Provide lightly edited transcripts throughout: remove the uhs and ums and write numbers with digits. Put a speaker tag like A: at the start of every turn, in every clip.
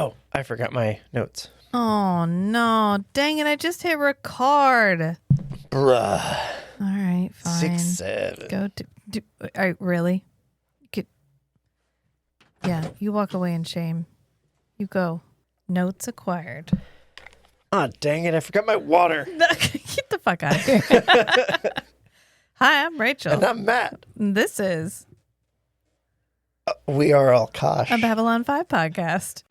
A: Oh, I forgot my notes.
B: Oh, no. Dang it. I just hit record.
A: Bruh.
B: All right, fine.
A: 6, 7.
B: Go do all right, really? Yeah, you walk away in shame. You go. Notes acquired.
A: Ah, dang it. I forgot my water.
B: Get the fuck out of here. Hi, I'm Rachel.
A: And I'm Matt.
B: This is
A: We are all Kosh.
B: a Babylon 5 podcast.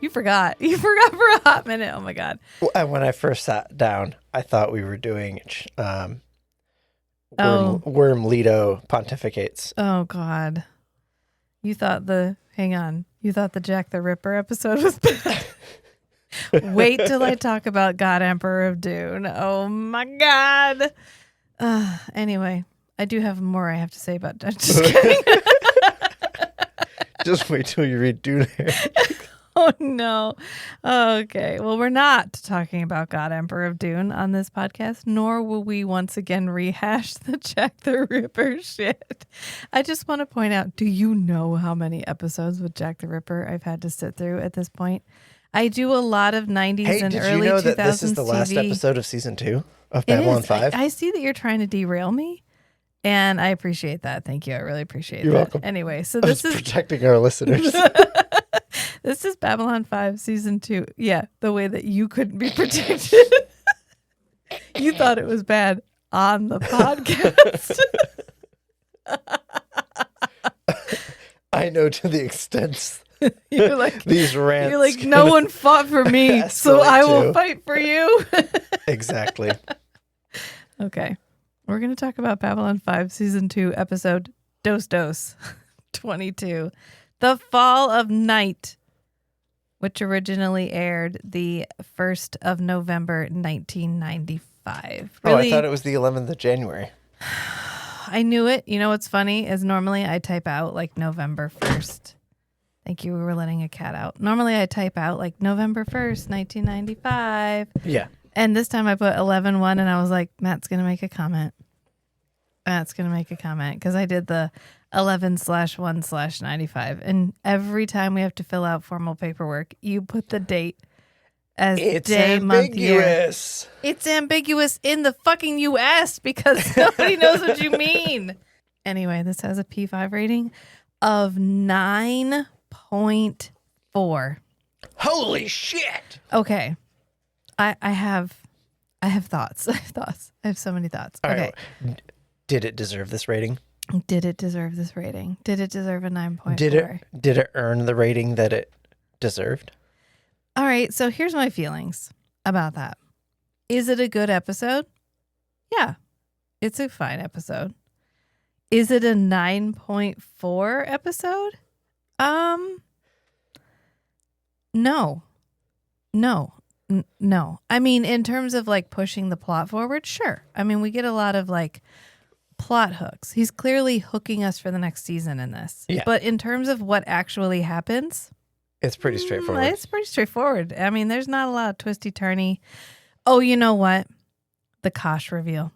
B: You forgot. You forgot for a hot minute. Oh my God.
A: When I first sat down, I thought we were doing Worm Lido pontificates.
B: Oh God. You thought the Jack the Ripper episode was bad. Wait till I talk about God Emperor of Dune. Oh my God. Anyway, I do have more I have to say about that. Just kidding.
A: Just wait till you read Dune.
B: Oh no. Okay. Well, we're not talking about God Emperor of Dune on this podcast, nor will we once again rehash the Jack the Ripper shit. I just want to point out, do you know how many episodes with Jack the Ripper I've had to sit through at this point? I do a lot of 90s and early 2000s
A: Did you know that this is the
B: TV.
A: last episode of season 2 of
B: It
A: Babylon
B: is.
A: 5?
B: I see that you're trying to derail me, and I appreciate that. Thank you. I really appreciate
A: You're
B: that.
A: welcome.
B: Anyway, so
A: I
B: this
A: was
B: is
A: protecting our listeners.
B: This is Babylon 5 season 2. Yeah, the way that you couldn't be protected. You thought it was bad on the podcast.
A: I know to the extent
B: You're like,
A: these rants.
B: you're like, no one fought for me, so
A: escalate
B: I will
A: to-
B: fight for you.
A: Exactly.
B: Okay. We're going to talk about Babylon 5 season 2 episode Dos 22. The Fall of Night, which originally aired the 1st of November, 1995.
A: Oh, I
B: Really,
A: thought it was the 11th of January.
B: I knew it. You know what's funny is normally I type out like November 1st. Thank you. We were letting a cat out. Normally I type out like November 1st, 1995.
A: Yeah.
B: And this time I put 11-1 and I was like, Matt's going to make a comment. Because I did the 11/1/95. And every time we have to fill out formal paperwork, you put the date as
A: It's
B: day, month, year.
A: ambiguous.
B: It's ambiguous in the fucking U.S. because nobody knows what you mean. Anyway, this has a P5 rating of 9.4.
A: Holy shit.
B: Okay. I have thoughts. I have so many thoughts.
A: All
B: Okay.
A: right. Did it deserve this rating?
B: Did it deserve this rating? Did it deserve a 9.4?
A: Did it earn the rating that it deserved?
B: All right. So here's my feelings about that. Is it a good episode? Yeah. It's a fine episode. Is it a 9.4 episode? No. No. I mean, in terms of like pushing the plot forward, sure. I mean, we get a lot of like plot hooks. He's clearly hooking us for the next season in this.
A: Yeah.
B: But in terms of what actually happens,
A: It's pretty straightforward.
B: it's pretty straightforward. I mean, there's not a lot of twisty turny. Oh, you know what? The Kosh reveal.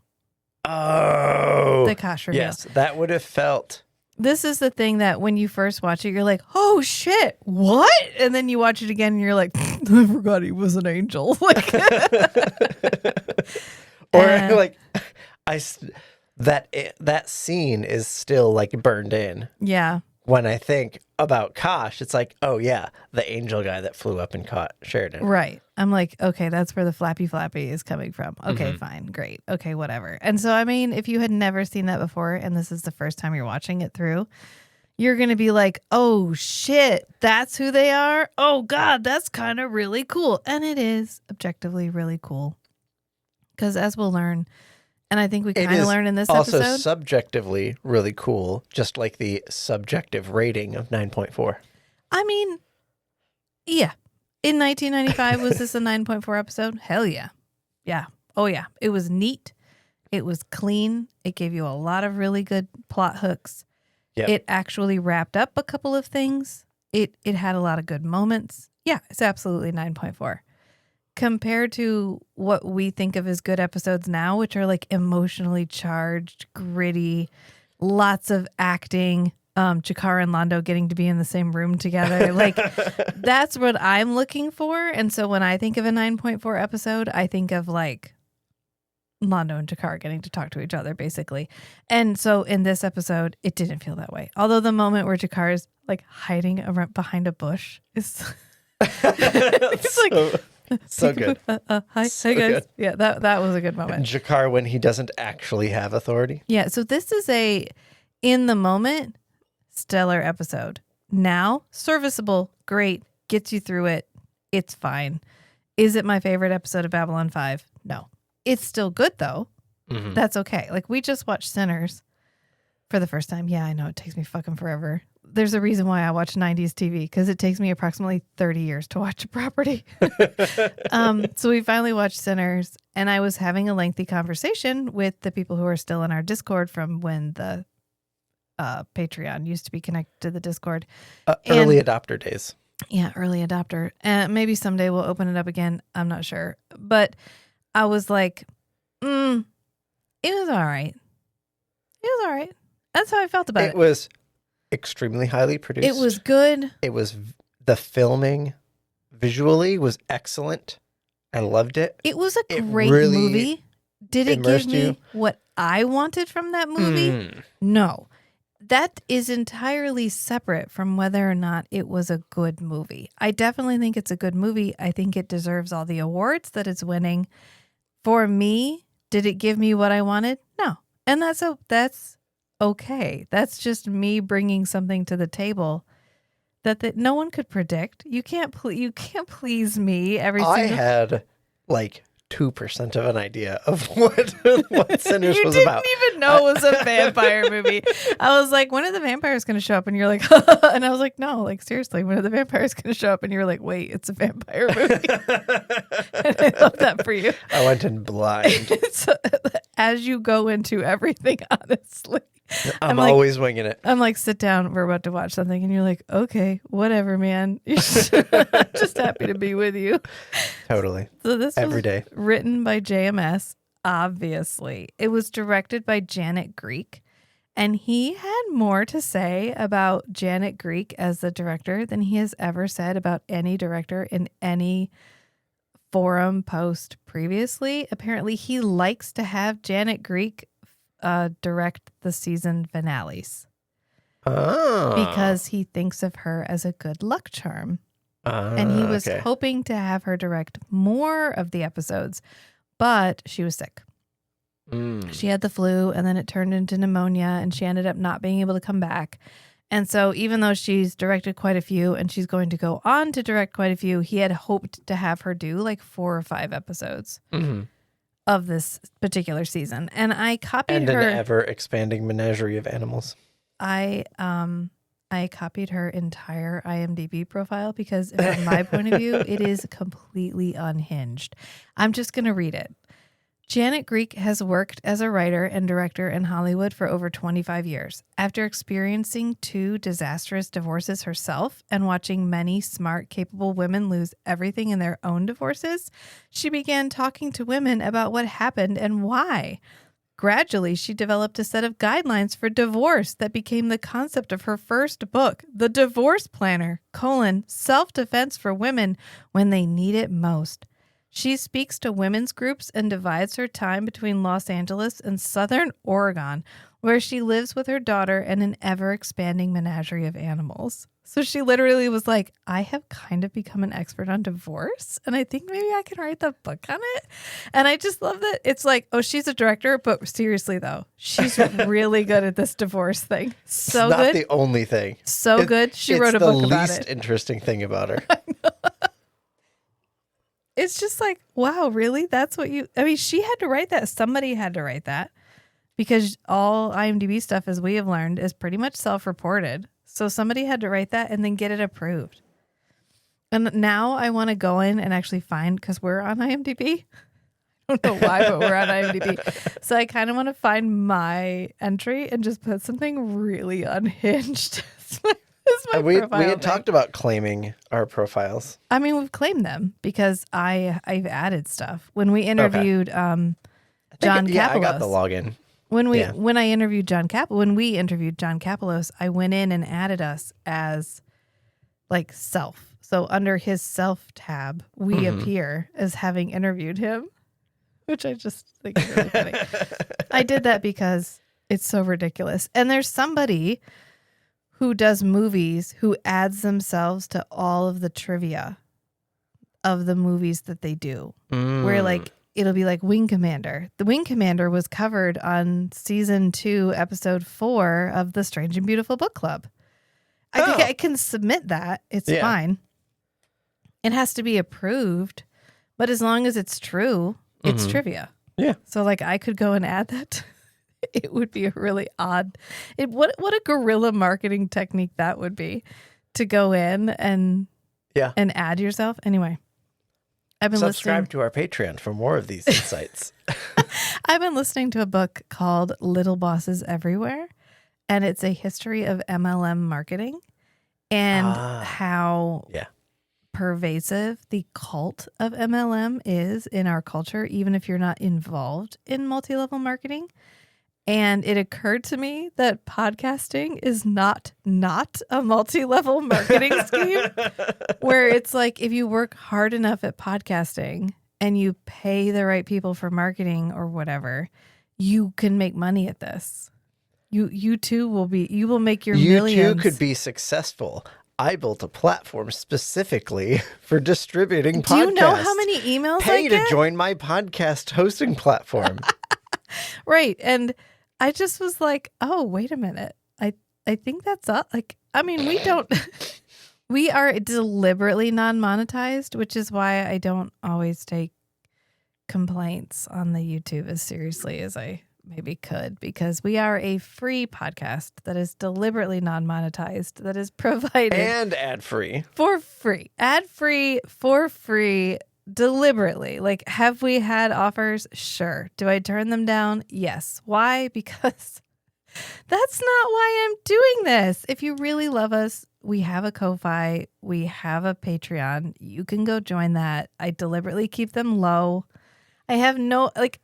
A: Oh.
B: The Kosh reveal.
A: Yes, that would have felt.
B: This is the thing that when you first watch it, you're like, oh shit, what? And then you watch it again and you're like, I forgot he was an angel. Like,
A: Or like that scene is still like burned in.
B: yeah.
A: When I think about Kosh, it's like, oh yeah, the angel guy that flew up and caught Sheridan.
B: Right. I'm like, okay, that's where the flappy is coming from. Okay,
A: Mm-hmm.
B: fine, great. Okay, whatever. And so, I mean, if you had never seen that before and this is the first time you're watching it through, you're going to be like, oh shit, that's who they are. Oh God, that's kind of really cool. And it is objectively really cool. Because as we'll learn, and I think we kind of learn in this
A: also
B: episode.
A: Subjectively really cool, just like the subjective rating of 9.4.
B: I mean, yeah. In 1995, was this a 9.4 episode? Hell yeah. Yeah. Oh yeah. It was neat. It was clean. It gave you a lot of really good plot hooks.
A: Yep.
B: It actually wrapped up a couple of things. It had a lot of good moments. Yeah, it's absolutely 9.4. Compared to what we think of as good episodes now, which are like emotionally charged, gritty, lots of acting, Jakar and Londo getting to be in the same room together. Like, that's what I'm looking for. And so when I think of a 9.4 episode, I think of like Londo and Jakar getting to talk to each other, basically. And so in this episode, it didn't feel that way. Although the moment where Jakar is like hiding behind a bush is it's like...
A: So good.
B: Hi guys. Good. Yeah, that was a good moment.
A: And Jakar when he doesn't actually have authority.
B: Yeah, so this is a, in the moment, stellar episode. Now, serviceable, great, gets you through it. It's fine. Is it my favorite episode of Babylon 5? No. It's still good, though.
A: Mm-hmm.
B: That's okay. Like, we just watched Sinners for the first time. Yeah, I know, it takes me fucking forever. There's a reason why I watch 90s TV, because it takes me approximately 30 years to watch a property. So we finally watched Sinners, and I was having a lengthy conversation with the people who are still in our Discord from when the Patreon used to be connected to the Discord.
A: Early adopter days.
B: Yeah, early adopter. And maybe someday we'll open it up again. I'm not sure. But I was like, it was all right. It was all right. That's how I felt about it.
A: It was extremely highly produced.
B: It was good.
A: It was, the filming visually was excellent. I loved it.
B: It was a great
A: really
B: movie. Did it give me
A: you?
B: what I wanted from that movie? No. That is entirely separate from whether or not it was a good movie. I definitely think it's a good movie. I think it deserves all the awards that it's winning. For me, did it give me what I wanted? No. And that's okay. That's just me bringing something to the table that no one could predict. You can't please me every single.
A: I had like 2% of an idea of what Sinners
B: you
A: was
B: didn't
A: about.
B: even know it was a vampire movie. I was like, when are the vampires going to show up? And you're like, and I was like, no, like seriously, when are the vampires going to show up? And you're like, wait, it's a vampire movie. And I love that for you.
A: I went in blind.
B: So, as you go into everything, honestly.
A: I'm
B: like,
A: always winging it.
B: I'm like, sit down. We're about to watch something. And you're like, okay, whatever, man. Just happy to be with you.
A: Totally.
B: So this
A: every
B: was
A: day.
B: Written by JMS, obviously. It was directed by Janet Greek. And he had more to say about Janet Greek as the director than he has ever said about any director in any forum post previously. Apparently, he likes to have Janet Greek direct the season finales because he thinks of her as a good luck charm. And he was hoping to have her direct more of the episodes, but she was sick. She had the flu, and then it turned into pneumonia, and she ended up not being able to come back. And so even though she's directed quite a few and she's going to go on to direct quite a few, he had hoped to have her do like 4 or 5 episodes of this particular season. And I copied her.
A: And an ever-expanding menagerie of animals.
B: I copied her entire IMDb profile because from my point of view, it is completely unhinged. I'm just going to read it. Janet Greek has worked as a writer and director in Hollywood for over 25 years. After experiencing 2 disastrous divorces herself and watching many smart, capable women lose everything in their own divorces, she began talking to women about what happened and why. Gradually, she developed a set of guidelines for divorce that became the concept of her first book, The Divorce Planner, Self-Defense for Women When They Need It Most. She speaks to women's groups and divides her time between Los Angeles and Southern Oregon, where she lives with her daughter and an ever-expanding menagerie of animals. So she literally was like, I have kind of become an expert on divorce, and I think maybe I can write the book on it. And I just love that it's like, oh, she's a director, but seriously, though, she's really good at this divorce thing. So
A: it's not
B: good.
A: the only thing.
B: So good. She wrote a book about it.
A: It's the least interesting thing about her.
B: It's just like, wow, really? That's what you... I mean, she had to write that. Somebody had to write that. Because all IMDb stuff, as we have learned, is pretty much self-reported. So somebody had to write that and then get it approved. And now I want to go in and actually find, because we're on IMDb. I don't know why, but we're on IMDb. So I kind of want to find my entry and just put something really unhinged.
A: We had talked about claiming our profiles.
B: I mean, we've claimed them because I've added stuff. When we interviewed John Kapelos.
A: Yeah, I got the login.
B: When we interviewed John Kapelos, I went in and added us as like self. So under his self tab, we appear as having interviewed him, which I just think is really funny. I did that because it's so ridiculous. And there's somebody who does movies who adds themselves to all of the trivia of the movies that they do. Where like it'll be like Wing Commander. The Wing Commander was covered on season 2, episode 4 of the Strange and Beautiful Book Club. I can submit that. It's fine. It has to be approved, but as long as it's true, it's trivia.
A: Yeah.
B: So like I could go and add that. It would be a really odd. What a guerrilla marketing technique that would be, to go in and add yourself. Anyway. I've been
A: Subscribe to our Patreon for more of these insights.
B: I've been listening to a book called Little Bosses Everywhere, and it's a history of MLM marketing and how pervasive the cult of MLM is in our culture, even if you're not involved in multi-level marketing. And it occurred to me that podcasting is not a multi-level marketing scheme, where it's like if you work hard enough at podcasting and you pay the right people for marketing or whatever, you can make money at this. You too will make your millions.
A: You too could be successful. I built a platform specifically for distributing podcasts.
B: Do you know how many emails I get?
A: Pay to join my podcast hosting platform.
B: Right. And I just was like, oh, wait a minute. I think that's up. Like, I mean, we are deliberately non-monetized, which is why I don't always take complaints on the YouTube as seriously as I maybe could, because we are a free podcast that is deliberately non-monetized, that is provided
A: and ad-free
B: for free, ad-free for free. Deliberately. Like, have we had offers? Sure. Do I turn them down? Yes. Why? Because that's not why I'm doing this. If you really love us, we have a Ko-Fi. We have a Patreon. You can go join that. I deliberately keep them low. I have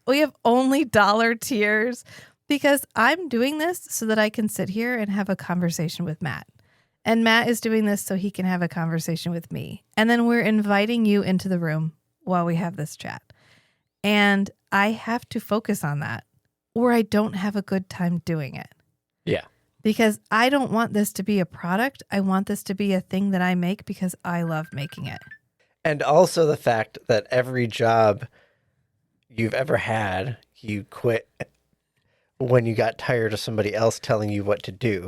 B: we have only dollar tiers because I'm doing this so that I can sit here and have a conversation with Matt. And Matt is doing this so he can have a conversation with me. And then we're inviting you into the room while we have this chat. And I have to focus on that, or I don't have a good time doing it.
A: Yeah.
B: Because I don't want this to be a product. I want this to be a thing that I make because I love making it.
A: And also the fact that every job you've ever had, you quit when you got tired of somebody else telling you what to do.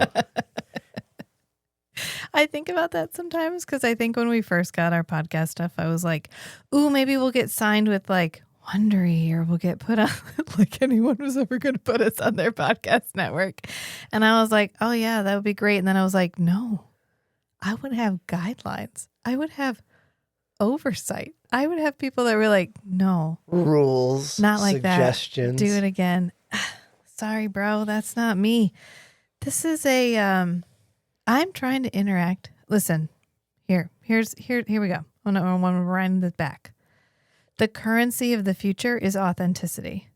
B: I think about that sometimes because I think when we first got our podcast stuff, I was like, ooh, maybe we'll get signed with like Wondery, or we'll get put on, like anyone was ever going to put us on their podcast network. And I was like, oh yeah, that would be great. And then I was like, no, I would have guidelines. I would have oversight. I would have people that were like, no.
A: Rules.
B: Not like
A: suggestions.
B: that. Do it again. Sorry, bro. That's not me. This is I'm trying to interact. Listen, here we go. I want to run this back. The currency of the future is authenticity.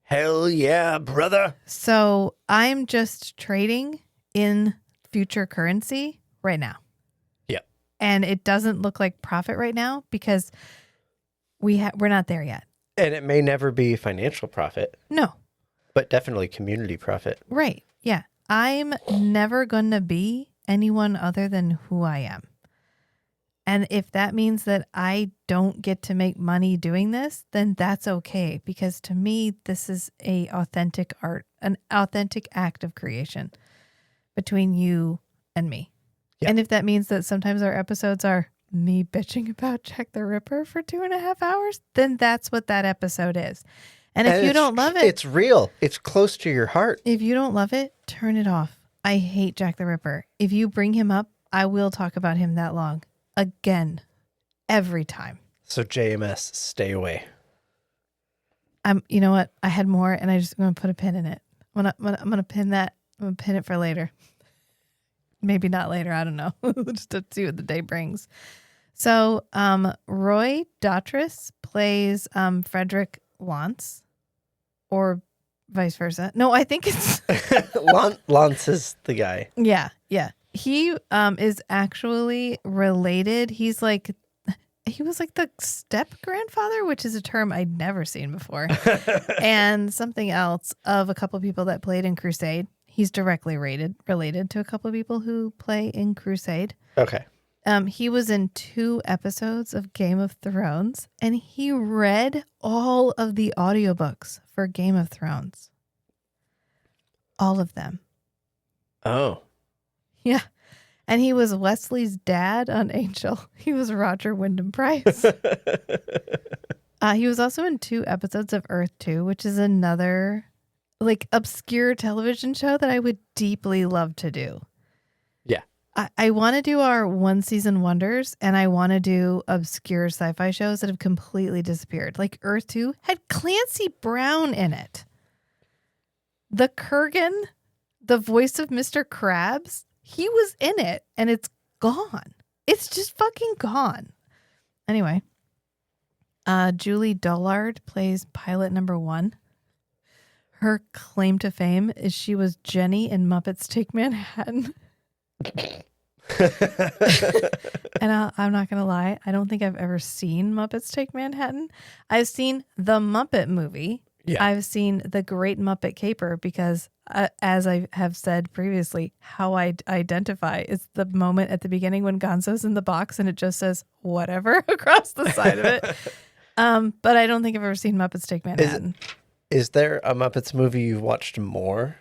A: Hell yeah, brother.
B: So I'm just trading in future currency right now.
A: Yep.
B: And it doesn't look like profit right now because we're not there yet.
A: And it may never be financial profit.
B: No.
A: But definitely community profit.
B: Right. Yeah. I'm never going to be anyone other than who I am. And if that means that I don't get to make money doing this, then that's okay. Because to me, this is a authentic art, an authentic act of creation between you and me.
A: Yeah.
B: And if that means that sometimes our episodes are me bitching about Jack the Ripper for 2.5 hours, then that's what that episode is. And if you don't love it,
A: it's real. It's close to your heart.
B: if you don't love it, turn it off. I hate Jack the Ripper. If you bring him up, I will talk about him that long. Again. Every time.
A: So JMS, stay away.
B: You know what? I had more, and I'm going to put a pin in it. I'm gonna pin that. I'm going to pin it for later. Maybe not later. I don't know. Just to see what the day brings. So, Roy Dotrice plays Frederick Lance, or vice versa. No, I think it's
A: Lance is the guy.
B: Yeah. He is actually related. He was like the step grandfather, which is a term I'd never seen before, and something else of a couple of people that played in Crusade. He's directly related to a couple of people who play in Crusade.
A: Okay.
B: He was in 2 episodes of Game of Thrones, and he read all of the audiobooks for Game of Thrones. All of them.
A: Oh.
B: Yeah. And he was Wesley's dad on Angel. He was Roger Wyndham Price. He was also in 2 episodes of Earth 2, which is another obscure television show that I would deeply love to do.
A: Yeah.
B: I want to do our 1-season wonders, and I want to do obscure sci-fi shows that have completely disappeared. Like Earth 2 had Clancy Brown in it. The Kurgan, the voice of Mr. Krabs, he was in it, and it's gone. It's just fucking gone. Anyway, Julie Dollard plays pilot number 1. Her claim to fame is she was Jenny in Muppets Take Manhattan. And I'm not going to lie. I don't think I've ever seen Muppets Take Manhattan. I've seen the Muppet movie. Yeah. I've seen The Great Muppet Caper because, as I have said previously, how I identify is the moment at the beginning when Gonzo's in the box and it just says whatever across the side of it. But I don't think I've ever seen Muppets Take Manhattan.
A: Is there a Muppets movie you've watched more?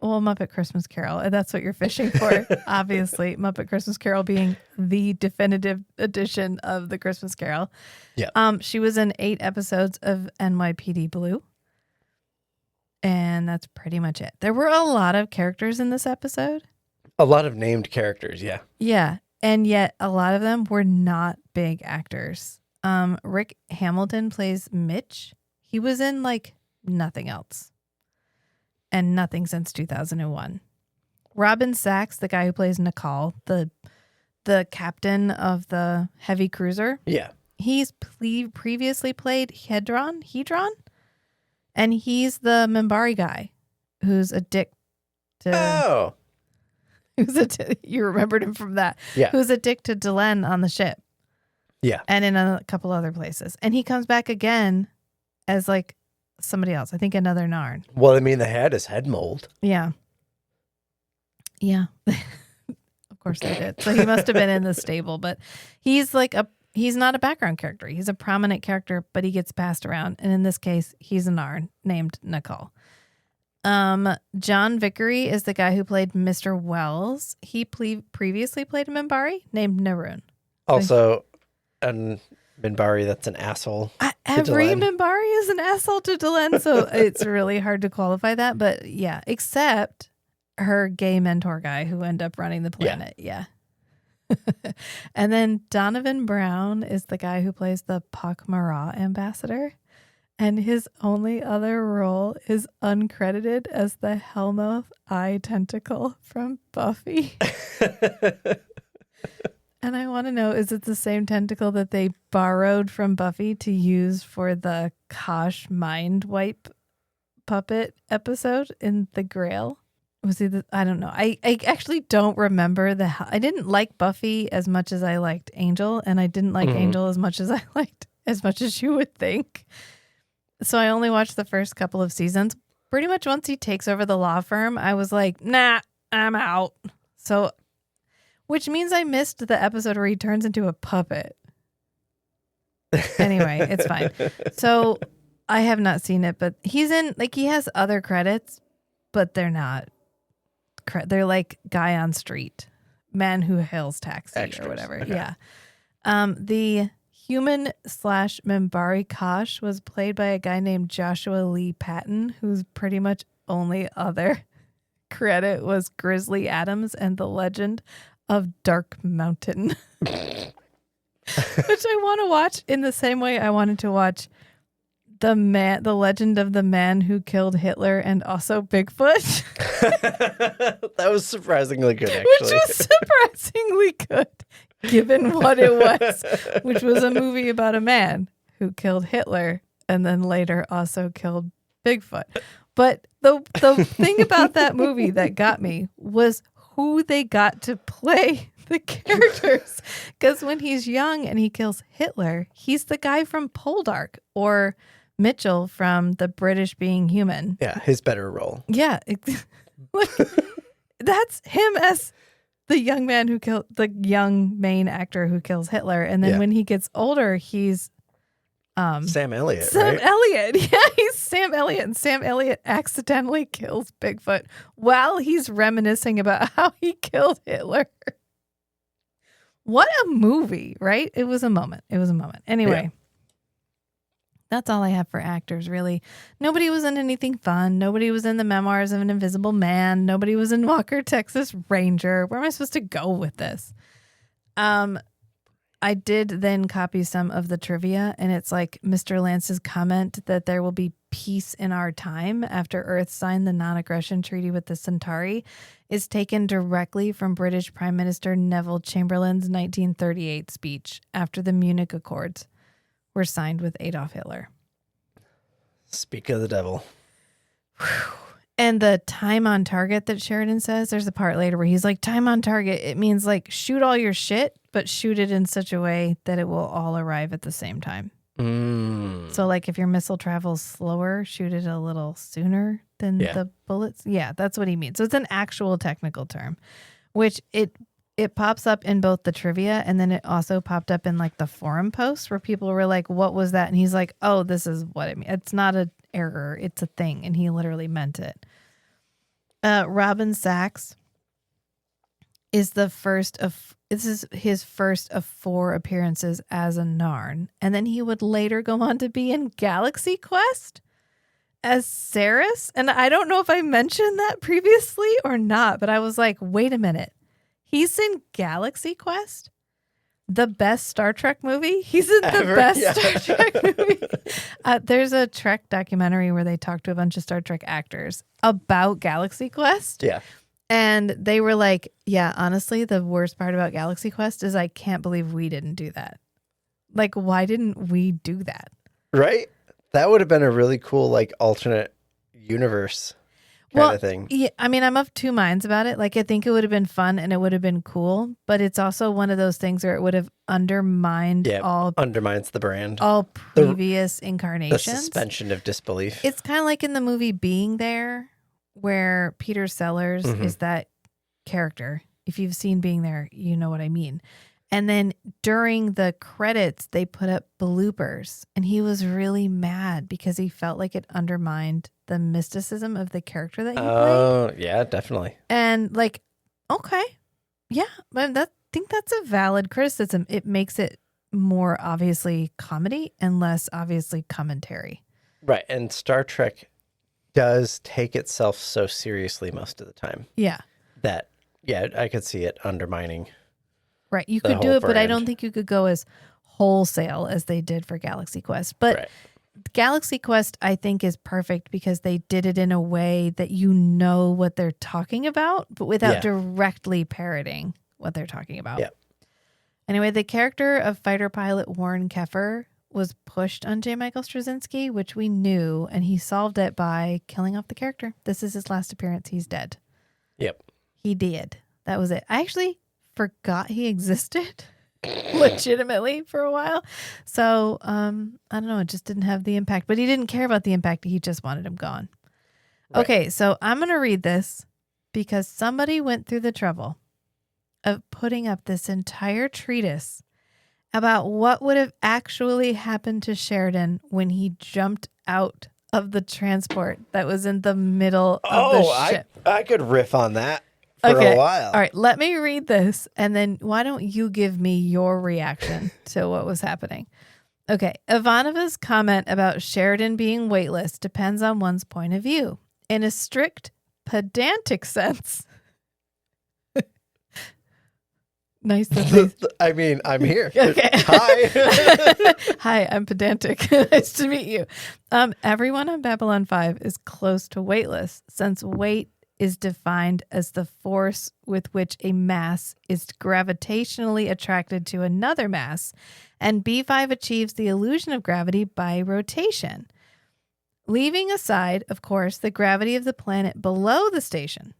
B: Well, Muppet Christmas Carol. And that's what you're fishing for, obviously. Muppet Christmas Carol being the definitive edition of the Christmas Carol. Yeah. She was in 8 episodes of NYPD Blue. And that's pretty much it. There were a lot of characters in this episode.
A: A lot of named characters, yeah.
B: Yeah. And yet a lot of them were not big actors. Rick Hamilton plays Mitch. He was in nothing else. And nothing since 2001. Robin Sachs, the guy who plays Nicole, the captain of the heavy cruiser. Yeah. He's previously played Hedron, and he's the Minbari guy who's a dick to... Oh. You remembered him from that. Yeah. Who's a dick to Delenn on the ship. Yeah. And in a couple other places. And he comes back again as somebody else. I think another Narn.
A: Well, I mean, they had his head mold.
B: Yeah. Yeah. Of course they did. So he must have been in the stable, but he's not a background character. He's a prominent character, but he gets passed around. And in this case, he's a Narn named Nicole. John Vickery is the guy who played Mr. Wells. He previously played a Minbari named Naroon.
A: Also, and Minbari, that's an asshole.
B: Every Minbari is an asshole to Delenn, so it's really hard to qualify that. But yeah, except her gay mentor guy who ended up running the planet. Yeah. And then Donovan Brown is the guy who plays the Pak Mara ambassador. And his only other role is uncredited as the Hellmouth Eye Tentacle from Buffy. And I want to know, is it the same tentacle that they borrowed from Buffy to use for the Kosh mind wipe puppet episode in The Grail? Was he I don't know. I actually don't remember I didn't like Buffy as much as I liked Angel, and I didn't like Angel as much as you would think. So I only watched the first couple of seasons. Pretty much once he takes over the law firm, I was like, nah, I'm out. So, which means I missed the episode where he turns into a puppet. Anyway, it's fine. So I have not seen it, but he's in, like, he has other credits, but they're not. They're like guy on street, man who hails taxi
A: Extras.
B: or whatever.
A: Okay.
B: Yeah. The human / Membari Kosh was played by a guy named Joshua Lee Patton, whose pretty much only other credit was Grizzly Adams and the Legend of Dark Mountain, which I want to watch in the same way I wanted to watch the Legend of the Man Who Killed Hitler and also Bigfoot.
A: That was surprisingly good, actually.
B: Which was surprisingly good, given what it was, which was a movie about a man who killed Hitler and then later also killed Bigfoot. But the thing about that movie that got me was who they got to play the characters. Because when he's young and he kills Hitler, he's the guy from Poldark or Mitchell from The British Being Human.
A: Yeah, his better role.
B: Yeah. Like, that's him as the young man who killed the young main actor who kills Hitler. And then when he gets older, he's
A: Sam Elliott,
B: Sam
A: right?
B: Elliott. Yeah, he's Sam Elliott. And Sam Elliott accidentally kills Bigfoot while he's reminiscing about how he killed Hitler. What a movie, right? It was a moment. Anyway, that's all I have for actors, really. Nobody was in anything fun. Nobody was in the Memoirs of an Invisible Man. Nobody was in Walker, Texas Ranger. Where am I supposed to go with this? I did then copy some of the trivia, and it's like Mr. Lance's comment that there will be peace in our time after Earth signed the non-aggression treaty with the Centauri is taken directly from British Prime Minister Neville Chamberlain's 1938 speech after the Munich Accords were signed with Adolf Hitler.
A: Speak of the devil.
B: And the time on target that Sheridan says, there's a part later where he's like, time on target, it means like shoot all your shit, but shoot it in such a way that it will all arrive at the same time. So like if your missile travels slower, shoot it a little sooner than the bullets. Yeah, that's what he means. So it's an actual technical term, which it pops up in both the trivia and then it also popped up in like the forum posts where people were like, what was that? And he's like, oh, this is what it means. It's not an error. It's a thing. And he literally meant it. Robin Sachs is his first of 4 appearances as a Narn. And then he would later go on to be in Galaxy Quest as Saris. And I don't know if I mentioned that previously or not, but I was like, wait a minute. He's in Galaxy Quest? The best Star Trek movie? He's in the best Star Trek movie. There's a Trek documentary where they talk to a bunch of Star Trek actors about Galaxy Quest.
A: Yeah.
B: And they were like, yeah, honestly, the worst part about Galaxy Quest is I can't believe we didn't do that. Like, why didn't we do that?
A: Right? That would have been a really cool, like, alternate universe kind of thing.
B: Yeah, I mean, I'm of two minds about it. Like, I think it would have been fun and it would have been cool, but it's also one of those things where it would have undermined
A: undermines the brand.
B: All previous incarnations.
A: The suspension of disbelief.
B: It's kind of like in the movie Being There, where Peter Sellers is that character. If you've seen Being There, you know what I mean. And then during the credits, they put up bloopers, and he was really mad because he felt like it undermined the mysticism of the character that he played.
A: Oh, yeah, definitely.
B: And like, okay, yeah, but I think that's a valid criticism. It makes it more obviously comedy and less obviously commentary.
A: Right, and Star Trek does take itself so seriously most of the time.
B: Yeah.
A: That, yeah, I could see it undermining.
B: Right. You could do it, but I don't think you could go as wholesale as they did for Galaxy Quest. But Galaxy Quest, I think, is perfect because they did it in a way that you know what they're talking about, but without directly parroting what they're talking about.
A: Yeah.
B: Anyway, the character of fighter pilot Warren Keffer was pushed on J. Michael Straczynski, which we knew, and he solved it by killing off the character. This is his last appearance. He's dead.
A: Yep.
B: He did. That was it. I actually forgot he existed legitimately for a while. So I don't know. It just didn't have the impact. But he didn't care about the impact. He just wanted him gone.
A: Right.
B: Okay, so I'm going to read this because somebody went through the trouble of putting up this entire treatise about what would have actually happened to Sheridan when he jumped out of the transport that was in the middle of the ship.
A: I could riff on that for a while.
B: All right, let me read this, and then why don't you give me your reaction to what was happening? Okay, Ivanova's comment about Sheridan being weightless depends on one's point of view. In a strict, pedantic sense, nice to see.
A: I mean, I'm here.
B: Okay.
A: Hi.
B: Hi, I'm pedantic. Nice to meet you. Everyone on Babylon 5 is close to weightless, since weight is defined as the force with which a mass is gravitationally attracted to another mass, and B5 achieves the illusion of gravity by rotation. Leaving aside, of course, the gravity of the planet below the station,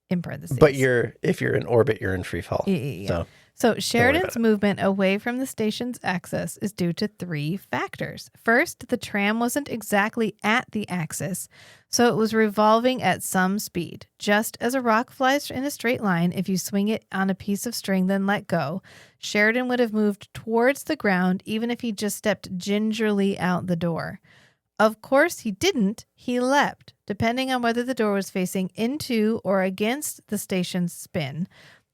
B: in parentheses.
A: But if you're in orbit, you're in free fall.
B: Yeah. So Sheridan's movement away from the station's axis is due to 3 factors. First, the tram wasn't exactly at the axis, so it was revolving at some speed. Just as a rock flies in a straight line, if you swing it on a piece of string then let go, Sheridan would have moved towards the ground even if he just stepped gingerly out the door. Of course he didn't. He leapt, depending on whether the door was facing into or against the station's spin.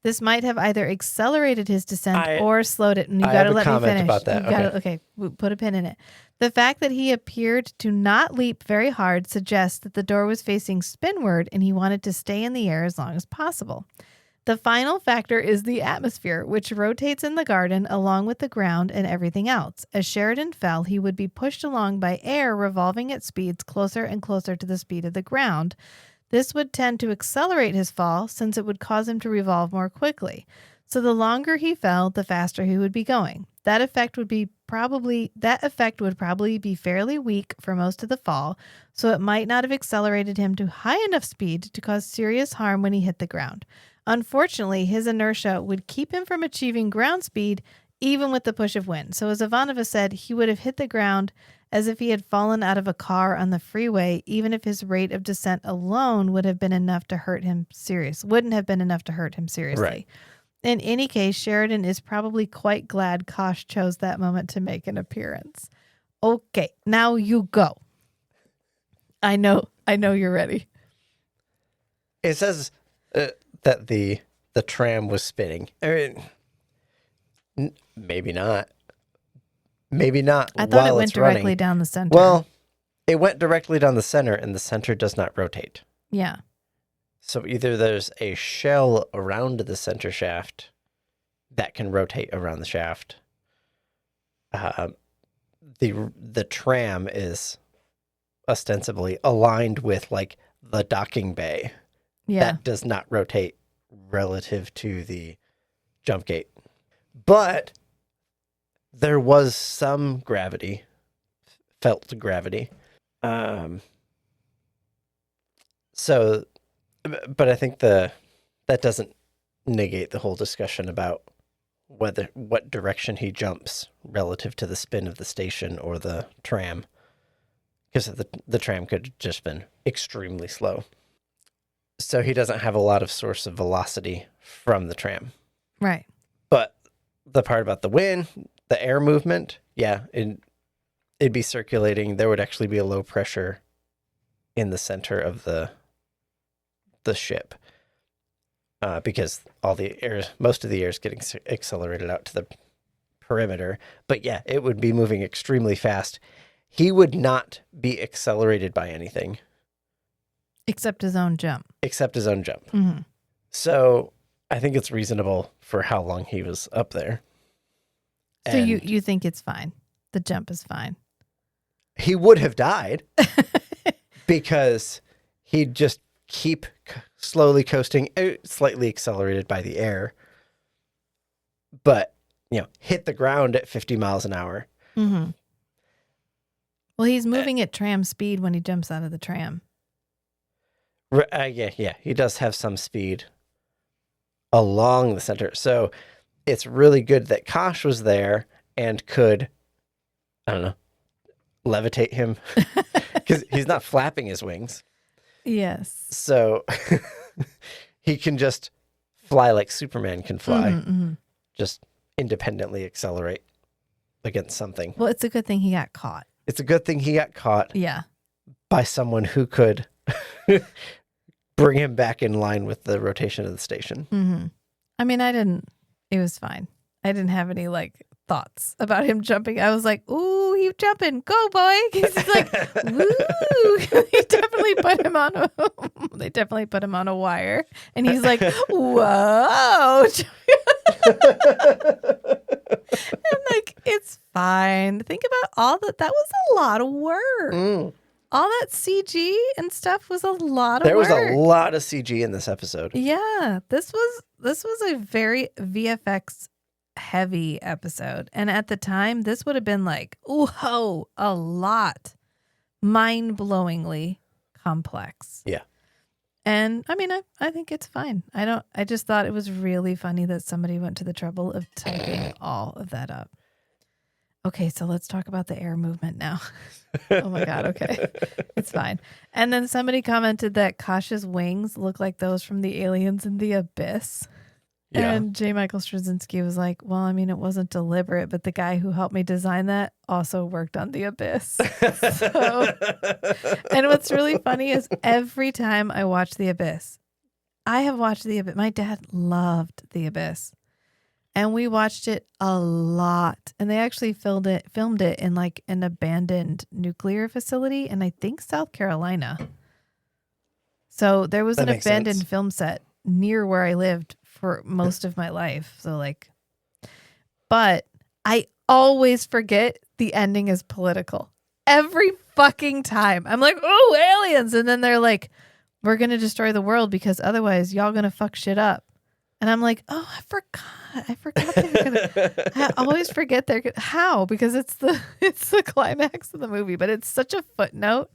B: This might have either accelerated his descent or slowed it. And you got to let me finish.
A: About that.
B: Okay, put a pin in it. The fact that he appeared to not leap very hard suggests that the door was facing spinward and he wanted to stay in the air as long as possible. The final factor is the atmosphere, which rotates in the garden along with the ground and everything else. As Sheridan fell, he would be pushed along by air revolving at speeds closer and closer to the speed of the ground. This would tend to accelerate his fall since it would cause him to revolve more quickly. So the longer he fell, the faster he would be going. That effect would probably be fairly weak for most of the fall, so it might not have accelerated him to high enough speed to cause serious harm when he hit the ground. Unfortunately, his inertia would keep him from achieving ground speed even with the push of wind. So as Ivanova said, he would have hit the ground as if he had fallen out of a car on the freeway, even if his rate of descent alone wouldn't have been enough to hurt him seriously.
A: Right.
B: In any case, Sheridan is probably quite glad Kosh chose that moment to make an appearance. Okay, now you go. I know you're ready.
A: It says that the tram was spinning. I mean, maybe not. Maybe not.
B: I thought it went directly down the center.
A: Well, it went directly down the center, and the center does not rotate.
B: Yeah.
A: So either there's a shell around the center shaft that can rotate around the shaft. The tram is ostensibly aligned with like the docking bay.
B: Yeah.
A: That does not rotate relative to the jump gate. But there was some gravity, felt gravity. So, but I think that doesn't negate the whole discussion about what direction he jumps relative to the spin of the station or the tram, because the tram could have just been extremely slow. So he doesn't have a lot of source of velocity from the tram.
B: Right.
A: But the part about the wind, the air movement, yeah, it'd be circulating. There would actually be a low pressure in the center of the ship, because most of the air is getting accelerated out to the perimeter. But yeah, it would be moving extremely fast. He would not be accelerated by anything.
B: Except his own jump.
A: Mm-hmm. So I think it's reasonable for how long he was up there.
B: So you think it's fine? The jump is fine?
A: He would have died because he'd just keep slowly coasting, slightly accelerated by the air, but hit the ground at 50 miles an hour.
B: Mm-hmm. Well, he's moving at tram speed when he jumps out of the tram.
A: Yeah, he does have some speed along the center. So it's really good that Kosh was there and could, I don't know, levitate him because he's not flapping his wings.
B: Yes.
A: So he can just fly like Superman can fly, just independently accelerate against something.
B: Well, it's a good thing he got caught.
A: It's a good thing he got caught
B: Yeah.
A: by someone who could bring him back in line with the rotation of the station.
B: I mean, it was fine. I didn't have any thoughts about him jumping. I was like, ooh, he's jumping. Go, boy. He's like, woo. They definitely put him on a wire. And he's like, whoa. And it's fine. Think about all that. That was a lot of work. All that CG and stuff was a lot of work.
A: There was a lot of CG in this episode.
B: Yeah. This was a very VFX heavy episode. And at the time, this would have been a lot. Mind-blowingly complex.
A: Yeah.
B: And I mean, I think it's fine. I just thought it was really funny that somebody went to the trouble of typing all of that up. Okay, so let's talk about the air movement now. Oh my God, okay. It's fine. And then somebody commented that Kosh's wings look like those from the aliens in the abyss. Yeah. And J. Michael Straczynski was like, well, I mean, it wasn't deliberate, but the guy who helped me design that also worked on the abyss. And what's really funny is every time I watch the abyss, I have watched the abyss. My dad loved the abyss. And we watched it a lot. And they actually filmed it in an abandoned nuclear facility in, I think, South Carolina. So there was an abandoned film set near where I lived for most of my life. So but I always forget the ending is political. Every fucking time. I'm like, oh, aliens. And then they're like, we're going to destroy the world because otherwise y'all going to fuck shit up. And I'm like, oh, I forgot they were gonna. I always forget they're gonna. How? Because it's the climax of the movie, but it's such a footnote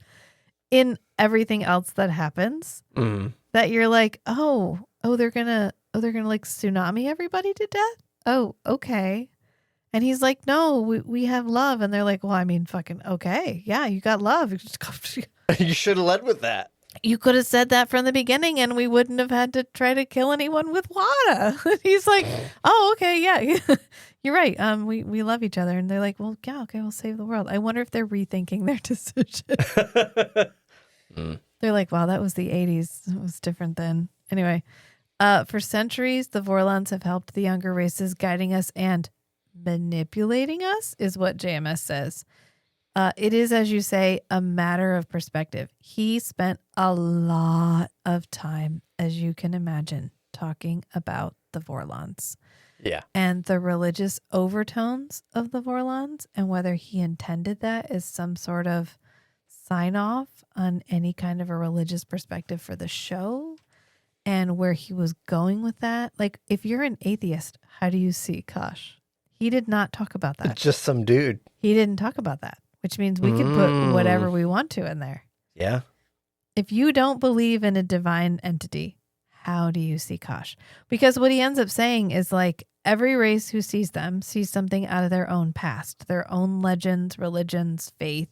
B: in everything else that happens that you're like, they're gonna tsunami everybody to death. Oh, okay. And he's like, no, we have love, and they're like, well, I mean, fucking okay, yeah, you got love.
A: You should have led with that.
B: You could have said that from the beginning and we wouldn't have had to try to kill anyone with water. He's like, oh, okay, yeah, you're right. We love each other. And they're like, well, yeah, okay, we'll save the world. I wonder if they're rethinking their decision. They're like, wow, that was the 80s. It was different then. Anyway, for centuries, the Vorlons have helped the younger races, guiding us and manipulating us, is what JMS says. It is, as you say, a matter of perspective. He spent a lot of time, as you can imagine, talking about the Vorlons.
A: Yeah.
B: And the religious overtones of the Vorlons, and whether he intended that as some sort of sign off on any kind of a religious perspective for the show, and where he was going with that. Like, if you're an atheist, how do you see Kosh? He did not talk about that.
A: Just some dude.
B: He didn't talk about that. Which means we can put whatever we want to in there.
A: Yeah.
B: If you don't believe in a divine entity, how do you see Kosh? Because what he ends up saying is every race who sees them sees something out of their own past, their own legends, religions, faith.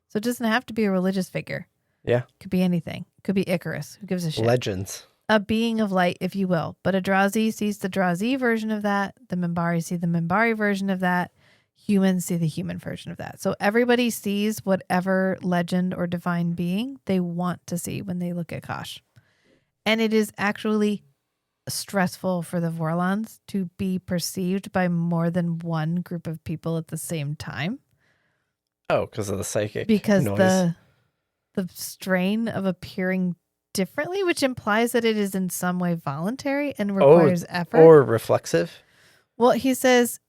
B: So it doesn't have to be a religious figure.
A: Yeah.
B: It could be anything. It could be Icarus. Who gives a shit?
A: Legends.
B: A being of light, if you will. But a Drazi sees the Drazi version of that. The Minbari see the Minbari version of that. Humans see the human version of that. So everybody sees whatever legend or divine being they want to see when they look at Kosh. And it is actually stressful for the Vorlons to be perceived by more than one group of people at the same time.
A: Oh, because of the psychic
B: because
A: noise.
B: the strain of appearing differently, which implies that it is in some way voluntary and requires effort.
A: Or reflexive.
B: Well, he says,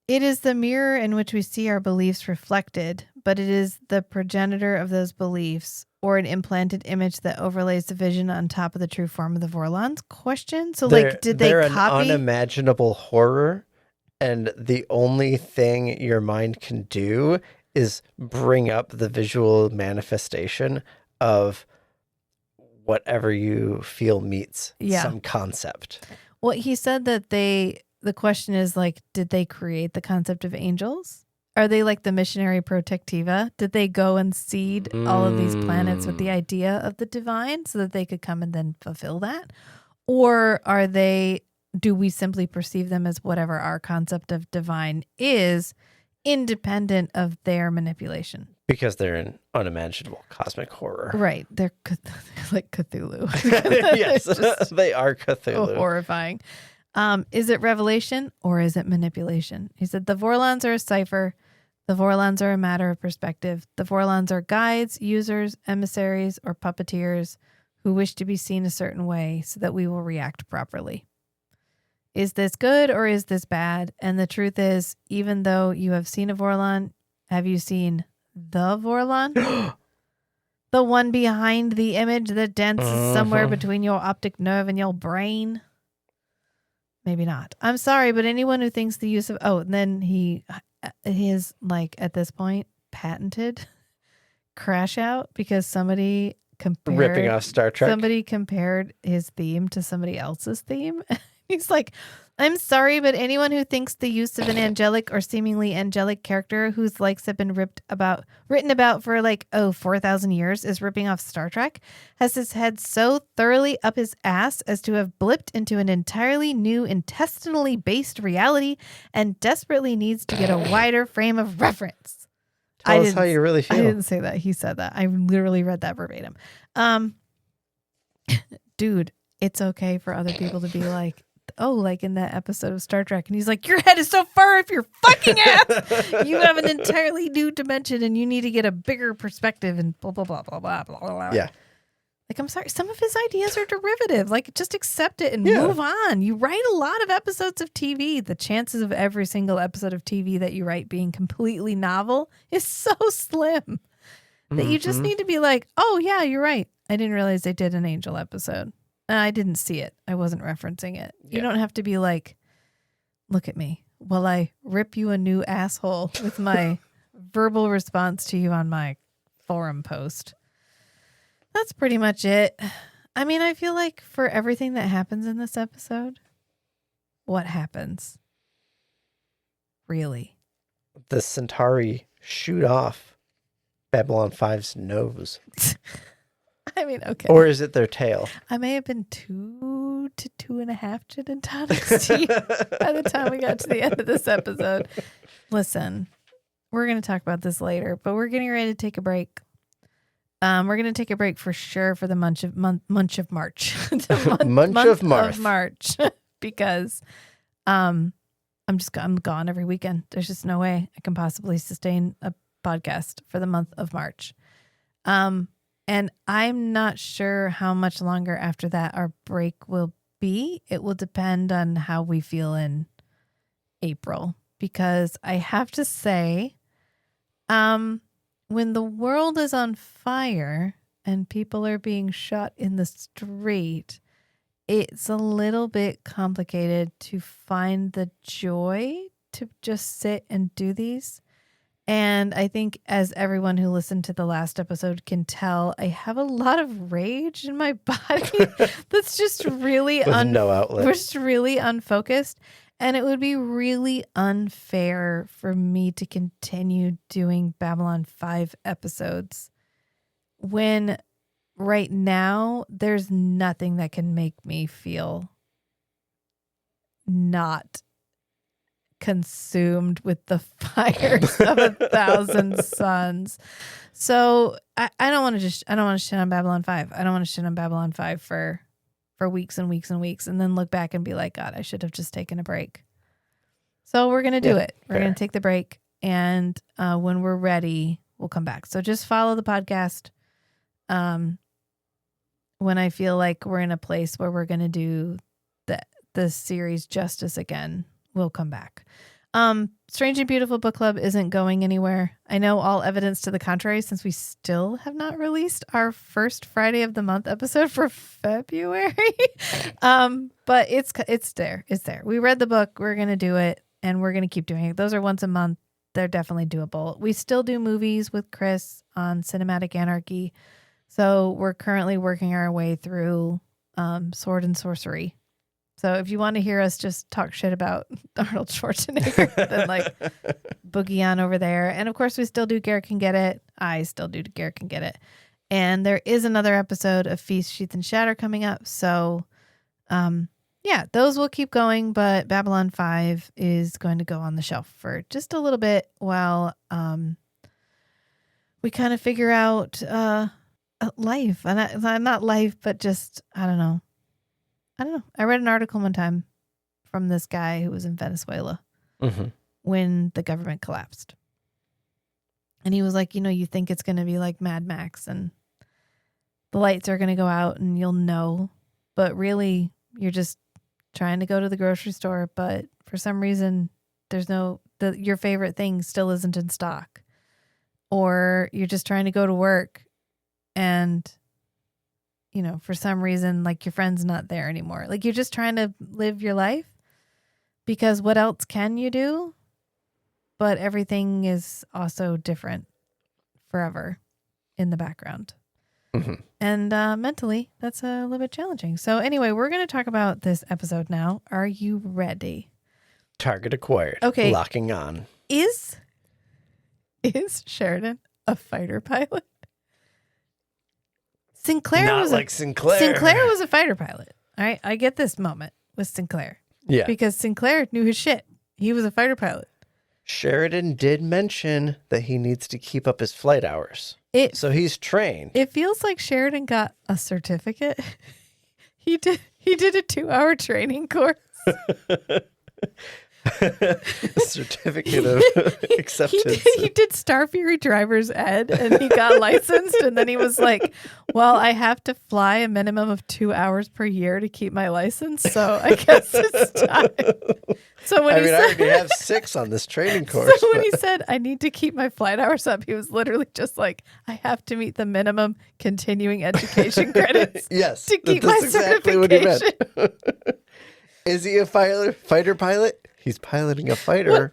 B: it is the mirror in which we see our beliefs reflected, but it is the progenitor of those beliefs or an implanted image that overlays the vision on top of the true form of the Vorlons? Question. So, did they
A: they're
B: copy?
A: An unimaginable horror, and the only thing your mind can do is bring up the visual manifestation of whatever you feel meets some concept.
B: Well, he said that the question is like, did they create the concept of angels? Are they like the missionary protectiva? Did they go and seed all of these planets with the idea of the divine so that they could come and then fulfill that? Or do we simply perceive them as whatever our concept of divine is, independent of their manipulation?
A: Because they're an unimaginable cosmic horror.
B: Right. They're like Cthulhu.
A: Yes, they are Cthulhu.
B: Horrifying. Is it revelation or is it manipulation? He said the Vorlons are a cipher. The Vorlons are a matter of perspective. The Vorlons are guides, users, emissaries, or puppeteers who wish to be seen a certain way so that we will react properly. Is this good or is this bad? And the truth is, even though you have seen a Vorlon, have you seen the Vorlon? The one behind the image that dances somewhere between your optic nerve and your brain? Maybe not. I'm sorry, but anyone who thinks the use of... Oh, and then his, like, at this point, patented crash out because somebody compared...
A: Ripping off Star Trek.
B: Somebody compared his theme to somebody else's theme. He's like, I'm sorry, but anyone who thinks the use of an angelic or seemingly angelic character whose likes have been written about for 4,000 years is ripping off Star Trek has his head so thoroughly up his ass as to have blipped into an entirely new intestinally based reality and desperately needs to get a wider frame of reference.
A: Tell us how you really feel.
B: I didn't say that. He said that. I literally read that verbatim. Dude, it's okay for other people to be like, oh, like in that episode of Star Trek. And he's like, your head is so far up your fucking ass. You have an entirely new dimension and you need to get a bigger perspective and blah, blah, blah, blah, blah, blah, blah.
A: Yeah.
B: Like, I'm sorry. Some of his ideas are derivative. Like, just accept it and move on. You write a lot of episodes of TV. The chances of every single episode of TV that you write being completely novel is so slim that you just need to be like, oh, yeah, you're right. I didn't realize they did an angel episode. I didn't see it. I wasn't referencing it. You don't have to be like, look at me while I rip you a new asshole with my verbal response to you on my forum post. That's pretty much it. I mean, I feel like for everything that happens in this episode, what happens? Really?
A: The Centauri shoot off Babylon 5's nose.
B: I mean, okay.
A: Or is it their tail?
B: I may have been 2 to 2.5 gin and tonics deep by the time we got to the end of this episode. Listen, we're going to talk about this later, but we're getting ready to take a break. We're going to take a break for sure for the munch of March.
A: Munch of
B: March because I'm gone every weekend. There's just no way I can possibly sustain a podcast for the month of March. And I'm not sure how much longer after that our break will be. It will depend on how we feel in April. Because I have to say, when the world is on fire and people are being shot in the street, it's a little bit complicated to find the joy to just sit and do these. And I think as everyone who listened to the last episode can tell, I have a lot of rage in my body that's just really
A: no outlet.
B: Just really unfocused. And it would be really unfair for me to continue doing Babylon 5 episodes when right now there's nothing that can make me feel not consumed with the fires of 1,000 suns. So I don't want to shit on Babylon 5. I don't want to shit on Babylon 5 for weeks and weeks and weeks and then look back and be like, God, I should have just taken a break. So we're going to do it. We're going to take the break. And when we're ready, we'll come back. So just follow the podcast. When I feel like we're in a place where we're going to do the series justice again, we'll come back. Strange and Beautiful Book Club isn't going anywhere. I know all evidence to the contrary since we still have not released our first Friday of the month episode for February. But it's there. It's there. We read the book. We're going to do it and we're going to keep doing it. Those are once a month. They're definitely doable. We still do movies with Chris on Cinematic Anarchy. So we're currently working our way through Sword and Sorcery. So if you want to hear us just talk shit about Arnold Schwarzenegger, then like boogie on over there. And of course, we still do Garrett Can Get It. I still do Garrett Can Get It. And there is another episode of Feast, Sheath, and Shatter coming up. So yeah, those will keep going. But Babylon 5 is going to go on the shelf for just a little bit while we kind of figure out life. And not life, but just, I don't know. I read an article one time from this guy who was in Venezuela when the government collapsed. And he was like, you think it's going to be like Mad Max and the lights are going to go out and you'll know. But really, you're just trying to go to the grocery store. But for some reason, there's your favorite thing still isn't in stock. Or you're just trying to go to work and for some reason, like your friend's not there anymore. Like you're just trying to live your life because what else can you do? But everything is also different forever in the background. And mentally, that's a little bit challenging. So anyway, we're going to talk about this episode now. Are you ready?
A: Target acquired.
B: Okay.
A: Locking on.
B: Is Sheridan a fighter pilot? Sinclair
A: Not
B: was
A: like Sinclair.
B: Sinclair was a fighter pilot. All right, I get this moment with Sinclair.
A: Yeah.
B: Because Sinclair knew his shit. He was a fighter pilot.
A: Sheridan did mention that he needs to keep up his flight hours. So he's trained.
B: It feels like Sheridan got a certificate. He did a 2-hour training course.
A: Certificate of acceptance.
B: He did Star Fury driver's ed and he got licensed, and then he was like, well, I have to fly a minimum of 2 hours per year to keep my license, so I guess it's time. So when I already
A: have 6 on this training course.
B: So when he said I need to keep my flight hours up, he was literally just like, I have to meet the minimum continuing education credits.
A: Yes,
B: to keep
A: that's
B: my
A: exactly what he meant.
B: certification.
A: Is he a fighter pilot? He's piloting a fighter,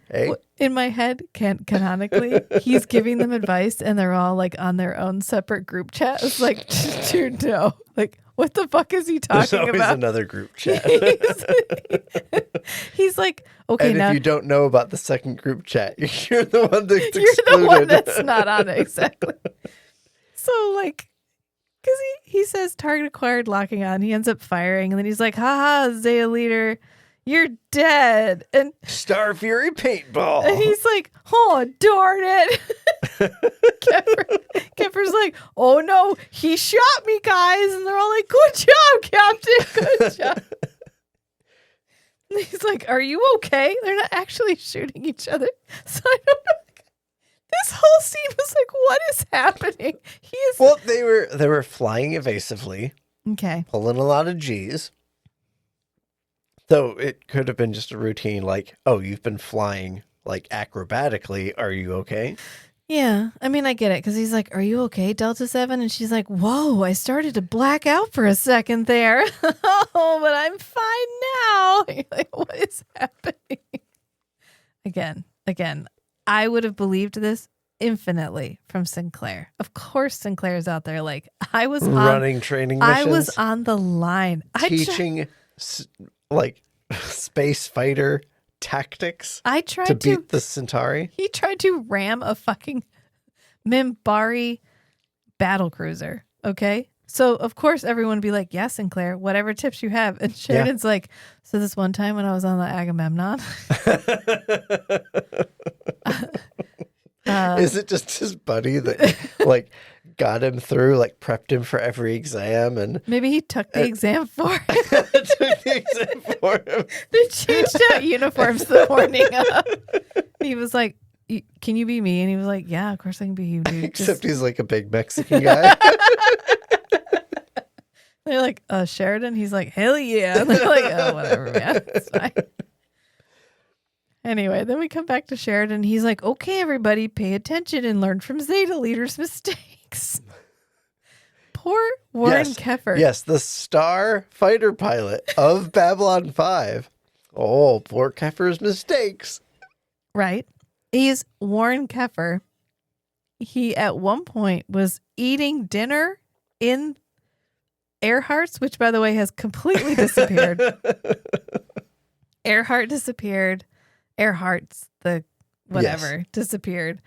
B: In my head, canonically, he's giving them advice and they're all like on their own separate group chat. It's like, dude, no. Like, what the fuck is he talking
A: There's always
B: about?
A: another group chat.
B: He's like, okay,
A: and
B: now.
A: if you don't know about the second group chat, you're the one that's excluded.
B: You're the one that's not on it, exactly. So, like, because he says target acquired, locking on. He ends up firing, and then he's like, haha, Zeta leader, you're dead. And
A: Star Fury paintball.
B: And he's like, oh, darn it. Keffer's like, oh no, he shot me, guys. And they're all like, good job, Captain. Good job. And he's like, are you okay? They're not actually shooting each other. So I don't know. This whole scene was like, what is happening?
A: Well, they were flying evasively.
B: Okay.
A: Pulling a lot of G's. So it could have been just a routine like, oh, you've been flying like acrobatically. Are you okay?
B: Yeah. I mean, I get it. Because he's like, are you okay, Delta 7? And she's like, whoa, I started to black out for a second there. Oh, but I'm fine now. You're like, what is happening? Again, I would have believed this infinitely from Sinclair. Of course, Sinclair's out there. Like, I was
A: running training missions.
B: I was on the line.
A: Teaching like space fighter tactics.
B: I tried
A: to beat the Centauri.
B: He tried to ram a fucking Minbari battle cruiser. Okay. So of course everyone would be like, yeah, Sinclair, whatever tips you have. And Sheridan's like, so this one time when I was on the Agamemnon.
A: Is it just his buddy that like got him through, like prepped him for every exam, and
B: maybe he took the exam for him. They changed out uniforms the morning up. He was like, can you be me? And he was like, yeah, of course I can be you, dude.
A: Except he's like a big Mexican guy.
B: They're like, Sheridan? He's like, hell yeah. And they're like, oh, whatever, man. It's fine. Anyway, then we come back to Sheridan. He's like, okay, everybody, pay attention and learn from Zeta Leader's mistakes. Poor Warren Keffer.
A: Yes, the star fighter pilot of Babylon 5. Oh, poor Keffer's mistakes.
B: Right. He's Warren Keffer. He, at one point, was eating dinner in Earhart's, which by the way has completely disappeared. Earhart disappeared. Earhart's, the whatever, disappeared.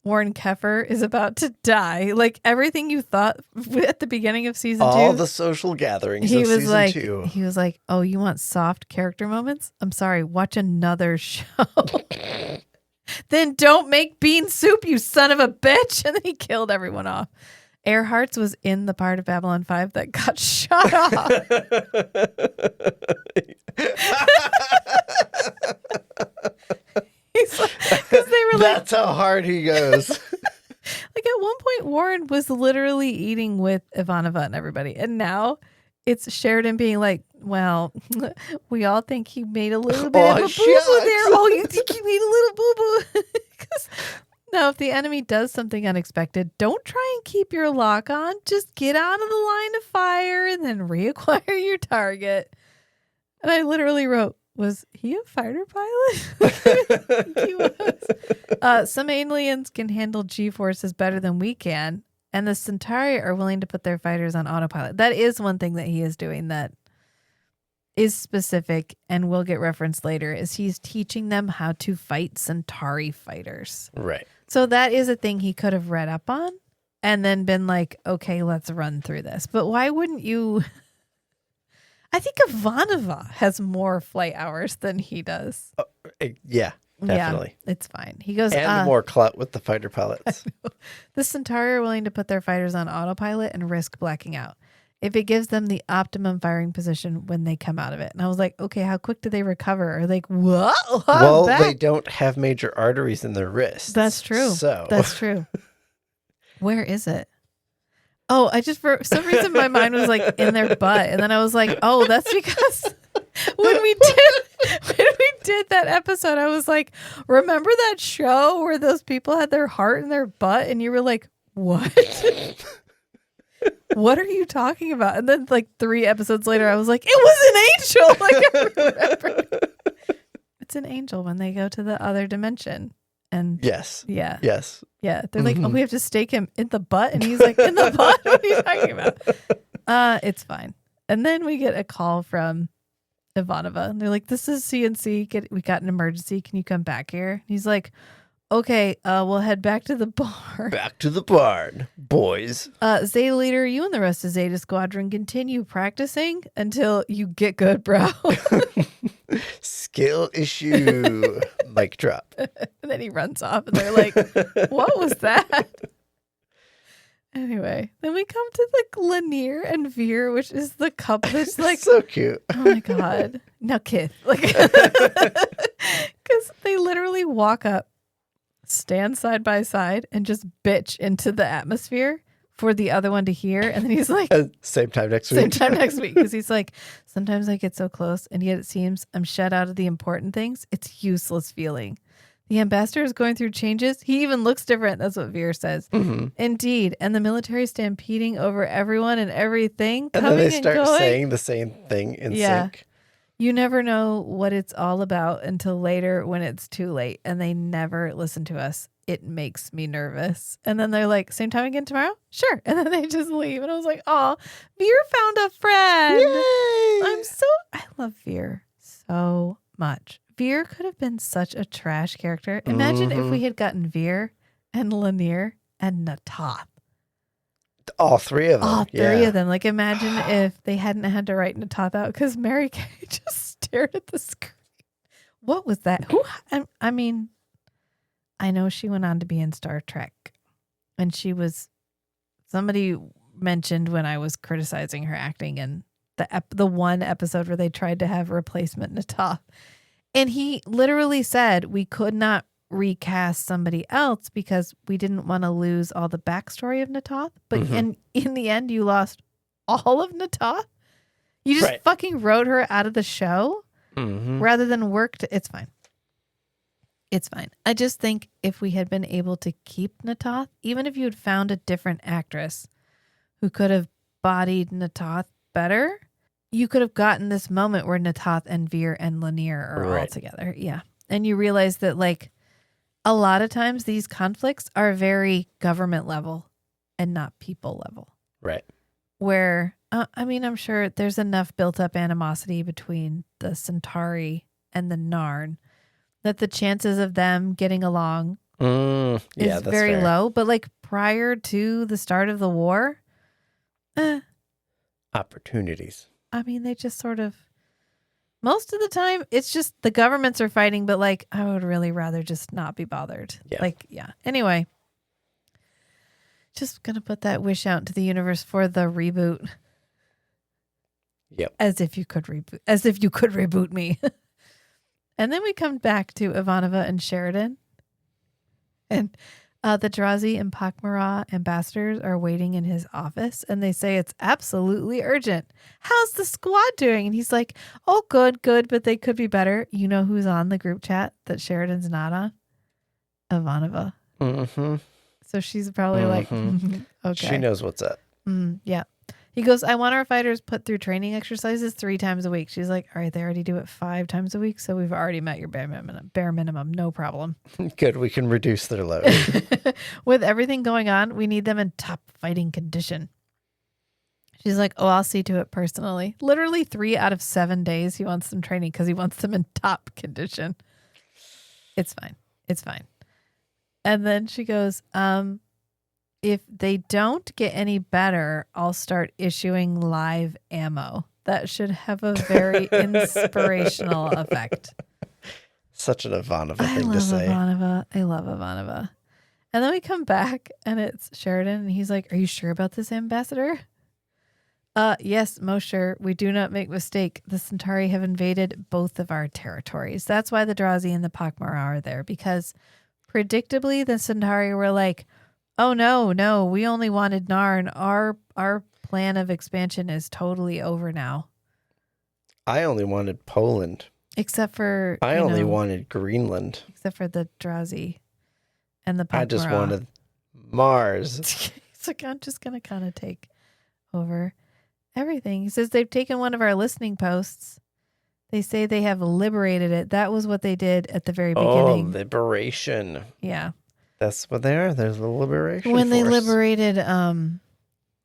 B: Warren Keffer is about to die. Like everything you thought at the beginning of season 2.
A: All the social gatherings of season 2.
B: He was like, oh, you want soft character moments? I'm sorry, watch another show. Then don't make bean soup, you son of a bitch. And then he killed everyone off. Earhart's was in the part of Babylon 5 that got shot off. Because they were
A: that's how hard he goes.
B: Like at one point, Warren was literally eating with Ivanova and everybody. And now it's Sheridan being like, well, we all think he made a little bit of a boo-boo there. Oh, you think he made a little boo-boo? Now, if the enemy does something unexpected, don't try and keep your lock on. Just get out of the line of fire and then reacquire your target. And I literally wrote, was he a fighter pilot? I think he was. Some aliens can handle G-forces better than we can. And the Centauri are willing to put their fighters on autopilot. That is one thing that he is doing that is specific and will get referenced later, is he's teaching them how to fight Centauri fighters.
A: Right.
B: So that is a thing he could have read up on and then been like, okay, let's run through this. But why wouldn't you? I think Ivanova has more flight hours than he does.
A: Yeah, definitely.
B: Yeah, it's fine. He goes,
A: and more clout with the fighter pilots.
B: The Centauri are willing to put their fighters on autopilot and risk blacking out if it gives them the optimum firing position when they come out of it. And I was like, okay, how quick do they recover? Or like, what?
A: Well, they don't have major arteries in their wrists.
B: That's true.
A: So
B: that's true. Where is it? Oh, I just, for some reason, my mind was like in their butt. And then I was like, oh, that's because when we did that episode, I was like, remember that show where those people had their heart in their butt? And you were like, what? What are you talking about? And then like 3 episodes later, I was like, it was an angel. Like I remember. It's an angel when they go to the other dimension. And
A: yes.
B: Yeah.
A: Yes.
B: Yeah. They're like, oh, we have to stake him in the butt. And he's like, in the butt? What are you talking about? It's fine. And then we get a call from Ivanova. And they're like, this is CNC. We got an emergency. Can you come back here? And he's like, okay, we'll head back to the barn.
A: Back to the barn, boys.
B: Zeta leader, you and the rest of Zeta Squadron continue practicing until you get good, bro.
A: Skill issue. Mic drop.
B: And then he runs off and they're like, what was that? Anyway, then we come to like Lanier and Veer, which is the couple that's like
A: so cute.
B: Oh my God. Now Kith. Like, because they literally walk up, stand side by side, and just bitch into the atmosphere for the other one to hear. And then he's like,
A: same time next week.
B: Same time next week. Because he's like, sometimes I get so close, and yet it seems I'm shut out of the important things. It's useless feeling. The ambassador is going through changes. He even looks different. That's what Veer says. Mm-hmm. Indeed. And the military stampeding over everyone and everything.
A: And then they start saying the same thing in sync.
B: You never know what it's all about until later when it's too late. And they never listen to us. It makes me nervous. And then they're like, same time again tomorrow? Sure. And then they just leave. And I was like, oh, Veer found a friend.
A: Yay!
B: I love Veer so much. Veer could have been such a trash character. Imagine if we had gotten Veer and Lanier and Natoth.
A: All 3 of them.
B: All 3 of them. Like, imagine if they hadn't had to write Natoth out because Mary Kay just stared at the screen. What was that? I mean, I know she went on to be in Star Trek. And somebody mentioned when I was criticizing her acting in the one episode where they tried to have replacement Natoth. And he literally said we could not recast somebody else because we didn't want to lose all the backstory of Natoth. But in the end, you lost all of Natoth. You just fucking wrote her out of the show rather than worked. It's fine. It's fine. I just think if we had been able to keep Natoth, even if you had found a different actress who could have bodied Natoth better, you could have gotten this moment where Natoth and Veer and Lanier are all together. Yeah. And you realize that, like, a lot of times these conflicts are very government level and not people level.
A: Right.
B: where, I mean, I'm sure there's enough built up animosity between the Centauri and the Narn that the chances of them getting along
A: Yeah,
B: is
A: that's
B: very
A: fair.
B: low. But like prior to the start of the war,
A: Opportunities.
B: I mean, they just sort of, most of the time, it's just the governments are fighting, but like, I would really rather just not be bothered.
A: Yeah.
B: Like, yeah. Anyway, just going to put that wish out into the universe for the reboot.
A: Yep.
B: As if you could reboot me. And then we come back to Ivanova and Sheridan. And the Drazi and Pakmara ambassadors are waiting in his office, and they say it's absolutely urgent. How's the squad doing? And he's like, oh, good, but they could be better. You know who's on the group chat that Sheridan's not on? Ivanova.
A: Mm-hmm.
B: So she's probably like, okay.
A: She knows what's up.
B: Yeah. He goes, I want our fighters put through training exercises 3 times a week. She's like, all right, they already do it 5 times a week, so we've already met your bare minimum. No problem.
A: Good, we can reduce their load.
B: With everything going on, we need them in top fighting condition. She's like, oh, I'll see to it personally. Literally 3 out of 7 days he wants them training because he wants them in top condition. It's fine. And then she goes, if they don't get any better, I'll start issuing live ammo. That should have a very inspirational effect.
A: Such an Ivanova thing to say.
B: I love Ivanova. And then we come back and it's Sheridan and he's like, are you sure about this, Ambassador? Yes, most sure. We do not make mistake. The Centauri have invaded both of our territories. That's why the Drazi and the Pakmara are there, because predictably the Centauri were like, oh, no, we only wanted Narn. Our plan of expansion is totally over now.
A: I only wanted Poland.
B: Except for...
A: I only wanted Greenland.
B: Except for the Drazi and the Pakmara.
A: I just wanted Mars.
B: It's like, I'm just going to kind of take over everything. He says they've taken one of our listening posts. They say they have liberated it. That was what they did at the very beginning.
A: Oh, liberation.
B: Yeah.
A: That's what they are. There's the liberation
B: When they
A: force.
B: liberated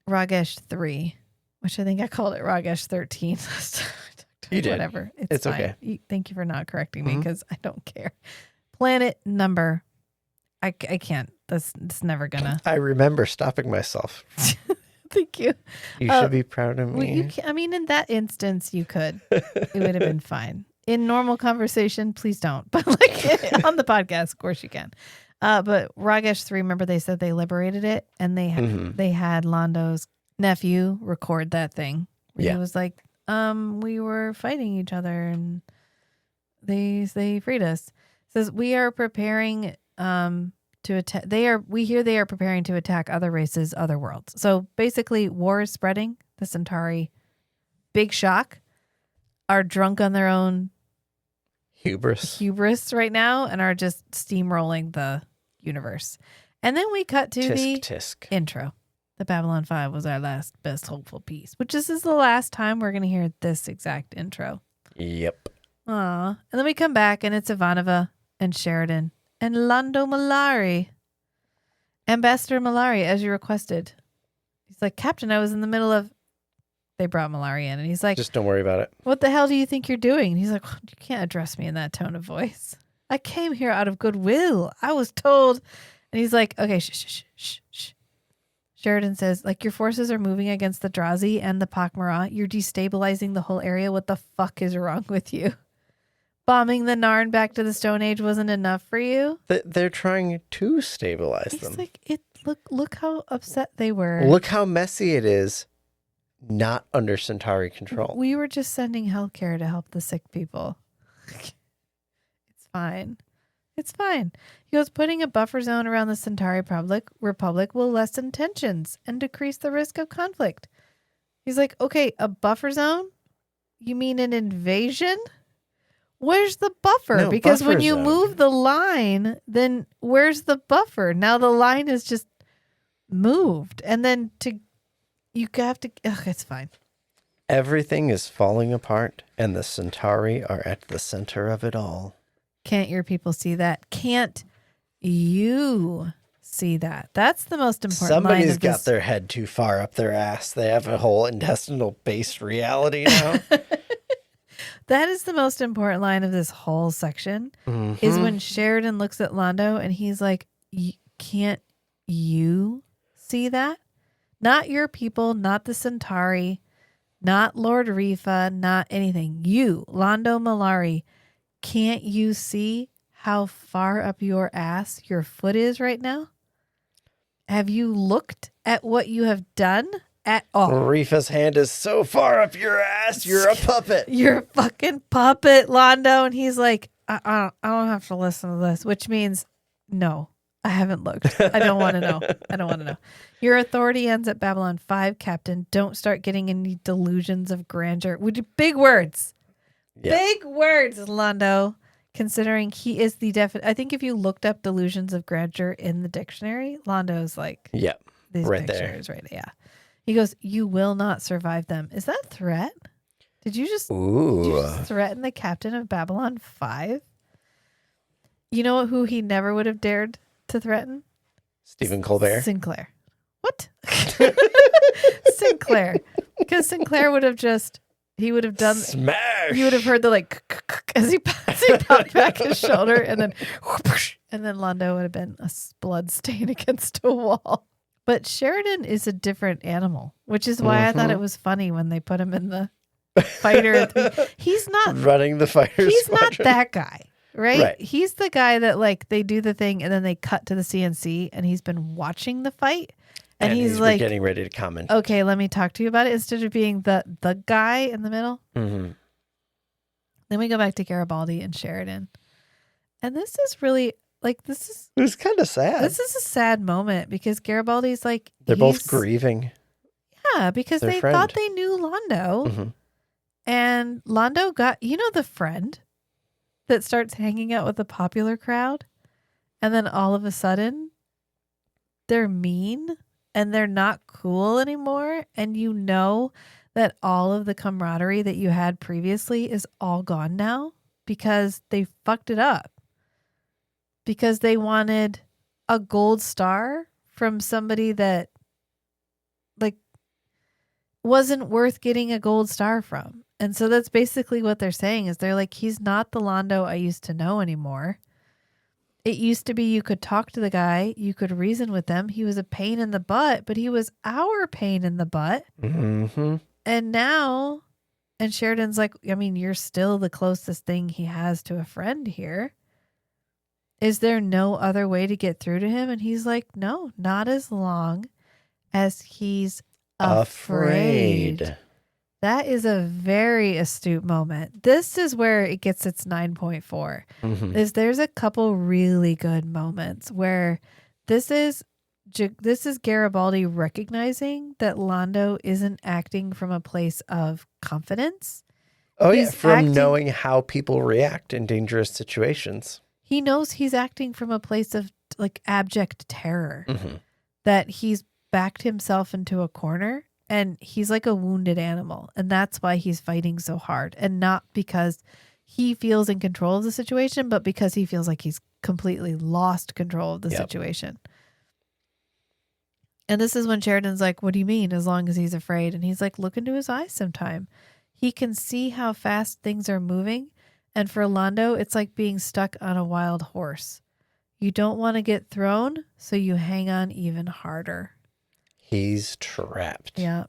B: Ragesh 3, which I think I called it Ragesh 13 last time.
A: You did.
B: Whatever.
A: It's
B: fine.
A: okay.
B: Thank you for not correcting me because I don't care. Planet number. I can't. That's never gonna.
A: I remember stopping myself.
B: Thank you.
A: You should be proud of me.
B: I mean, in that instance, you could. It would have been fine. In normal conversation, please don't. But like on the podcast, of course you can. But Ragesh 3, remember they said they liberated it, and they had Lando's nephew record that thing.
A: Yeah.
B: He was like, we were fighting each other, and they freed us. It says we are preparing to attack. We hear they are preparing to attack other races, other worlds. So basically, war is spreading. The Centauri, big shock, are drunk on their own hubris right now and are just steamrolling the universe. And then we cut to
A: Tisk.
B: Intro. The Babylon 5 was our last best hopeful piece, which this is the last time we're going to hear this exact intro.
A: Yep.
B: Aw. And then we come back and it's Ivanova and Sheridan and Lando Malari. Ambassador Malari, as you requested. He's like, Captain, I was in the middle of... They brought Malari in, and he's like...
A: Just don't worry about it.
B: What the hell do you think you're doing? And he's like, you can't address me in that tone of voice. I came here out of goodwill. I was told... And he's like, okay, shh. Sheridan says, like, your forces are moving against the Drazi and the Pakmara. You're destabilizing the whole area. What the fuck is wrong with you? Bombing the Narn back to the Stone Age wasn't enough for you?
A: They're trying to stabilize them.
B: It's like, look how upset they were.
A: Look how messy it is. Not under Centauri control.
B: We were just sending healthcare to help the sick people. It's fine. It's fine. He goes, putting a buffer zone around the Centauri Republic will lessen tensions and decrease the risk of conflict. He's like, okay, a buffer zone? You mean an invasion? Where's the buffer?
A: No,
B: because
A: buffer
B: when you
A: zone.
B: move the line, then where's the buffer? Now the line is just moved. And then you have to, it's fine.
A: Everything is falling apart, and the Centauri are at the center of it all.
B: Can't your people see that? Can't you see that. That's the most important line
A: Somebody's
B: of
A: got
B: this.
A: their head too far up their ass. They have a whole intestinal-based reality now.
B: That is the most important line of this whole section is when Sheridan looks at Londo and he's like, can't you see that? Not your people, not the Centauri, not Lord Rifa, not anything. You, Londo Malari, can't you see how far up your ass your foot is right now? Have you looked at what you have done at all?
A: Rifa's hand is so far up your ass. You're a puppet.
B: You're a fucking puppet, Londo. And he's like, I don't have to listen to this, which means no, I haven't looked. I don't want to know. I don't want to know. Your authority ends at Babylon 5, Captain. Don't start getting any delusions of grandeur. Big words.
A: Yeah.
B: Big words, Londo. Considering he is the I think if you looked up delusions of grandeur in the dictionary, Londo's like,
A: Yep.
B: these
A: Right
B: pictures, right? Yeah. He goes, you will not survive them. Is that a threat? Did you just threaten the captain of Babylon 5? You know who he never would have dared to threaten?
A: Stephen Colbert.
B: Sinclair. What? Sinclair. Because Sinclair would have he would have done
A: Smash.
B: You would have heard the as he popped back his shoulder, and then Londo would have been a blood stain against a wall. But Sheridan is a different animal, which is why I thought it was funny when they put him in the fighter. He's not
A: running the fighter.
B: He's
A: squadron.
B: not that guy, right? He's the guy that they do the thing and then they cut to the CNC, and he's been watching the fight. And he's like
A: getting ready to comment.
B: Okay, let me talk to you about it instead of being the guy in the middle.
A: Mm-hmm.
B: Then we go back to Garibaldi and Sheridan. And this is really
A: It's kind of sad.
B: This is a sad moment because Garibaldi's
A: they're both grieving.
B: Yeah, because they
A: friend.
B: thought they knew Londo.
A: Mm-hmm.
B: And Londo got, the friend that starts hanging out with the popular crowd. And then all of a sudden, they're mean. And they're not cool anymore. And you know that all of the camaraderie that you had previously is all gone now because they fucked it up. Because they wanted a gold star from somebody that wasn't worth getting a gold star from. And so that's basically what they're saying is they're like, he's not the Londo I used to know anymore. It used to be you could talk to the guy, you could reason with them. He was a pain in the butt, but he was our pain in the butt.
A: Mm-hmm.
B: And now, and Sheridan's like, you're still the closest thing he has to a friend here. Is there no other way to get through to him? And he's like, no, not as long as he's afraid. That is a very astute moment. This is where it gets its 9.4.
A: Mm-hmm.
B: There's a couple really good moments where this is Garibaldi recognizing that Londo isn't acting from a place of confidence.
A: Oh, yeah, from knowing how people react in dangerous situations.
B: He knows he's acting from a place of abject terror, that he's backed himself into a corner. And he's like a wounded animal. And that's why he's fighting so hard. And not because he feels in control of the situation, but because he feels like he's completely lost control of the situation. And this is when Sheridan's like, what do you mean, as long as he's afraid? And he's like, look into his eyes sometime. He can see how fast things are moving. And for Londo, it's like being stuck on a wild horse. You don't want to get thrown, so you hang on even harder.
A: He's trapped.
B: Yeah.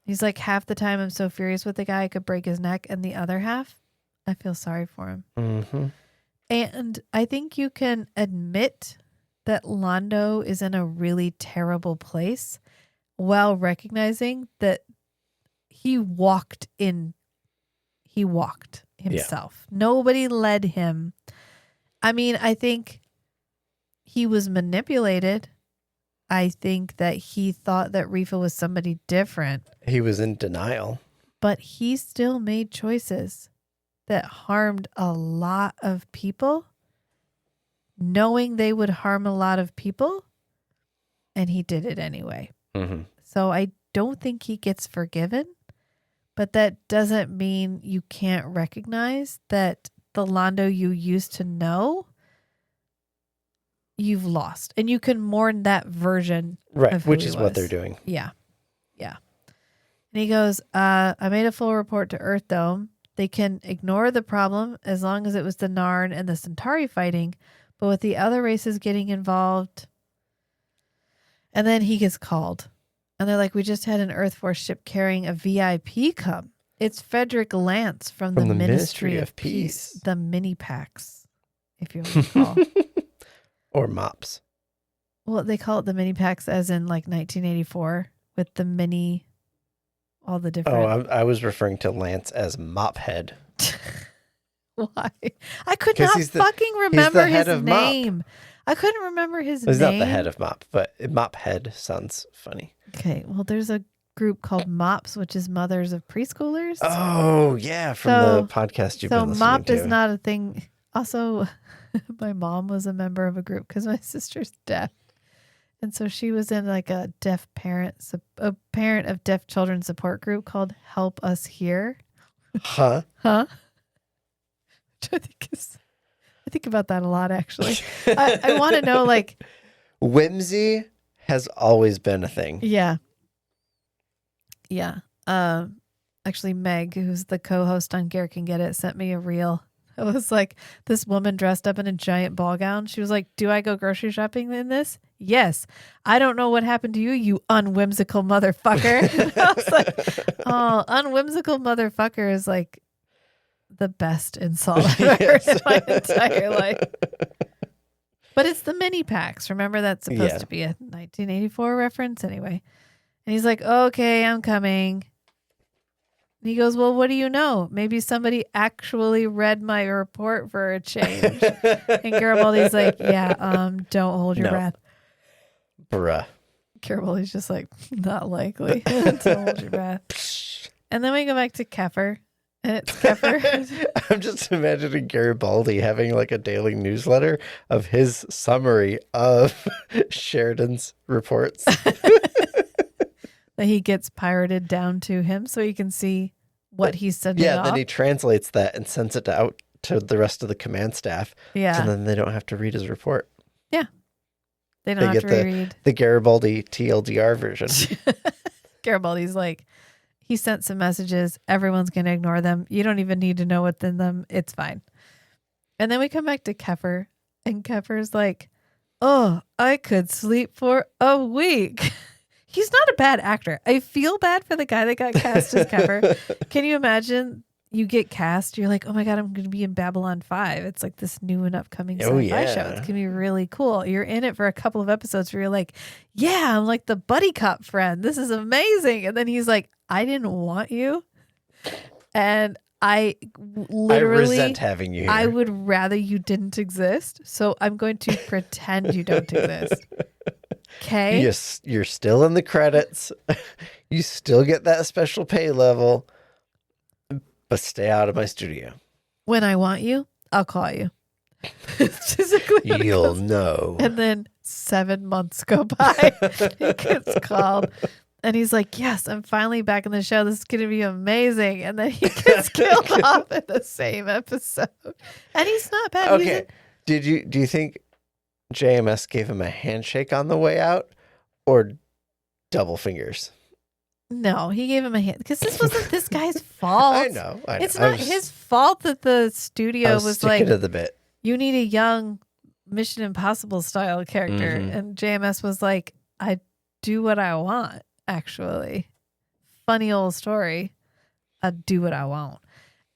B: He's like, half the time I'm so furious with the guy I could break his neck, and the other half, I feel sorry for him.
A: Mm-hmm.
B: And I think you can admit that Londo is in a really terrible place while recognizing that he walked himself. Yeah. Nobody led him. I think he was manipulated. I think that he thought that Rifa was somebody different.
A: He was in denial.
B: But he still made choices that harmed a lot of people, knowing they would harm a lot of people, and he did it anyway.
A: Mm-hmm.
B: So I don't think he gets forgiven, but that doesn't mean you can't recognize that the Londo you used to know you've lost. And you can mourn that version.
A: Right,
B: of who
A: which
B: he
A: is what
B: was.
A: they're doing.
B: Yeah. Yeah. And he goes, I made a full report to Earth Dome. They can ignore the problem as long as it was the Narn and the Centauri fighting, but with the other races getting involved. And then he gets called. And they're like, we just had an Earth Force ship carrying a VIP come. It's Frederick Lance from the Ministry of Peace. The mini packs, if you recall.
A: Or mops.
B: Well, they call it the mini packs as in like 1984 with the mini, all the different.
A: Oh, I was referring to Lance as mop head.
B: Why? I could not fucking remember his name. I couldn't remember his name.
A: He's not the head of mop, but mop head sounds funny.
B: Okay, well, there's a group called MOPS, which is Mothers of Preschoolers.
A: Oh, yeah, from the podcast you've been listening to. So
B: MOP is not a thing. Also, my mom was a member of a group because my sister's deaf. And so she was in like a deaf parent, a parent of deaf children support group called Help Us Here.
A: Huh?
B: Which I think about that a lot, actually. I want to know, like...
A: Whimsy has always been a thing.
B: Yeah. Yeah. Actually, Meg, who's the co-host on Garrett Can Get It, sent me a reel. It was like this woman dressed up in a giant ball gown. She was like, do I go grocery shopping in this? Yes. I don't know what happened to you, you unwhimsical motherfucker. And I was like, oh, unwhimsical motherfucker is like the best insult I've ever heard in my entire life. But it's the mini packs. Remember, that's supposed to be a 1984 reference anyway. And he's like, okay, I'm coming. And he goes, well, what do you know? Maybe somebody actually read my report for a change. And Garibaldi's like, yeah, don't hold your breath.
A: Bruh.
B: Garibaldi's just like, not likely. Don't hold your breath. And then we go back to Keffer. And it's Keffer.
A: I'm just imagining Garibaldi having like a daily newsletter of his summary of Sheridan's reports.
B: That he gets pirated down to him so he can see what he's sending off.
A: Then he translates that and sends it out to the rest of the command staff.
B: Yeah.
A: So then they don't have to read his report.
B: Yeah. They don't have to reread.
A: The Garibaldi TLDR version.
B: Garibaldi's like, he sent some messages. Everyone's going to ignore them. You don't even need to know what's in them. It's fine. And then we come back to Keffer. And Keffer's like, oh, I could sleep for a week. He's not a bad actor. I feel bad for the guy that got cast as Keffer. Can you imagine you get cast? You're like, oh my God, I'm going to be in Babylon 5. It's like this new and upcoming sci-fi show. It's going to be really cool. You're in it for a couple of episodes where you're like, yeah, I'm like the buddy cop friend. This is amazing. And then he's like, I didn't want you. And I
A: resent having you here.
B: I would rather you didn't exist. So I'm going to pretend you don't exist. Okay.
A: Yes, you're still in the credits. You still get that special pay level, but stay out of my studio.
B: When I want you, I'll call you. Physically,
A: you'll know.
B: And then 7 months go by. He gets called. And he's like, yes, I'm finally back in the show. This is going to be amazing. And then he gets killed off in the same episode. And he's not bad.
A: Okay. Do you think JMS gave him a handshake on the way out or double fingers?
B: No, he gave him a hand because this wasn't this guy's fault.
A: I know.
B: It's not his fault that the studio was like,
A: to the bit.
B: You need a young Mission Impossible style character.
A: Mm-hmm.
B: And JMS was like, I do what I want, actually. Funny old story. I do what I want.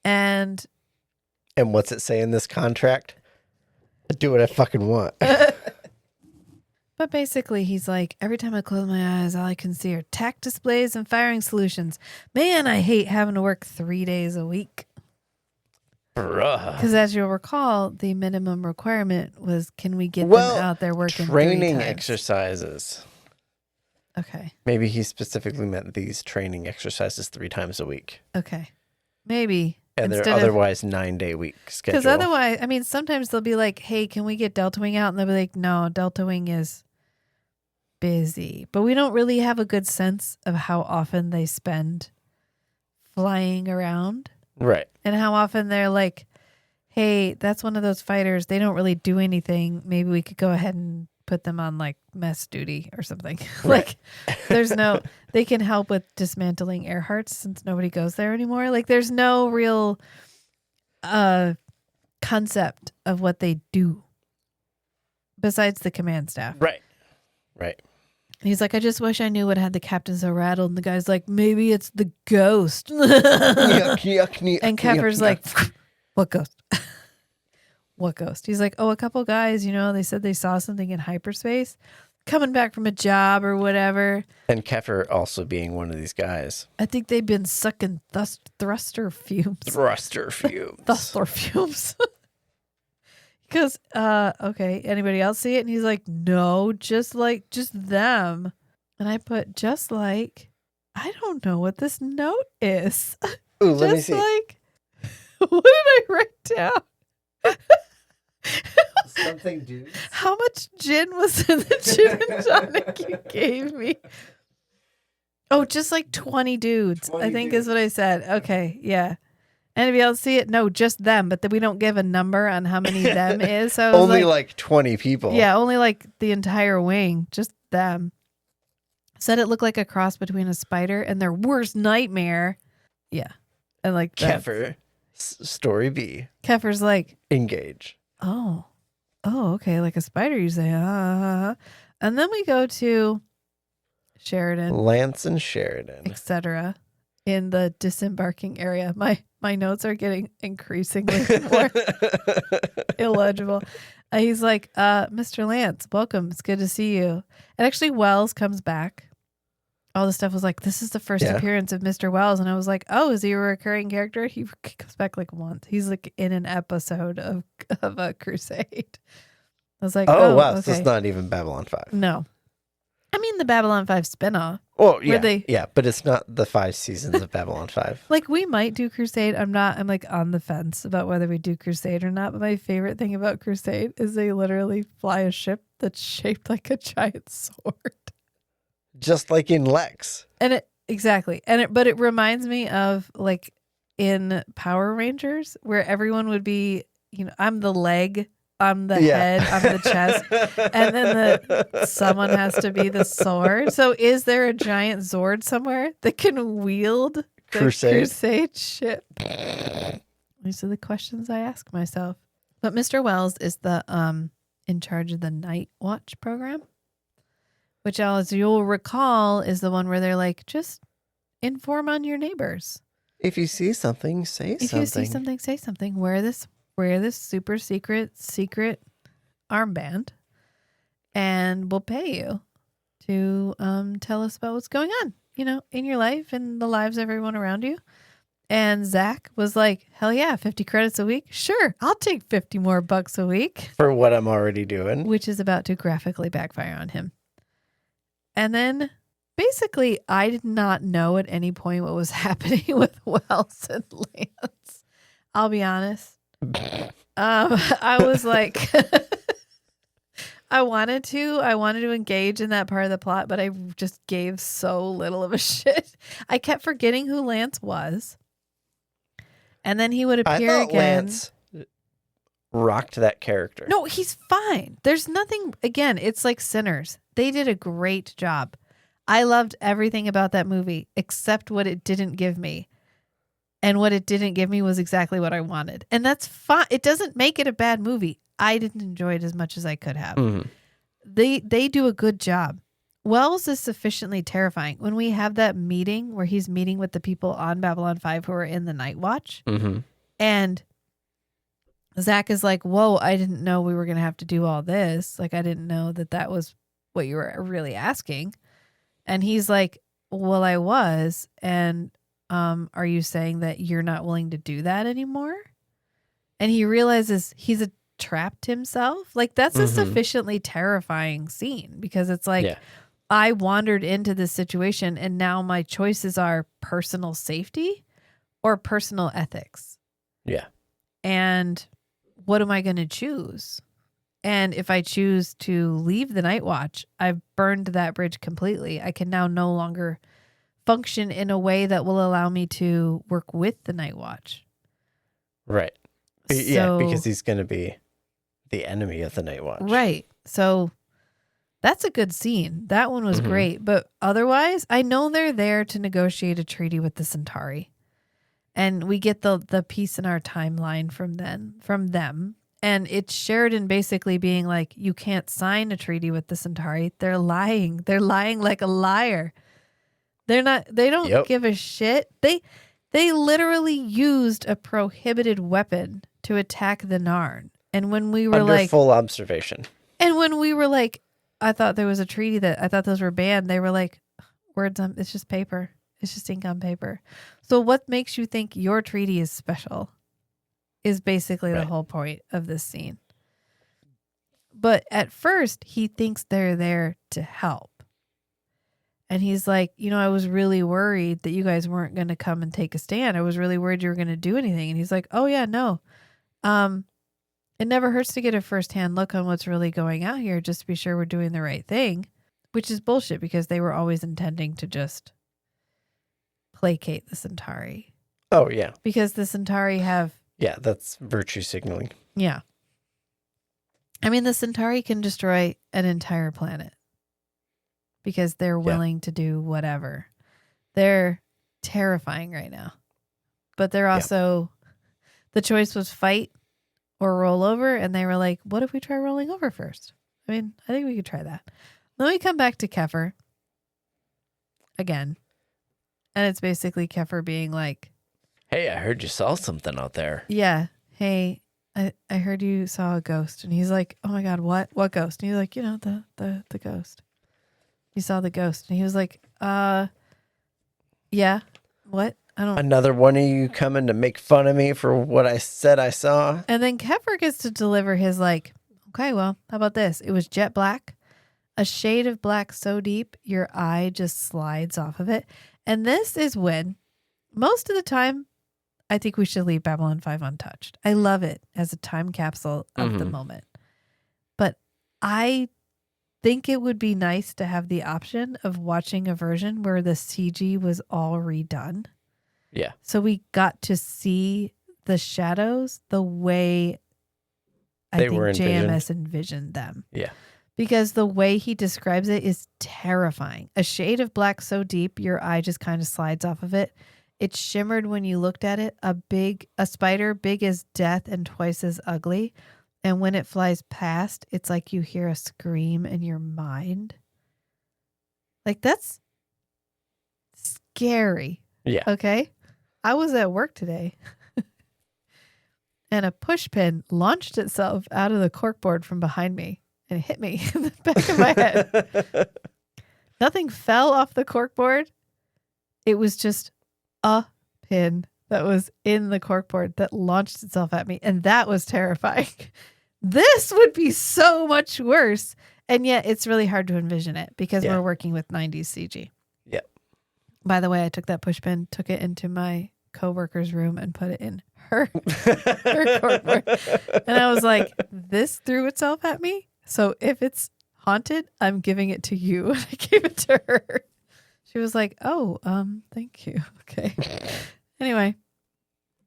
B: And
A: what's it say in this contract? I do what I fucking want.
B: But basically, he's like, every time I close my eyes, all I can see are tack displays and firing solutions. Man, I hate having to work 3 days a week.
A: Bruh.
B: Because as you'll recall, the minimum requirement was, can we get them out there working
A: training
B: 3 times?
A: Exercises.
B: Okay.
A: Maybe he specifically meant these training exercises 3 times a week.
B: Okay. Maybe.
A: And they're otherwise 9-day week schedule.
B: Because otherwise, I mean, sometimes they'll be like, hey, can we get Delta Wing out? And they'll be like, no, Delta Wing is busy. But we don't really have a good sense of how often they spend flying around.
A: Right.
B: And how often they're like, hey, that's one of those fighters. They don't really do anything. Maybe we could go ahead and put them on like mess duty or something. Like there's no, they can help with dismantling Earhart's since nobody goes there anymore. Like there's no real concept of what they do besides the command staff.
A: Right.
B: And he's like, I just wish I knew what had the captain so rattled. And the guy's like, maybe it's the ghost.
A: Yuck,
B: And Keffer's like, what ghost? What ghost? He's like, oh, a couple guys, they said they saw something in hyperspace coming back from a job or whatever.
A: And Keffer also being one of these guys.
B: I think they've been sucking thruster fumes.
A: Thruster fumes.
B: Thruster fumes. Because, okay, anybody else see it? And he's like, no, just them. And I put, just like, I don't know what this note is.
A: Ooh, let me see.
B: What did I write down?
A: Something dudes.
B: How much gin was in the gin and tonic you gave me? Oh, just like 20 dudes,
A: 20
B: I think
A: dudes.
B: is what I said. Okay, yeah. Anybody else see it? No, just them. But then we don't give a number on how many them is. So
A: Only like 20 people.
B: yeah, only like the entire wing, just them. Said it looked like a cross between a spider and their worst nightmare. Yeah, and like
A: Keffer. Story B.
B: Keffer's like,
A: Engage.
B: oh, okay, like a spider. You say, and then we go to Sheridan,
A: Lance and Sheridan.
B: etc. in the disembarking area. My notes are getting increasingly more illegible. He's like, Mr. Lance, welcome. It's good to see you. And actually, Wells comes back. All the stuff was like, this is the first appearance of Mr. Wells. And I was like, oh, is he a recurring character? He comes back like once. He's like in an episode of a Crusade. I was like,
A: oh wow.
B: okay.
A: So it's not even Babylon 5.
B: No. I mean, the Babylon 5 spinoff.
A: Well, yeah. But it's not the 5 seasons of Babylon 5.
B: Like, we might do Crusade. I'm like on the fence about whether we do Crusade or not. But my favorite thing about Crusade is they literally fly a ship that's shaped like a giant sword.
A: Just like in Lex.
B: And but it reminds me of like in Power Rangers where everyone would be, I'm the leg, I'm the head, I'm the chest, and then someone has to be the sword. So is there a giant Zord somewhere that can wield the Crusade ship? These are the questions I ask myself. But Mr. Wells is the in charge of the Night Watch program, which, as you'll recall, is the one where they're like, just inform on your neighbors.
A: If you see something, say something.
B: If you see something, say something. Wear this super secret armband, and we'll pay you to tell us about what's going on, in your life and the lives of everyone around you. And Zach was like, hell yeah, 50 credits a week. Sure, I'll take 50 more bucks a week.
A: For what I'm already doing.
B: Which is about to graphically backfire on him. And then basically I did not know at any point what was happening with Wells and Lance. I'll be honest. I was like, I wanted to engage in that part of the plot, but I just gave so little of a shit. I kept forgetting who Lance was. And then he would appear
A: I thought
B: again.
A: Lance rocked that character.
B: No, he's fine. There's nothing, again, it's like Sinners. They did a great job. I loved everything about that movie except what it didn't give me. And what it didn't give me was exactly what I wanted. And that's fine. It doesn't make it a bad movie. I didn't enjoy it as much as I could have.
A: Mm-hmm.
B: They do a good job. Wells is sufficiently terrifying. When we have that meeting where he's meeting with the people on Babylon 5 who are in the Night Watch, and Zach is like, whoa, I didn't know we were going to have to do all this. Like, I didn't know that was what you were really asking. And he's like, well, I was. And are you saying that you're not willing to do that anymore? And he realizes he's trapped himself. Like, that's a sufficiently terrifying scene because it's like, I wandered into this situation and now my choices are personal safety or personal ethics.
A: Yeah.
B: And what am I going to choose? And if I choose to leave the Night Watch, I've burned that bridge completely. I can now no longer function in a way that will allow me to work with the Night Watch.
A: Right. Yeah, because he's going to be the enemy of the Night Watch.
B: Right. So that's a good scene. That one was
A: Mhm.
B: great. But otherwise, I know they're there to negotiate a treaty with the Centauri. And we get the piece in our timeline from them. And it's Sheridan basically being like, you can't sign a treaty with the Centauri. They're lying. They're lying like a liar. They don't
A: Yep.
B: give a shit. They literally used a prohibited weapon to attack the Narn. And when we were
A: Under full observation.
B: And when we were like, I thought there was a treaty that I thought those were banned, they were like, words on, it's just paper. It's just ink on paper. So what makes you think your treaty is special is basically the whole point of this scene. But at first, he thinks they're there to help. And he's like, I was really worried that you guys weren't going to come and take a stand. I was really worried you were going to do anything. And he's like, oh, yeah, no. It never hurts to get a firsthand look on what's really going out here just to be sure we're doing the right thing, which is bullshit because they were always intending to just placate the Centauri.
A: Oh, yeah.
B: Because the Centauri have...
A: Yeah, that's virtue signaling.
B: Yeah. I mean, the Centauri can destroy an entire planet because they're willing to do whatever. They're terrifying right now. But they're also... The choice was fight or roll over, and they were like, what if we try rolling over first? I mean, I think we could try that. Then we come back to Kefir again. And it's basically Kefir being like,
A: hey, I heard you saw something out there.
B: Yeah. Hey, I heard you saw a ghost. And he's like, oh my God, what? What ghost? And he's like, the ghost. You saw the ghost. And he was like, yeah. What? I don't.
A: Another one of you coming to make fun of me for what I said I saw.
B: And then Kefir gets to deliver his like, okay, well, how about this? It was jet black, a shade of black so deep your eye just slides off of it. And this is when most of the time I think we should leave Babylon 5 untouched. I love it as a time capsule of the moment. But I think it would be nice to have the option of watching a version where the CG was all redone.
A: Yeah.
B: So we got to see the shadows the way I think JMS envisioned them.
A: Yeah.
B: Because the way he describes it is terrifying. A shade of black so deep your eye just kind of slides off of it. It shimmered when you looked at it. A spider big as death and twice as ugly. And when it flies past, it's like you hear a scream in your mind. Like, that's scary.
A: Yeah.
B: Okay? I was at work today. And a push pin launched itself out of the corkboard from behind me and hit me in the back of my head. Nothing fell off the corkboard. It was just a pin that was in the corkboard that launched itself at me. And that was terrifying. This would be so much worse. And yet it's really hard to envision it because we're working with 90s CG.
A: Yep.
B: By the way, I took that push pin, took it into my coworker's room and put it in her corkboard. And I was like, this threw itself at me. So if it's haunted, I'm giving it to you. And I gave it to her. She was like, oh, thank you. Okay. Anyway,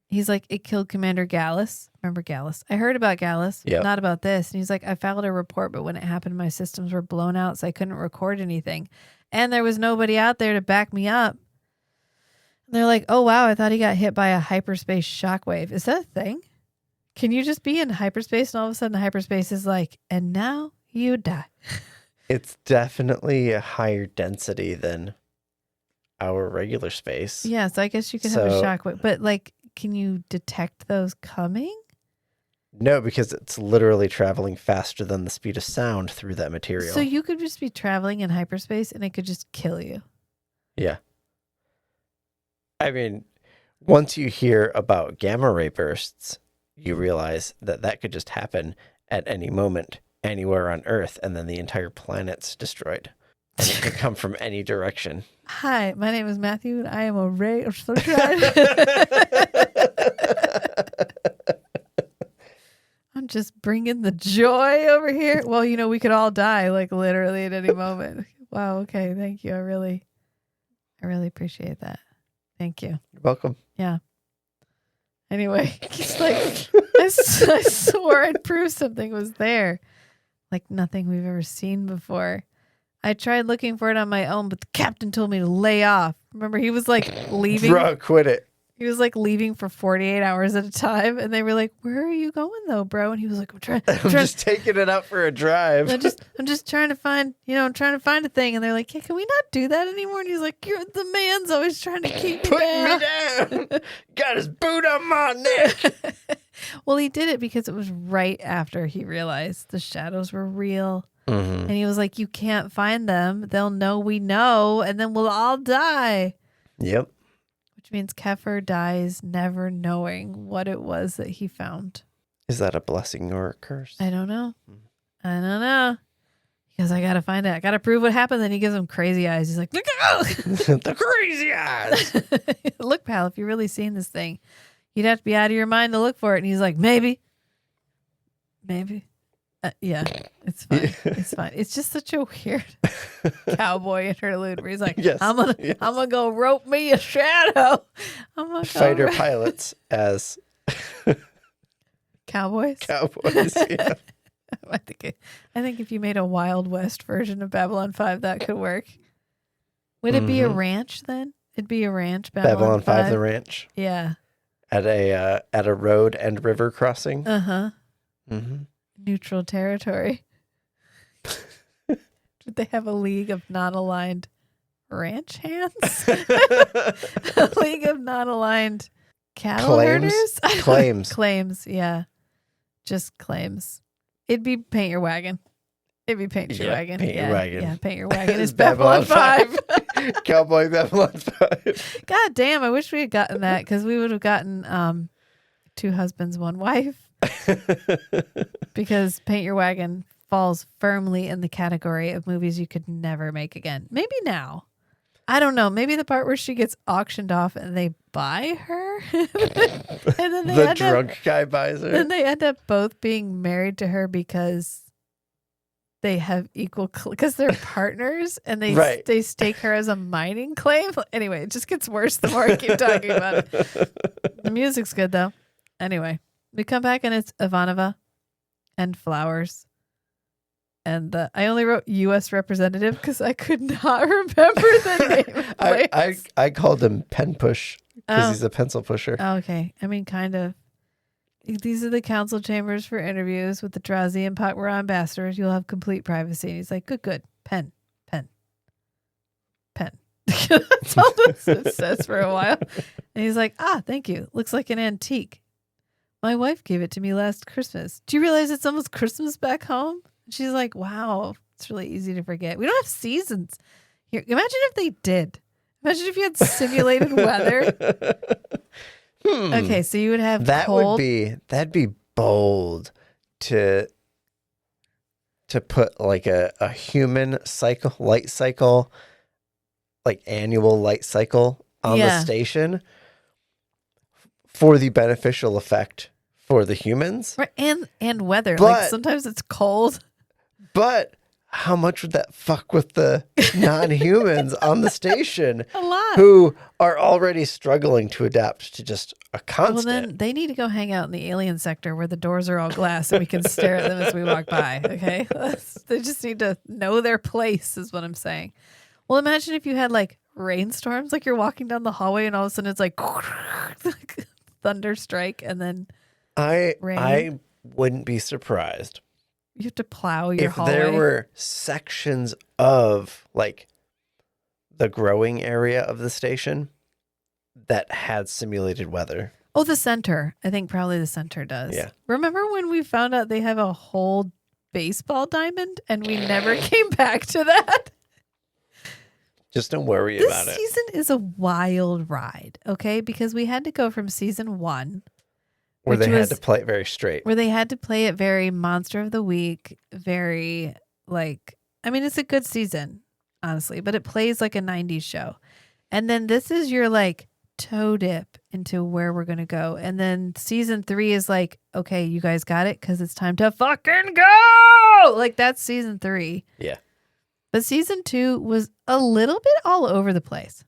B: he's like, it killed Commander Gallus. Remember Gallus? I heard about Gallus, not about this. And he's like, I filed a report, but when it happened, my systems were blown out, so I couldn't record anything. And there was nobody out there to back me up. And they're like, oh, wow, I thought he got hit by a hyperspace shockwave. Is that a thing? Can you just be in hyperspace and all of a sudden hyperspace is like, and now you die?
A: It's definitely a higher density than our regular space.
B: Yeah, so I guess you could have a shockwave. But like, can you detect those coming?
A: No, because it's literally traveling faster than the speed of sound through that material.
B: So you could just be traveling in hyperspace and it could just kill you.
A: Yeah. I mean, once you hear about gamma ray bursts, you realize that that could just happen at any moment, anywhere on Earth, and then the entire planet's destroyed. And it could come from any direction.
B: Hi, my name is Matthew, and I am a ray of sunshine. I'm just bringing the joy over here. Well, we could all die, like literally at any moment. Wow. Okay. Thank you. I really appreciate that. Thank you.
A: You're welcome.
B: Yeah. Anyway, he's like, I swore I'd prove something was there. Like nothing we've ever seen before. I tried looking for it on my own, but the captain told me to lay off. Remember, he was like leaving.
A: Bro, quit it.
B: He was like leaving for 48 hours at a time. And they were like, where are you going though, bro? And he was like,
A: I'm just taking it out for a drive.
B: I'm just trying to find, I'm trying to find a thing. And they're like, yeah, can we not do that anymore? And he's like, the man's always trying to keep me down.
A: Me down. Got his boot on my neck.
B: Well, he did it because it was right after he realized the shadows were real.
A: Mm-hmm.
B: And he was like, you can't find them. They'll know we know, and then we'll all die.
A: Yep.
B: Which means Kefir dies never knowing what it was that he found.
A: Is that a blessing or a curse?
B: I don't know. I don't know. He goes, I got to find it. I got to prove what happened. Then he gives him crazy eyes. He's like, look out.
A: The crazy eyes.
B: Look, pal, if you're really seeing this thing, you'd have to be out of your mind to look for it. And he's like, maybe. Yeah, it's fine. It's fine. It's just such a weird cowboy interlude where he's like,
A: yes,
B: I'm gonna go rope me a shadow. I'm gonna
A: fighter pilots as
B: cowboys.
A: Yeah.
B: I think if you made a Wild West version of Babylon 5, that could work. Would it be a ranch then? It'd be a ranch.
A: Babylon 5, the ranch.
B: Yeah.
A: At a road and river crossing.
B: Uh-huh.
A: Mm-hmm.
B: Neutral territory. Would they have a league of non-aligned ranch hands? A league of non-aligned cattle herders? Claims, yeah. Just claims. It'd be paint your wagon. It'd be paint your wagon.
A: Paint your wagon.
B: Yeah, paint your wagon. It's Babylon 5.
A: Cowboy Babylon 5.
B: God damn, I wish we had gotten that because we would have gotten 2 husbands, 1 wife. Because Paint Your Wagon falls firmly in the category of movies you could never make again. Maybe now. I don't know. Maybe the part where she gets auctioned off and they buy her. And then
A: the drunk guy buys her.
B: Then they end up both being married to her because they have equal, because they're partners and they stake her as a mining claim. Anyway, it just gets worse the more I keep talking about it. The music's good though. Anyway. We come back and it's Ivanova and flowers. And I only wrote U.S. representative because I could not remember the name.
A: I called him Pen Push because he's a pencil pusher.
B: Okay. I mean, kind of. These are the council chambers for interviews with the Drazi and Patwara ambassadors. You'll have complete privacy. And he's like, good. Pen. That's all it says for a while. And he's like, thank you. Looks like an antique. My wife gave it to me last Christmas. Do you realize it's almost Christmas back home? She's like, wow, it's really easy to forget. We don't have seasons here. Imagine if they did. Imagine if you had simulated weather. Okay, so you would have cold.
A: That'd be bold to put like a human light cycle, like annual light cycle on the station for the beneficial effect for the humans.
B: Right, and weather. Like sometimes it's cold.
A: But how much would that fuck with the non-humans on the station?
B: A lot.
A: Who are already struggling to adapt to just a constant.
B: Well, then they need to go hang out in the alien sector where the doors are all glass and we can stare at them as we walk by. Okay? They just need to know their place is what I'm saying. Well, imagine if you had like rainstorms, like you're walking down the hallway and all of a sudden it's like thunder strike and then rain.
A: I wouldn't be surprised.
B: You have to plow your hallway.
A: If there were sections of like the growing area of the station that had simulated weather.
B: Oh, the center. I think probably the center does.
A: Yeah.
B: Remember when we found out they have a whole baseball diamond and we never came back to that?
A: Just don't worry about it.
B: This season is a wild ride, okay? Because we had to go from season 1.
A: Where they had to play it very straight.
B: Where they had to play it very Monster of the Week, very like, I mean, it's a good season, honestly, but it plays like a 90s show. And then this is your like toe dip into where we're going to go. And then season 3 is like, okay, you guys got it because it's time to fucking go. Like that's season 3.
A: Yeah.
B: But season 2 was a little bit all over the place.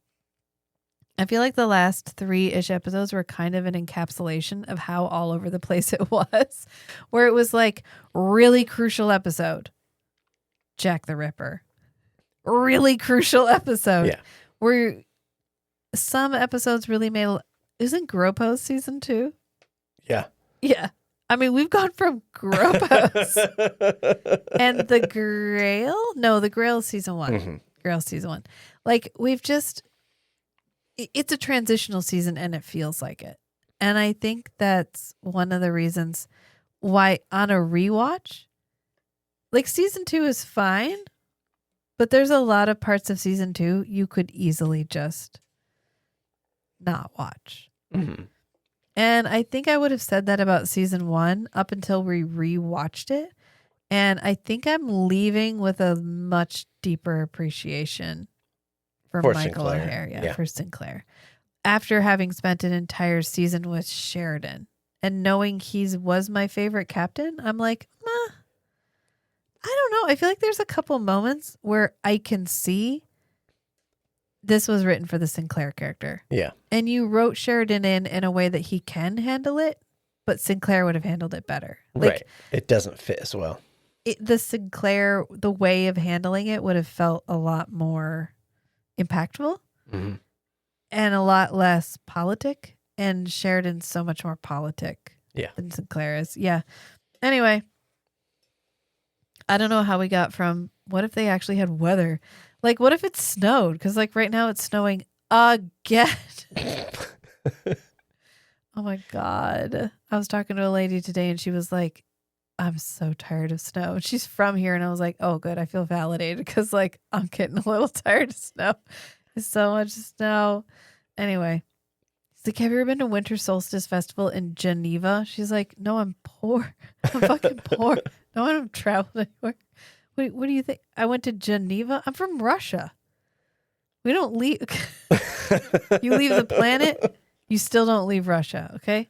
B: I feel like the last 3-ish episodes were kind of an encapsulation of how all over the place it was, where it was like really crucial episode, Jack the Ripper. Really crucial episode.
A: Yeah.
B: Where some episodes really made. Isn't Gropos season 2?
A: Yeah.
B: Yeah. I mean, we've gone from Gropos and the Grail. No, the Grail is season 1.
A: Mhm.
B: Grail season 1. Like we've just. It's a transitional season and it feels like it. And I think that's one of the reasons why on a rewatch, like season 2 is fine, but there's a lot of parts of season 2 you could easily just not watch.
A: Mm-hmm.
B: And I think I would have said that about season 1 up until we rewatched it. And I think I'm leaving with a much deeper appreciation for Michael
A: Sinclair.
B: O'Hare.
A: Yeah.
B: For Sinclair. After having spent an entire season with Sheridan and knowing he was my favorite captain, I'm like, I don't know. I feel like there's a couple moments where I can see this was written for the Sinclair character.
A: Yeah.
B: And you wrote Sheridan in a way that he can handle it, but Sinclair would have handled it better. Like,
A: right. It doesn't fit as well.
B: The Sinclair, the way of handling it would have felt a lot more impactful
A: Mm-hmm.
B: and a lot less politic. And Sheridan's so much more politic than Sinclair is. Yeah. Anyway, I don't know how we got from what if they actually had weather? Like, what if it snowed? Because, like, right now it's snowing again. Oh, my God. I was talking to a lady today and she was like, I'm so tired of snow. And she's from here. And I was like, oh, good. I feel validated because, like, I'm getting a little tired of snow. There's so much snow. Anyway, he's like, have you ever been to Winter Solstice Festival in Geneva? She's like, no, I'm poor. I'm fucking poor. No one have traveled anywhere. Wait, what do you think? I went to Geneva. I'm from Russia. We don't leave. You leave the planet, you still don't leave Russia, okay?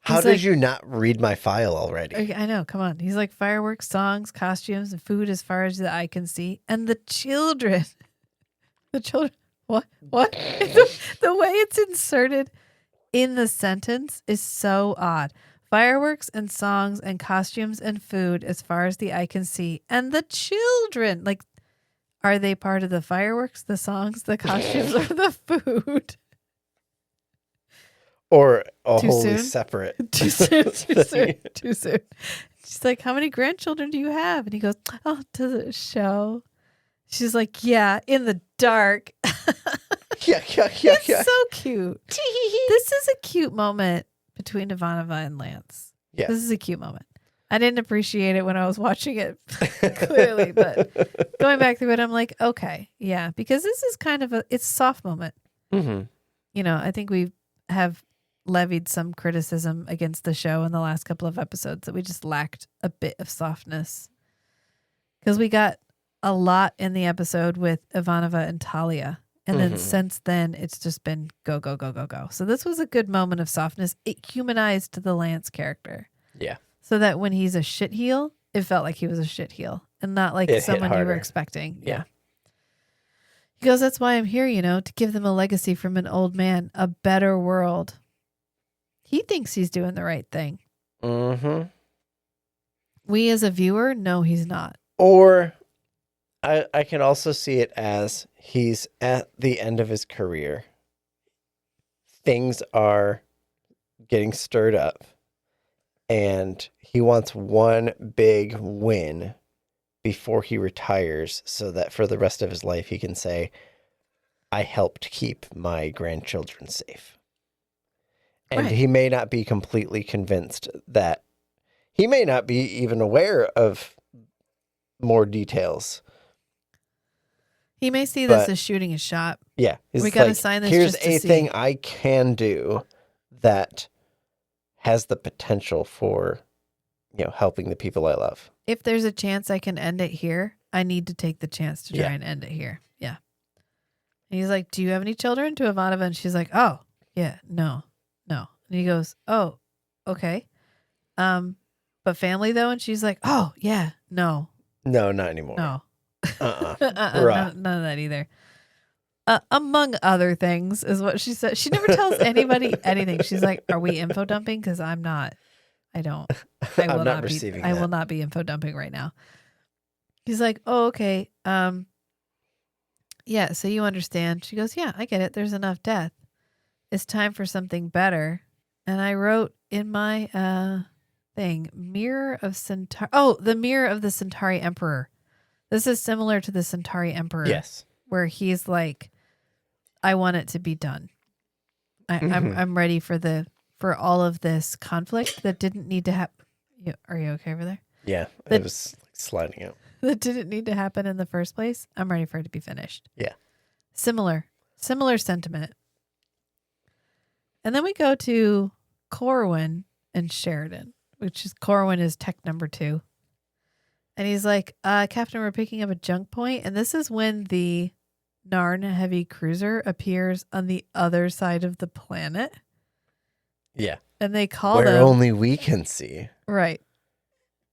A: How
B: He's
A: did
B: like,
A: you not read my file already?
B: okay, I know, come on. He's like, fireworks, songs, costumes, and food as far as the eye can see. And the children. The children. What? The way it's inserted in the sentence is so odd. Fireworks and songs and costumes and food as far as the eye can see. And the children, like, are they part of the fireworks, the songs, the costumes, or the food?
A: Or a
B: Too
A: wholly
B: soon?
A: separate.
B: Too soon. Too soon. Too soon. She's like, how many grandchildren do you have? And he goes, oh, to the show. She's like, yeah, in the dark.
A: Yeah.
B: It's so cute. This is a cute moment between Ivanova and Lance.
A: Yeah.
B: This is a cute moment. I didn't appreciate it when I was watching it, clearly, but going back through it, I'm like, okay, yeah, because this is kind of it's a soft moment.
A: Mm-hmm.
B: You know, I think we have levied some criticism against the show in the last couple of episodes that we just lacked a bit of softness because we got a lot in the episode with Ivanova and Talia. And then since then, it's just been go, go, go, go, go. So this was a good moment of softness. It humanized the Lance character.
A: Yeah.
B: So that when he's a shitheel, it felt like he was a shitheel and not like
A: It hit
B: someone you were
A: harder.
B: expecting.
A: Yeah.
B: He goes, that's why I'm here, you know, to give them a legacy from an old man, a better world. He thinks he's doing the right thing.
A: Mm-hmm.
B: We as a viewer know he's not.
A: Or I can also see it as he's at the end of his career. Things are getting stirred up. And he wants one big win before he retires so that for the rest of his life he can say, I helped keep my grandchildren safe. And
B: Right.
A: he may not be completely convinced that he may not be even aware of more details.
B: He may see this
A: But-
B: as shooting a shot.
A: Yeah.
B: We
A: It's
B: gotta
A: like,
B: sign this
A: here's
B: just to
A: a
B: see."
A: thing I can do that has the potential for, you know, helping the people I love.
B: If there's a chance I can end it here, I need to take the chance to try
A: Yeah.
B: and end it here. Yeah. And he's like, do you have any children? To Ivanova. And she's like, oh, yeah, no. And he goes, oh, okay. But family though? And she's like, oh, yeah, no.
A: No, not anymore.
B: No.
A: Uh-uh.
B: None of that either. Among other things, is what she said. She never tells anybody anything. She's like, "Are we info dumping? Because I'm not. I don't. I will
A: I'm not
B: not be.
A: receiving
B: I
A: that.
B: will not be info dumping right now." He's like, "Oh, okay. Yeah. So you understand?" She goes, "Yeah, I get it. There's enough death. It's time for something better." And I wrote in my thing, Mirror of Centauri. Oh, the Mirror of the Centauri Emperor. This is similar to the Centauri Emperor.
A: Yes.
B: Where he's like, I want it to be done.
A: Mhm.
B: I'm ready for all of this conflict that didn't need to happen. Are you okay over there?
A: Yeah,
B: That-
A: it was like sliding out.
B: That didn't need to happen in the first place. I'm ready for it to be finished.
A: Yeah.
B: Similar sentiment. And then we go to Corwin and Sheridan, which is Corwin is tech number 2. And he's like, Captain, we're picking up a junk point. And this is when the Narn heavy cruiser appears on the other side of the planet.
A: Yeah.
B: And they call
A: Where
B: them.
A: only we can see.
B: Right.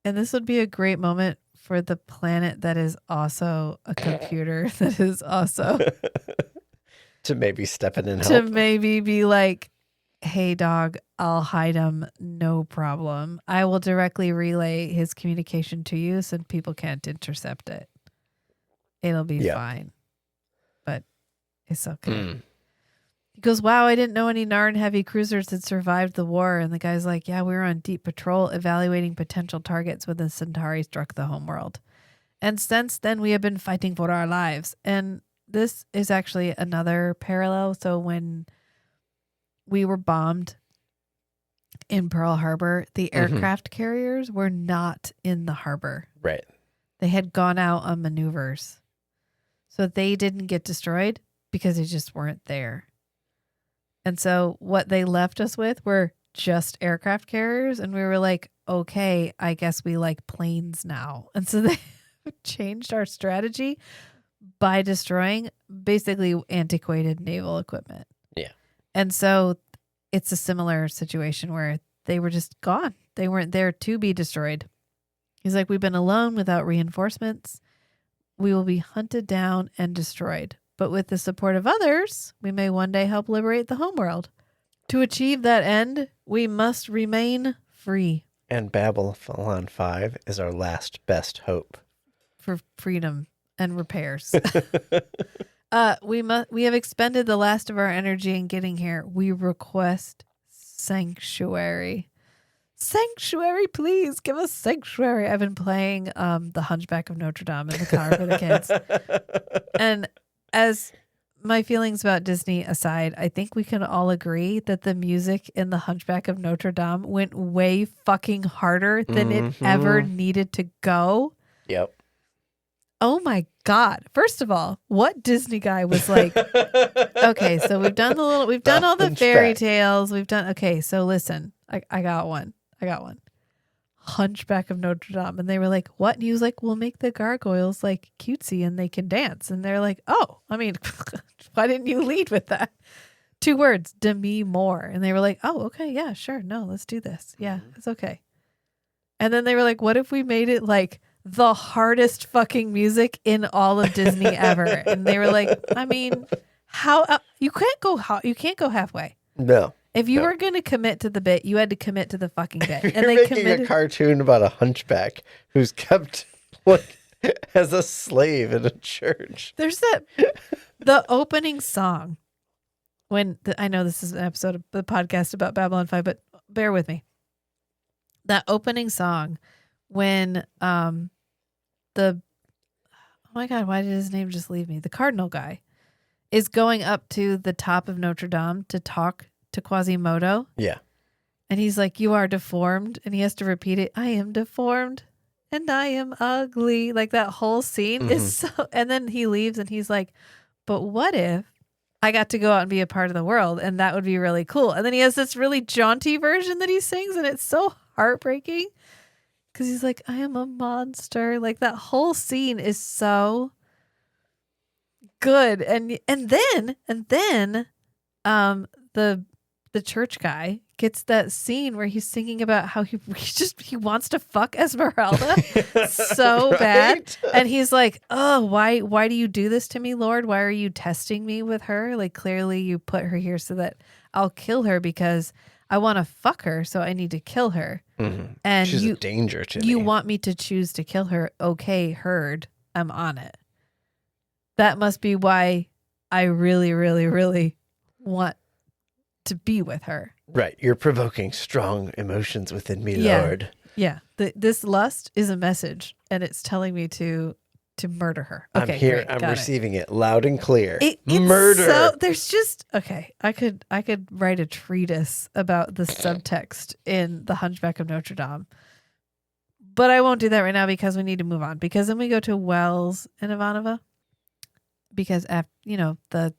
B: And this would be a great moment for the planet that is also a computer, that is also
A: To maybe step in and
B: to
A: help.
B: maybe be like, hey, dog, I'll hide him. No problem. I will directly relay his communication to you so people can't intercept it. It'll be fine. But it's okay.
A: Mm.
B: He goes, wow, I didn't know any Narn heavy cruisers had survived the war. And the guy's like, yeah, we were on deep patrol evaluating potential targets when the Centauri struck the homeworld. And since then, we have been fighting for our lives. And this is actually another parallel. So when we were bombed in Pearl Harbor, the aircraft carriers were not in the harbor.
A: Right.
B: They had gone out on maneuvers. So they didn't get destroyed because they just weren't there. And so what they left us with were just aircraft carriers. And we were like, okay, I guess we like planes now. And so they changed our strategy by destroying basically antiquated naval equipment.
A: Yeah.
B: And so it's a similar situation where they were just gone. They weren't there to be destroyed. He's like, we've been alone without reinforcements. We will be hunted down and destroyed. But with the support of others, we may one day help liberate the homeworld. To achieve that end, we must remain free.
A: And Babylon 5 is our last best hope.
B: For freedom and repairs. We have expended the last of our energy in getting here. We request sanctuary. Sanctuary, please give us sanctuary. I've been playing the Hunchback of Notre Dame in the car for the kids. And as my feelings about Disney aside, I think we can all agree that the music in the Hunchback of Notre Dame went way fucking harder than it ever needed to go.
A: Yep.
B: Oh my God. First of all, what Disney guy was like, okay, so we've done all the fairy tales. Okay, so listen, I got one. Hunchback of Notre Dame. And they were like, what? And he was like, we'll make the gargoyles like cutesy and they can dance. And they're like, oh, I mean, why didn't you lead with that? 2 words, Demi Moore. And they were like, oh, okay, yeah, sure. No, let's do this. Yeah, it's okay. And then they were like, what if we made it like the hardest fucking music in all of Disney ever? And they were like, I mean, how you can't go halfway.
A: No.
B: If you were going to commit to the bit, you had to commit to the fucking bit.
A: And
B: You're
A: they making a cartoon about a hunchback who's kept like as a slave in a church.
B: There's the opening song. I know this is an episode of the podcast about Babylon 5, but bear with me. That opening song when oh my God, why did his name just leave me? The cardinal guy is going up to the top of Notre Dame to talk to Quasimodo.
A: Yeah.
B: And he's like, you are deformed. And he has to repeat it. I am deformed and I am ugly. Like that whole scene is so, and then he leaves and he's like, but what if I got to go out and be a part of the world? And that would be really cool. And then he has this really jaunty version that he sings and it's so heartbreaking because he's like, I am a monster. Like that whole scene is so good. And then the church guy gets that scene where he's thinking about how he wants to fuck Esmeralda so bad. And he's like, oh, why do you do this to me, Lord? Why are you testing me with her? Like, clearly you put her here so that I'll kill her because I want to fuck her. So I need to kill her.
A: Mm-hmm.
B: And
A: she's a danger to me.
B: You want me to choose to kill her. Okay, heard. I'm on it. That must be why I really, really, really want to be with her.
A: Right. You're provoking strong emotions within me,
B: Yeah.
A: Lord.
B: Yeah. This lust is a message, and it's telling me to murder her. Okay,
A: I'm here.
B: great,
A: I'm
B: got
A: receiving it loud and clear.
B: It's
A: Murder.
B: So there's just okay. I could write a treatise about the subtext in The Hunchback of Notre Dame, but I won't do that right now because we need to move on. Because then we go to Wells and Ivanova. Because after the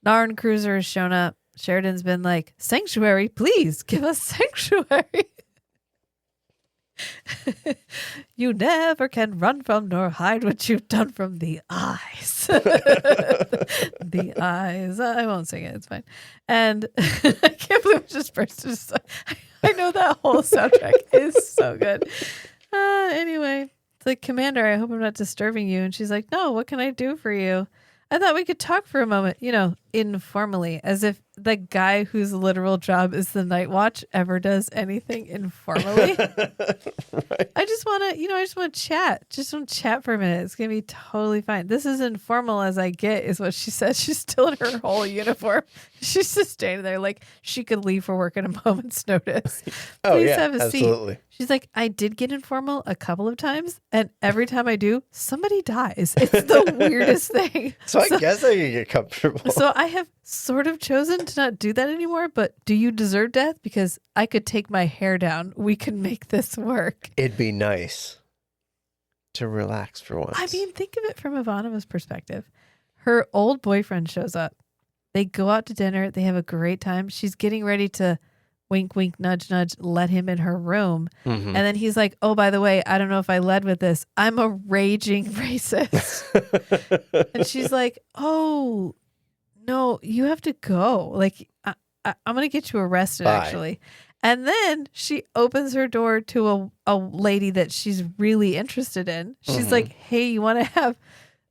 B: Narn cruiser has shown up, Sheridan's been like, "Sanctuary, please give us sanctuary." You never can run from nor hide what you've done from the eyes. The eyes. I won't sing it. It's fine. And I can't believe it just burst. I know that whole soundtrack is so good. Anyway, it's like, Commander, I hope I'm not disturbing you. And she's like, no, what can I do for you? I thought we could talk for a moment, informally, as if the guy whose literal job is the night watch ever does anything informally.
A: Right.
B: I just want to chat. Just want to chat for a minute. It's going to be totally fine. This is informal as I get, is what she says. She's still in her whole uniform. She's just standing there like she could leave for work at a moment's notice.
A: Oh,
B: Please
A: yeah,
B: have a
A: absolutely.
B: seat. She's like, I did get informal a couple of times, and every time I do, somebody dies. It's the weirdest thing.
A: So I guess I can get comfortable.
B: So I have sort of chosen to not do that anymore, but do you deserve death? Because I could take my hair down. We can make this work.
A: It'd be nice to relax for once.
B: I mean, think of it from Ivanova's perspective. Her old boyfriend shows up. They go out to dinner. They have a great time. She's getting ready to wink, wink, nudge, nudge, let him in her room.
A: Mm-hmm.
B: And then he's like, oh, by the way, I don't know if I led with this. I'm a raging racist. And she's like, oh, no, you have to go. Like, I'm going to get you arrested,
A: Bye.
B: actually. And then she opens her door to a lady that she's really interested in. She's like, hey, you want to have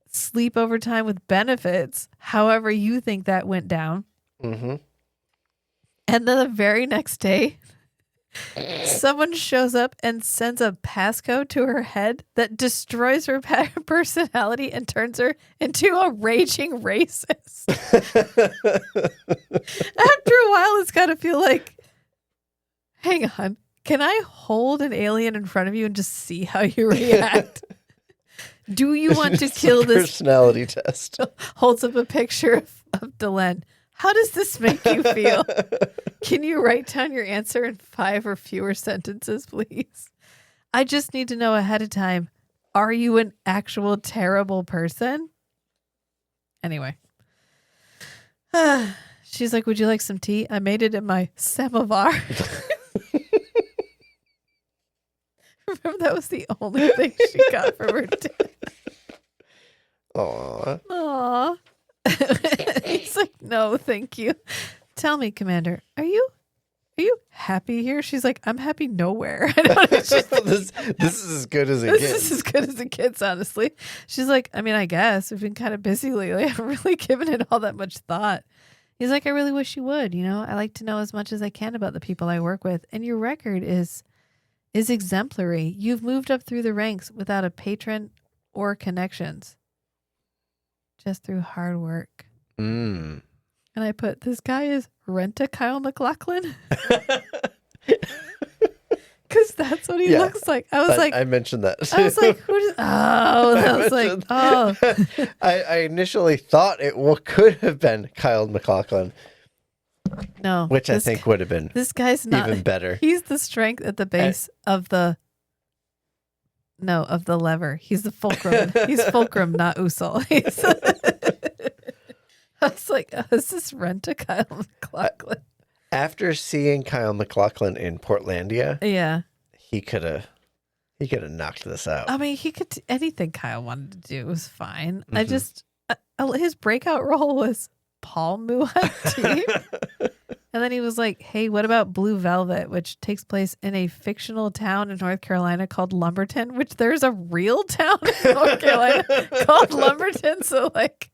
B: sleepover time with benefits? However you think that went down.
A: Mm-hmm.
B: And then the very next day, someone shows up and sends a passcode to her head that destroys her personality and turns her into a raging racist. After a while, it's got to feel like, hang on, can I hold an alien in front of you and just see how you react? Do you want to kill this
A: personality test?
B: Holds up a picture of Delenn. How does this make you feel? Can you write down your answer in 5 or fewer sentences, please? I just need to know ahead of time. Are you an actual terrible person? Anyway. She's like, would you like some tea? I made it in my samovar. Remember, that was the only thing she got from her dad.
A: Aww.
B: Aww. He's like, no, thank you. Tell me, Commander, are you happy here? She's like, I'm happy nowhere. I don't know.
A: This is as good as it
B: This
A: gets.
B: is as good as it gets, honestly. She's like, I mean, I guess we've been kind of busy lately. I haven't really given it all that much thought. He's like, I really wish you would. I like to know as much as I can about the people I work with, and your record is exemplary. You've moved up through the ranks without a patron or connections. Just through hard work.
A: Mm.
B: And I put, this guy is Renta Kyle MacLachlan. Because that's what he looks like. I was like,
A: I mentioned that.
B: I was like, who does, oh, I was like, oh.
A: I initially thought it could have been Kyle MacLachlan,
B: No.
A: which I think would have been
B: this guy's not
A: even better.
B: He's the strength at the base of the lever. He's the fulcrum. He's fulcrum, not Usul. I was like, oh, is this Renta Kyle MacLachlan?
A: After seeing Kyle MacLachlan in Portlandia,
B: Yeah.
A: he could have knocked this out.
B: I mean, he could anything Kyle wanted to do was fine. I just his breakout role was Paul Muad'Dib. And then he was like, hey, what about Blue Velvet, which takes place in a fictional town in North Carolina called Lumberton, which there's a real town in North Carolina called Lumberton. So, like,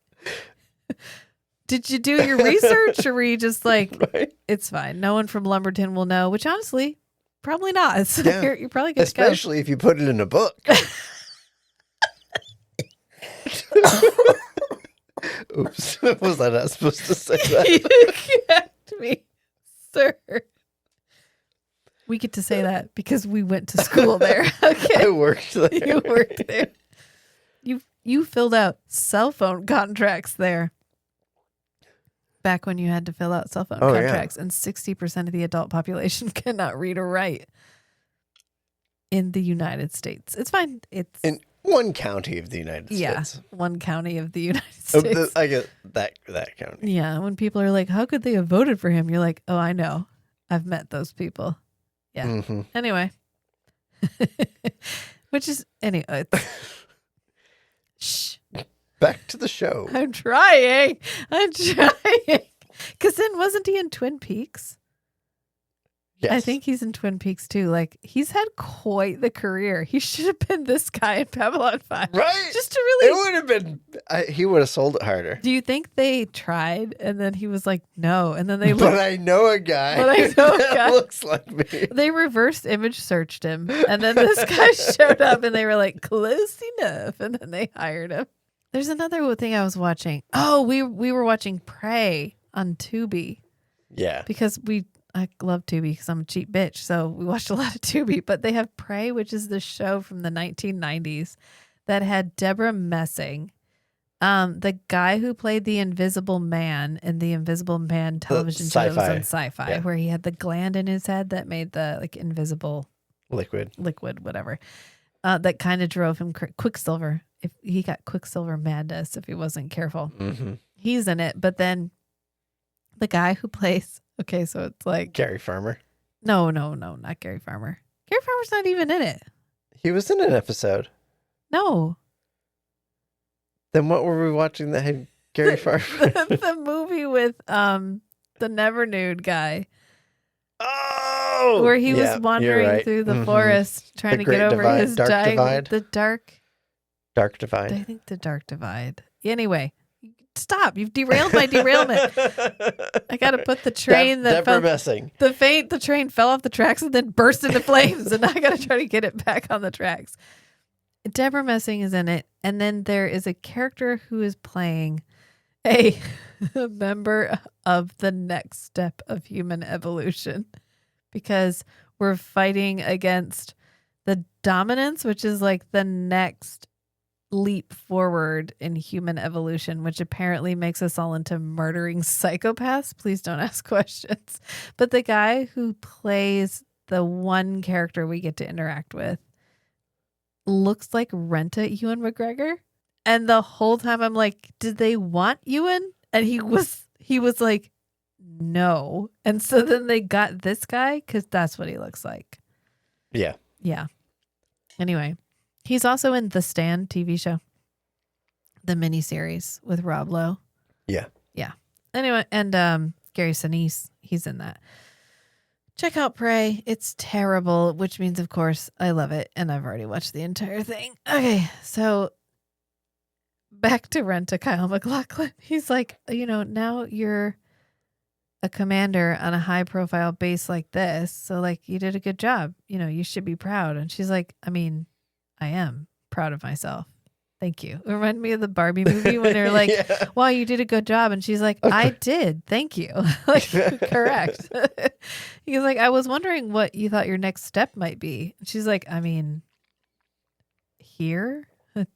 B: did you do your research or were you just like,
A: Right?
B: it's fine. No one from Lumberton will know, which honestly, probably not. So
A: Yeah.
B: you're probably good
A: Especially if you put it in a book. Oops. Was I not supposed to say
B: to
A: that?
B: go. You kept me, sir. We get to say that because we went to school there. Okay.
A: I worked there.
B: You worked there. You filled out cell phone contracts there. Back when you had to fill out cell phone contracts, and 60% of the adult population cannot read or write in the United States. It's fine. It's
A: In one county of the United States.
B: one county of the United
A: Oh,
B: States.
A: I get that county.
B: Yeah, when people are like, "How could they have voted for him?" You're like, "Oh, I know. I've met those people." Yeah.
A: Mm-hmm.
B: Anyway, which is anyway. Shh.
A: Back to the show.
B: I'm trying. Because then wasn't he in Twin Peaks?
A: Yes.
B: I think he's in Twin Peaks too. Like, he's had quite the career. He should have been this guy in Babylon 5.
A: Right?
B: Just to really.
A: It would have been, he would have sold it harder.
B: Do you think they tried and then he was like, no? And then they
A: But I know a guy
B: But I know a
A: that
B: guy.
A: looks like me.
B: they reverse image searched him. And then this guy showed up and they were like, close enough. And then they hired him. There's another thing I was watching. Oh, we were watching Prey on Tubi
A: Yeah.
B: because I love Tubi because I'm a cheap bitch. So we watched a lot of Tubi, but they have Prey, which is the show from the 1990s that had Deborah Messing, the guy who played the Invisible Man in the Invisible Man television shows
A: sci-fi.
B: on Sci-Fi,
A: Yeah.
B: where he had the gland in his head that made the like invisible
A: Liquid.
B: whatever. That kind of drove him Quicksilver. If he got Quicksilver madness if he wasn't careful.
A: Mm-hmm.
B: He's in it, but then the guy who plays so it's like
A: Gary Farmer.
B: no, not Gary Farmer. Gary Farmer's not even in it.
A: He was in an episode.
B: No.
A: Then what were we watching that had Gary Farmer?
B: the movie with the Never Nude guy.
A: Oh,
B: Where he was
A: yeah,
B: wandering
A: you're right.
B: through the
A: Mhm.
B: forest trying
A: The
B: to get
A: Great
B: over
A: Divide,
B: his
A: Dark Divide?
B: the dark
A: Dark
B: I
A: Divide.
B: think the Dark Divide. Anyway, stop. You've derailed my derailment. I got to put the train that
A: Deborah
B: fell.
A: Messing.
B: The train fell off the tracks and then burst into flames, and I got to try to get it back on the tracks. Deborah Messing is in it, and then there is a character who is playing a member of the next step of human evolution, because we're fighting against the dominance, which is like the next leap forward in human evolution, which apparently makes us all into murdering psychopaths. Please don't ask questions. But the guy who plays the one character we get to interact with looks like Renta Ewan McGregor. And the whole time I'm like, did they want Ewan? And he was like, no. And so then they got this guy because that's what he looks like.
A: Yeah.
B: Yeah. Anyway, he's also in The Stand TV show, the miniseries with Rob Lowe.
A: Yeah.
B: Yeah. Anyway, and Gary Sinise, he's in that. Check out Prey. It's terrible, which means, of course, I love it. And I've already watched the entire thing. Okay, so back to Renta Kyle MacLachlan. He's like, now you're a commander on a high profile base like this. So like you did a good job. You should be proud. And she's like, I mean, I am proud of myself. Thank you. It reminded me of the Barbie movie when they're like,
A: Yeah.
B: wow, you did a good job. And she's like, I did. Thank you. Like, correct. He's like, I was wondering what you thought your next step might be. And she's like, I mean, here,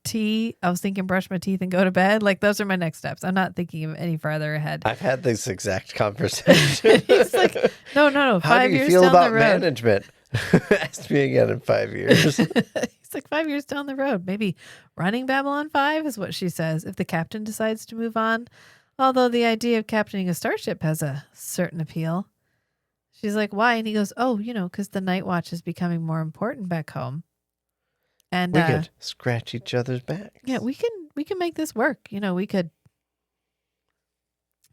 B: tea. I was thinking brush my teeth and go to bed. Like, those are my next steps. I'm not thinking of any farther ahead.
A: I've had this exact conversation.
B: He's like, no.
A: How
B: 5
A: do you
B: years
A: feel
B: down
A: about
B: the road.
A: management? Ask me again in 5 years.
B: He's like 5 years down the road. Maybe running Babylon 5 is what she says if the captain decides to move on. Although the idea of captaining a starship has a certain appeal. She's like, why? And he goes, oh, because the night watch is becoming more important back home. And
A: We could scratch each other's backs.
B: yeah, we can make this work. We could.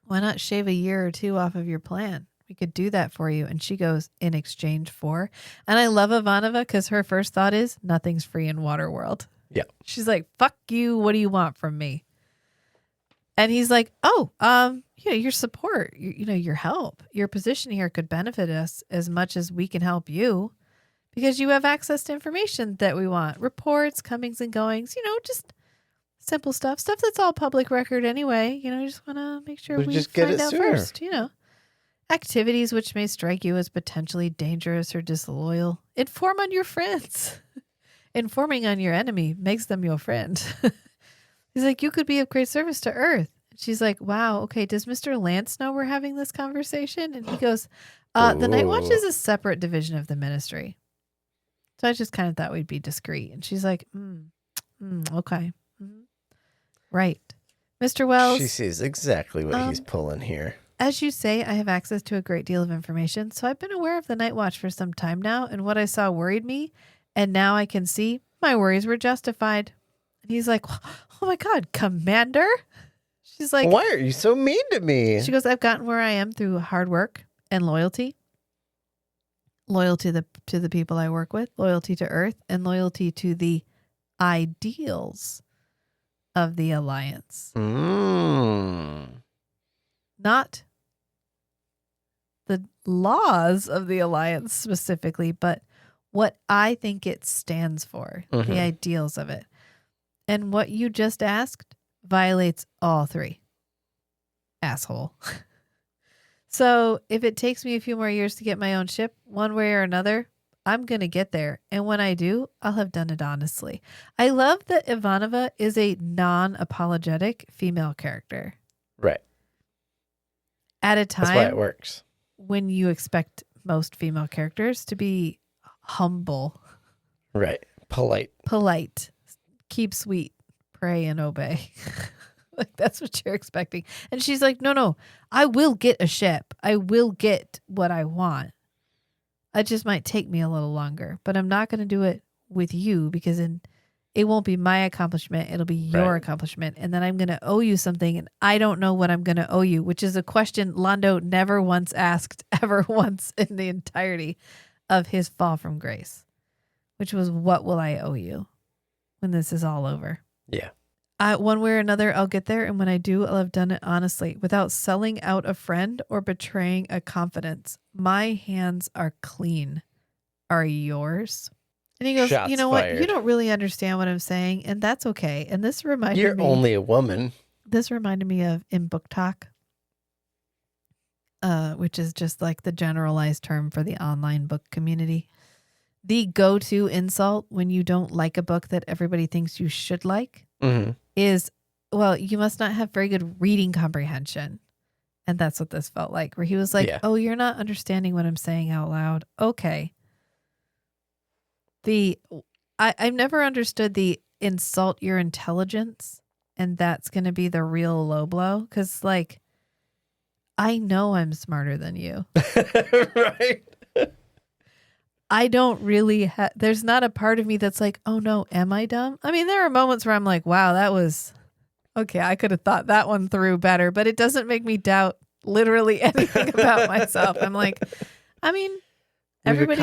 B: Why not shave a year or two off of your plan We could do that for you. And she goes, in exchange for. And I love Ivanova because her first thought is nothing's free in Waterworld.
A: Yeah.
B: She's like, fuck you. What do you want from me? And he's like, oh, your support, your help, your position here could benefit us as much as we can help you because you have access to information that we want, reports, comings and goings, just simple stuff that's all public record anyway. Just want to make sure we
A: just get
B: find
A: it
B: out
A: sooner.
B: first, activities which may strike you as potentially dangerous or disloyal. Inform on your friends. Informing on your enemy makes them your friend. He's like, you could be of great service to Earth. She's like, wow, okay, does Mr. Lance know we're having this conversation? And he goes, the Night Watch is a separate division of the ministry. So I just kind of thought we'd be discreet. And she's like, okay. Mm-hmm. Right. Mr. Wells.
A: She sees exactly what he's pulling here.
B: As you say, I have access to a great deal of information. So I've been aware of the Night Watch for some time now. And what I saw worried me. And now I can see my worries were justified. And he's like, oh my God, Commander. She's like,
A: why are you so mean to me?
B: She goes, I've gotten where I am through hard work and loyalty. Loyalty to the people I work with, loyalty to Earth, and loyalty to the ideals of the Alliance. Not the laws of the Alliance specifically, but what I think it stands for, the ideals of it. And what you just asked violates all three. Asshole. So if it takes me a few more years to get my own ship, one way or another, I'm going to get there. And when I do, I'll have done it honestly. I love that Ivanova is a non-apologetic female character.
A: Right.
B: At a time
A: That's why it works.
B: when you expect most female characters to be humble.
A: Right. Polite.
B: Keep sweet. Pray and obey. Like that's what you're expecting. And she's like, no, I will get a ship. I will get what I want. It just might take me a little longer, but I'm not going to do it with you because it won't be my accomplishment. It'll be your accomplishment. And then I'm going to owe you something. And I don't know what I'm going to owe you, which is a question Londo never once asked ever once in the entirety of his fall from grace, which was, what will I owe you when this is all over?
A: Yeah.
B: One way or another, I'll get there. And when I do, I'll have done it honestly without selling out a friend or betraying a confidence. My hands are clean. Are yours? And he goes,
A: Shots
B: you know
A: fired.
B: what? You don't really understand what I'm saying. And that's okay. And this reminded
A: You're
B: me.
A: only a woman.
B: This reminded me of in Book Talk, which is just like the generalized term for the online book community. The go-to insult when you don't like a book that everybody thinks you should like is, well, you must not have very good reading comprehension. And that's what this felt like, where he was like, oh, you're not understanding what I'm saying out loud. Okay. I've never understood the insult your intelligence, and that's going to be the real low blow. Because, like, I know I'm smarter than you.
A: Right.
B: I don't really there's not a part of me that's like, oh no, am I dumb? I mean, there are moments where I'm like, wow, that was okay. I could have thought that one through better, but it doesn't make me doubt literally anything about myself. I'm like, I mean, everybody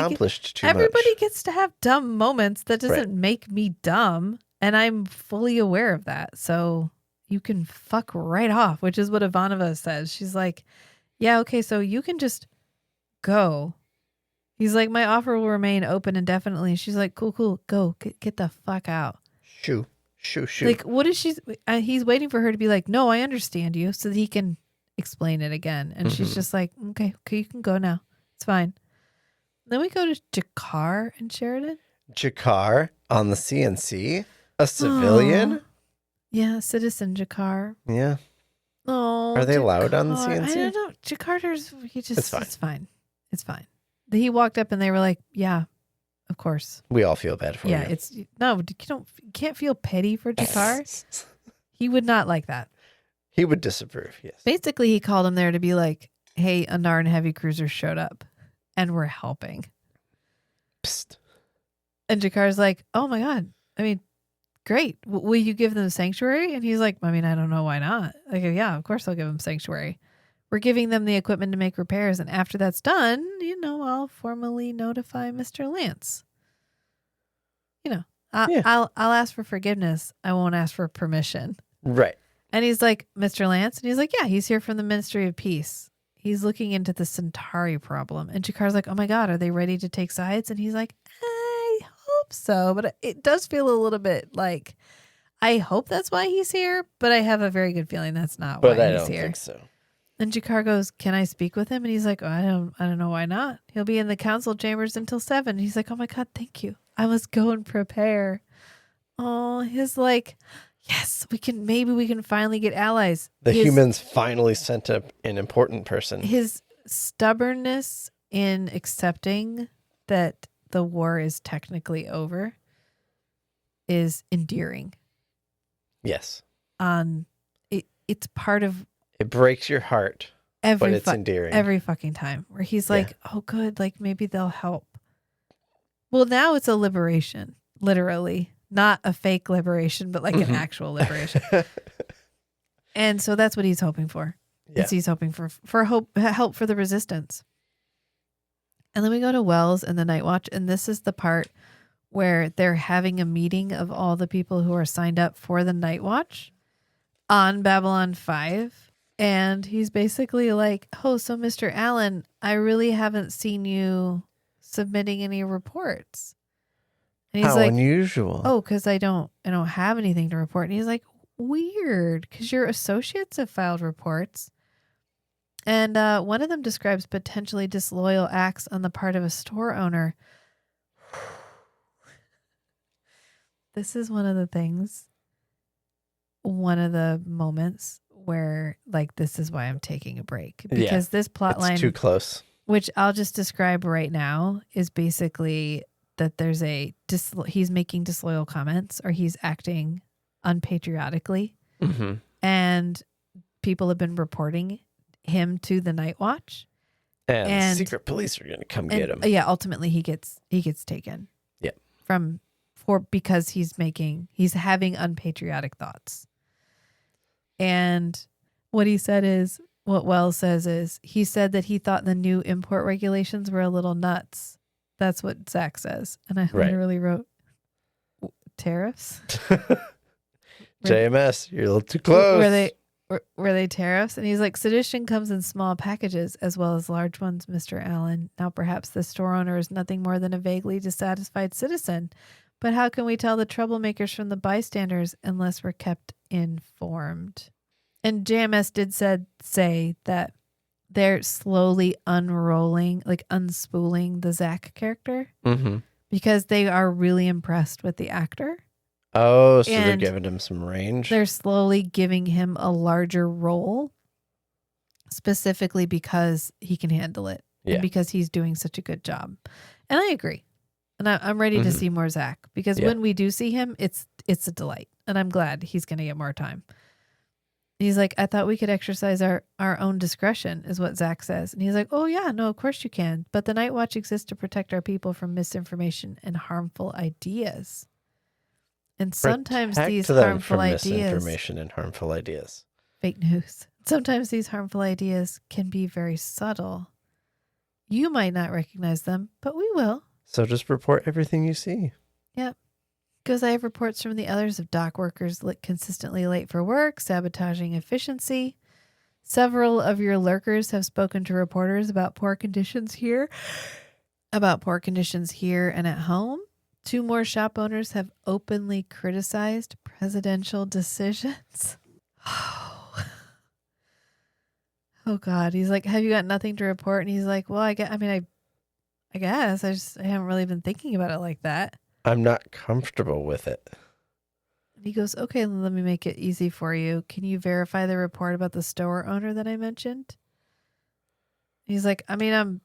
B: gets to have dumb moments. That doesn't make me dumb. And I'm fully aware of that. So you can fuck right off, which is what Ivanova says. She's like, yeah, okay, so you can just go. He's like, my offer will remain open indefinitely. She's like, cool, go, get the fuck out.
A: Shoo.
B: Like, what is she? He's waiting for her to be like, no, I understand you, so that he can explain it again. And she's just like, okay, you can go now. It's fine. Then we go to Jakar and Sheridan.
A: Jakar on the CNC, a civilian.
B: Yeah, citizen Jakar.
A: Yeah.
B: Oh,
A: are they allowed on the CNC?
B: I don't know. Jakarta's.
A: It's fine.
B: It's fine. He walked up and they were like, yeah, of course.
A: We all feel bad for you.
B: Yeah, you can't feel pity for Jakar. He would not like that.
A: He would disapprove, yes.
B: Basically, he called him there to be like, hey, a Narn heavy cruiser showed up and we're helping.
A: Psst.
B: And Jakar's like, oh my God. I mean, great. Will you give them sanctuary? And he's like, I mean, I don't know why not. Like, yeah, of course I'll give them sanctuary. We're giving them the equipment to make repairs, and after that's done, I'll formally notify Mr. Lance. I'll ask for forgiveness. I won't ask for permission.
A: Right.
B: And he's like, Mr. Lance? And he's like, yeah, he's here from the Ministry of Peace. He's looking into the Centauri problem. And Jakar's like, oh my God, are they ready to take sides? And he's like, I hope so. But it does feel a little bit like, I hope that's why he's here, but I have a very good feeling that's not why he's here.
A: But I don't think so.
B: And Jakar goes, can I speak with him? And he's like, I don't know why not. He'll be in the council chambers until 7. And he's like, oh my God, thank you. I must go and prepare. Oh, he's like, yes, maybe we can finally get allies.
A: The humans finally sent up an important person.
B: His stubbornness in accepting that the war is technically over is endearing.
A: Yes.
B: It's part of...
A: It breaks your heart, but it's endearing.
B: Every fucking time. Where he's like, oh, good, like maybe they'll help. Well, now it's a liberation, literally. Not a fake liberation, but like an actual liberation. And so that's what he's hoping for.
A: Yeah.
B: He's hoping for help for the resistance. And then we go to Wells and the Night Watch, and this is the part where they're having a meeting of all the people who are signed up for the Night Watch on Babylon 5. And he's basically like, oh, so Mr. Allen, I really haven't seen you submitting any reports. And he's
A: How
B: like,
A: unusual.
B: oh, because I don't have anything to report. And he's like, weird, because your associates have filed reports. And one of them describes potentially disloyal acts on the part of a store owner. This is one of the moments where, like, this is why I'm taking a break. Because this plot line,
A: it's too close.
B: Which I'll just describe right now, is basically that there's he's making disloyal comments, or he's acting unpatriotically.
A: Mm-hmm.
B: And people have been reporting him to the Night Watch.
A: And secret police are going to come get him.
B: Yeah, ultimately he gets taken.
A: Yeah.
B: Because he's having unpatriotic thoughts. And what Wells says is, he said that he thought the new import regulations were a little nuts. That's what Zach says. And I literally wrote, tariffs?
A: JMS, you're a little too close.
B: Were they tariffs? And he's like, sedition comes in small packages as well as large ones, Mr. Allen. Now perhaps the store owner is nothing more than a vaguely dissatisfied citizen. But how can we tell the troublemakers from the bystanders unless we're kept informed? And JMS did say that they're slowly unspooling the Zach character, because they are really impressed with the actor.
A: Oh, so they're giving him some range.
B: They're slowly giving him a larger role, specifically because he can handle it, and because he's doing such a good job. And I agree. And I'm ready to see more Zach, because when we do see him, it's a delight. And I'm glad he's going to get more time. He's like, I thought we could exercise our own discretion, is what Zach says. And he's like, oh, yeah, no, of course you can. But the Night Watch exists to protect our people from misinformation and harmful ideas. And sometimes these harmful ideas...
A: misinformation and harmful ideas.
B: Fake news. Sometimes these harmful ideas can be very subtle. You might not recognize them, but we will.
A: So just report everything you see.
B: Yep. Because I have reports from the others of dock workers consistently late for work, sabotaging efficiency. Several of your lurkers have spoken to reporters about poor conditions here and at home. 2 more shop owners have openly criticized presidential decisions. Oh God. He's like, have you got nothing to report? And he's like, well, I guess I haven't really been thinking about it like that.
A: I'm not comfortable with it.
B: And he goes, okay, let me make it easy for you. Can you verify the report about the store owner that I mentioned? He's like, I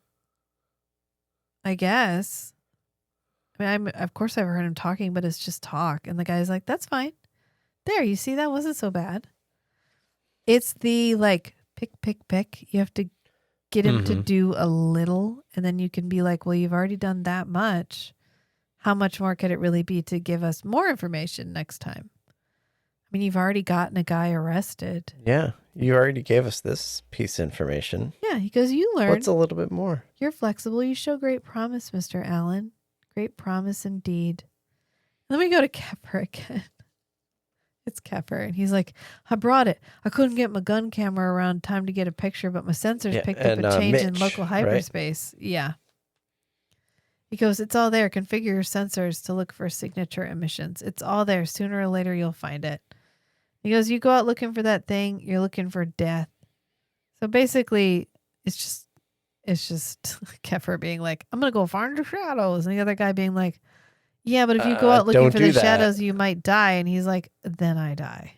B: guess. Of course I've heard him talking, but it's just talk. And the guy's like, that's fine. There, you see, that wasn't so bad. It's the pick. You have to get him to do a little, and then you can be like, well, you've already done that much. How much more could it really be to give us more information next time? You've already gotten a guy arrested.
A: Yeah. You already gave us this piece of information.
B: Yeah, he goes, you learn.
A: What's a little bit more?
B: You're flexible. You show great promise, Mr. Allen. Great promise indeed. And then we go to Kepper again. It's Kepper. And he's like, I brought it. I couldn't get my gun camera around time to get a picture, but my sensors picked up a change in
A: Mitch,
B: local hyperspace. Right? Yeah. He goes, it's all there. Configure your sensors to look for signature emissions. It's all there. Sooner or later, you'll find it. He goes, you go out looking for that thing. You're looking for death. So basically, it's just Kepper being like, I'm going to go find the shadows. And the other guy being like, yeah, but if you go out looking for the shadows, you might die. And he's like, then I die.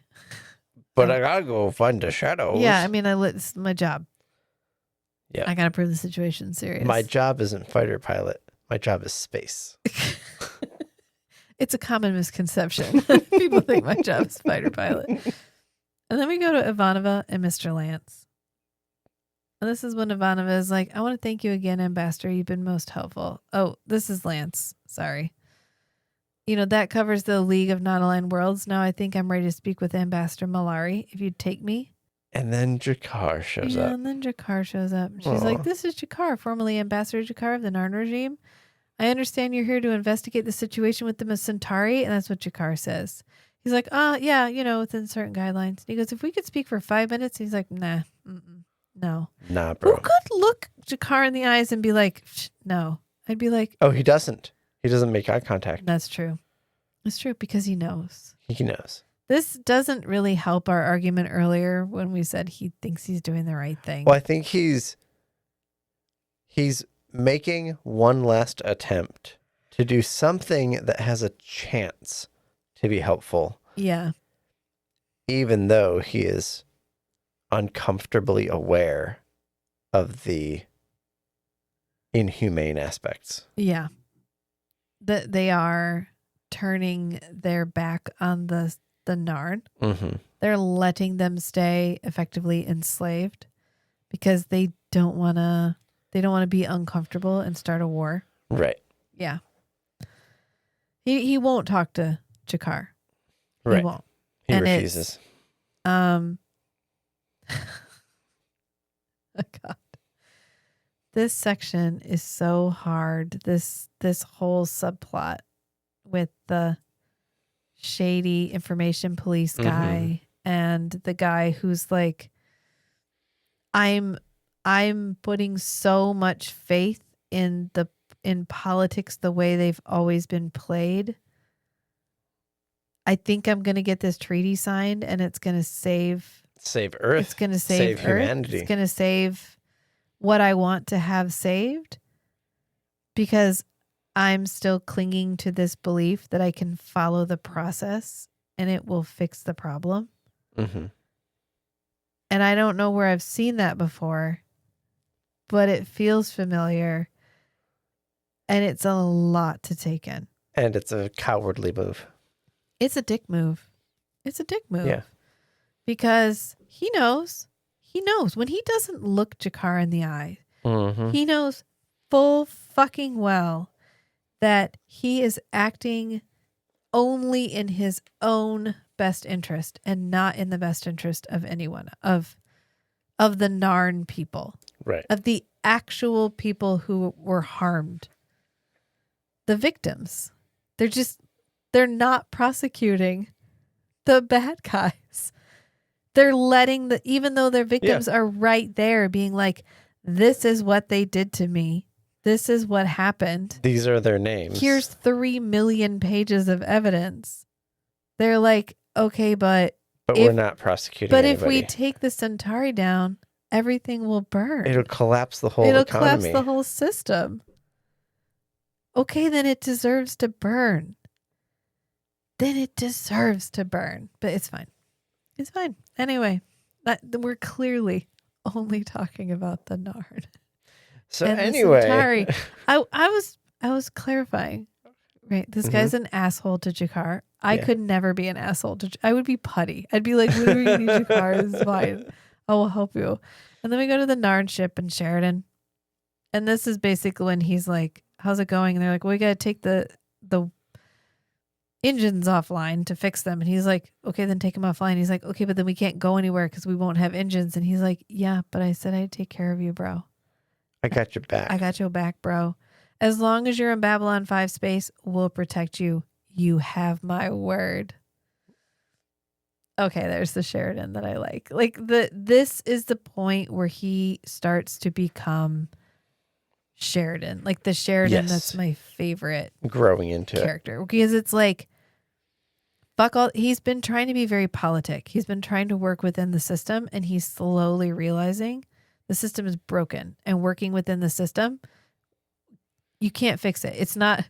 A: But I got to go find the shadows.
B: Yeah, I mean, it's my job.
A: Yeah.
B: I got to prove the situation's serious.
A: My job isn't fighter pilot. My job is space.
B: It's a common misconception. People think my job is fighter pilot. And then we go to Ivanova and Mr. Lance. And this is when Ivanova is like, I want to thank you again, Ambassador. You've been most helpful. Oh, this is Lance. Sorry. You know, that covers the League of Non-Aligned Worlds. Now I think I'm ready to speak with Ambassador Malari, if you'd take me.
A: And then Jakar shows up.
B: And then Jakar shows up. She's like, this is Jakar, formerly Ambassador Jakar of the Narn regime. I understand you're here to investigate the situation with the Centauri, and that's what Jakar says. He's like, yeah, you know, within certain guidelines. And he goes, if we could speak for 5 minutes, he's like, nah, no.
A: Nah, bro.
B: Who could look Jakar in the eyes and be like, no? I'd be like,
A: oh, he doesn't. He doesn't make eye contact.
B: That's true. It's true because he knows.
A: He knows.
B: This doesn't really help our argument earlier when we said he thinks he's doing the right thing.
A: Well, I think he's making one last attempt to do something that has a chance to be helpful.
B: Yeah.
A: Even though he is uncomfortably aware of the inhumane aspects.
B: Yeah. That they are turning their back on the Narn.
A: Mm-hmm.
B: They're letting them stay effectively enslaved because they don't want to be uncomfortable and start a war.
A: Right.
B: Yeah. He won't talk to Jakar.
A: Right.
B: He won't.
A: He refuses.
B: Oh God. This section is so hard. This whole subplot with the shady information police guy and the guy who's like, I'm putting so much faith in politics the way they've always been played. I think I'm going to get this treaty signed and it's going to save Earth. It's going to save Earth.
A: Humanity.
B: It's going to save what I want to have saved because I'm still clinging to this belief that I can follow the process and it will fix the problem.
A: Mm-hmm.
B: And I don't know where I've seen that before, but it feels familiar and it's a lot to take in.
A: And it's a cowardly move.
B: It's a dick move. It's a dick move.
A: Yeah.
B: Because he knows when he doesn't look Jakar in the eye, he knows full fucking well that he is acting only in his own best interest and not in the best interest of anyone, of the Narn people,
A: right?
B: Of the actual people who were harmed, the victims. They're not prosecuting the bad guys. They're letting even though their victims are right there being like, this is what they did to me. This is what happened.
A: These are their names.
B: Here's 3 million pages of evidence. They're like, okay, but
A: we're not prosecuting anybody.
B: If we take the Centauri down, everything will burn.
A: It'll collapse the whole economy.
B: Collapse the whole system. Okay, then it deserves to burn. But it's fine. It's fine. Anyway, we're clearly only talking about the Narn.
A: So anyway,
B: I was clarifying. Right, this guy's an asshole to Jakar. I could never be an asshole to. I would be putty. I'd be like, "Whatever you need, Jakar is fine. I will help you." And then we go to the Narn ship in Sheridan, and this is basically when he's like, "How's it going?" And they're like, "Well, we got to take the engines offline to fix them. And he's like, okay, then take them offline. He's like, okay, but then we can't go anywhere because we won't have engines. And he's like, yeah, but I said I'd take care of you, bro.
A: I got your back.
B: I got your back, bro. As long as you're in Babylon 5 space, we'll protect you. You have my word. Okay, there's the Sheridan that I like. This is the point where he starts to become Sheridan. Like the Sheridan that's my favorite
A: growing into
B: character. Because it's like, fuck all. He's been trying to be very politic. He's been trying to work within the system, and he's slowly realizing the system is broken, and working within the system, you can't fix it. It's not,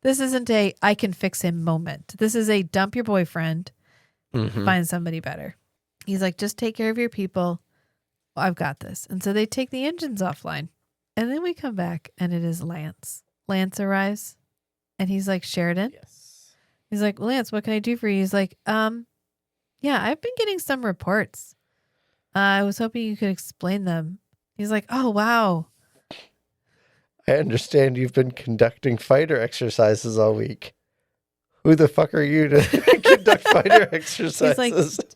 B: this isn't a I can fix him moment. This is a dump your boyfriend, find somebody better. He's like, just take care of your people. I've got this. And so they take the engines offline. And then we come back and it is Lance. Lance arrives and he's like, Sheridan?
A: Yes.
B: He's like, Lance, what can I do for you? He's like, yeah, I've been getting some reports. I was hoping you could explain them. He's like, oh, wow.
A: I understand you've been conducting fighter exercises all week. Who the fuck are you to conduct fighter exercises?
B: He's like,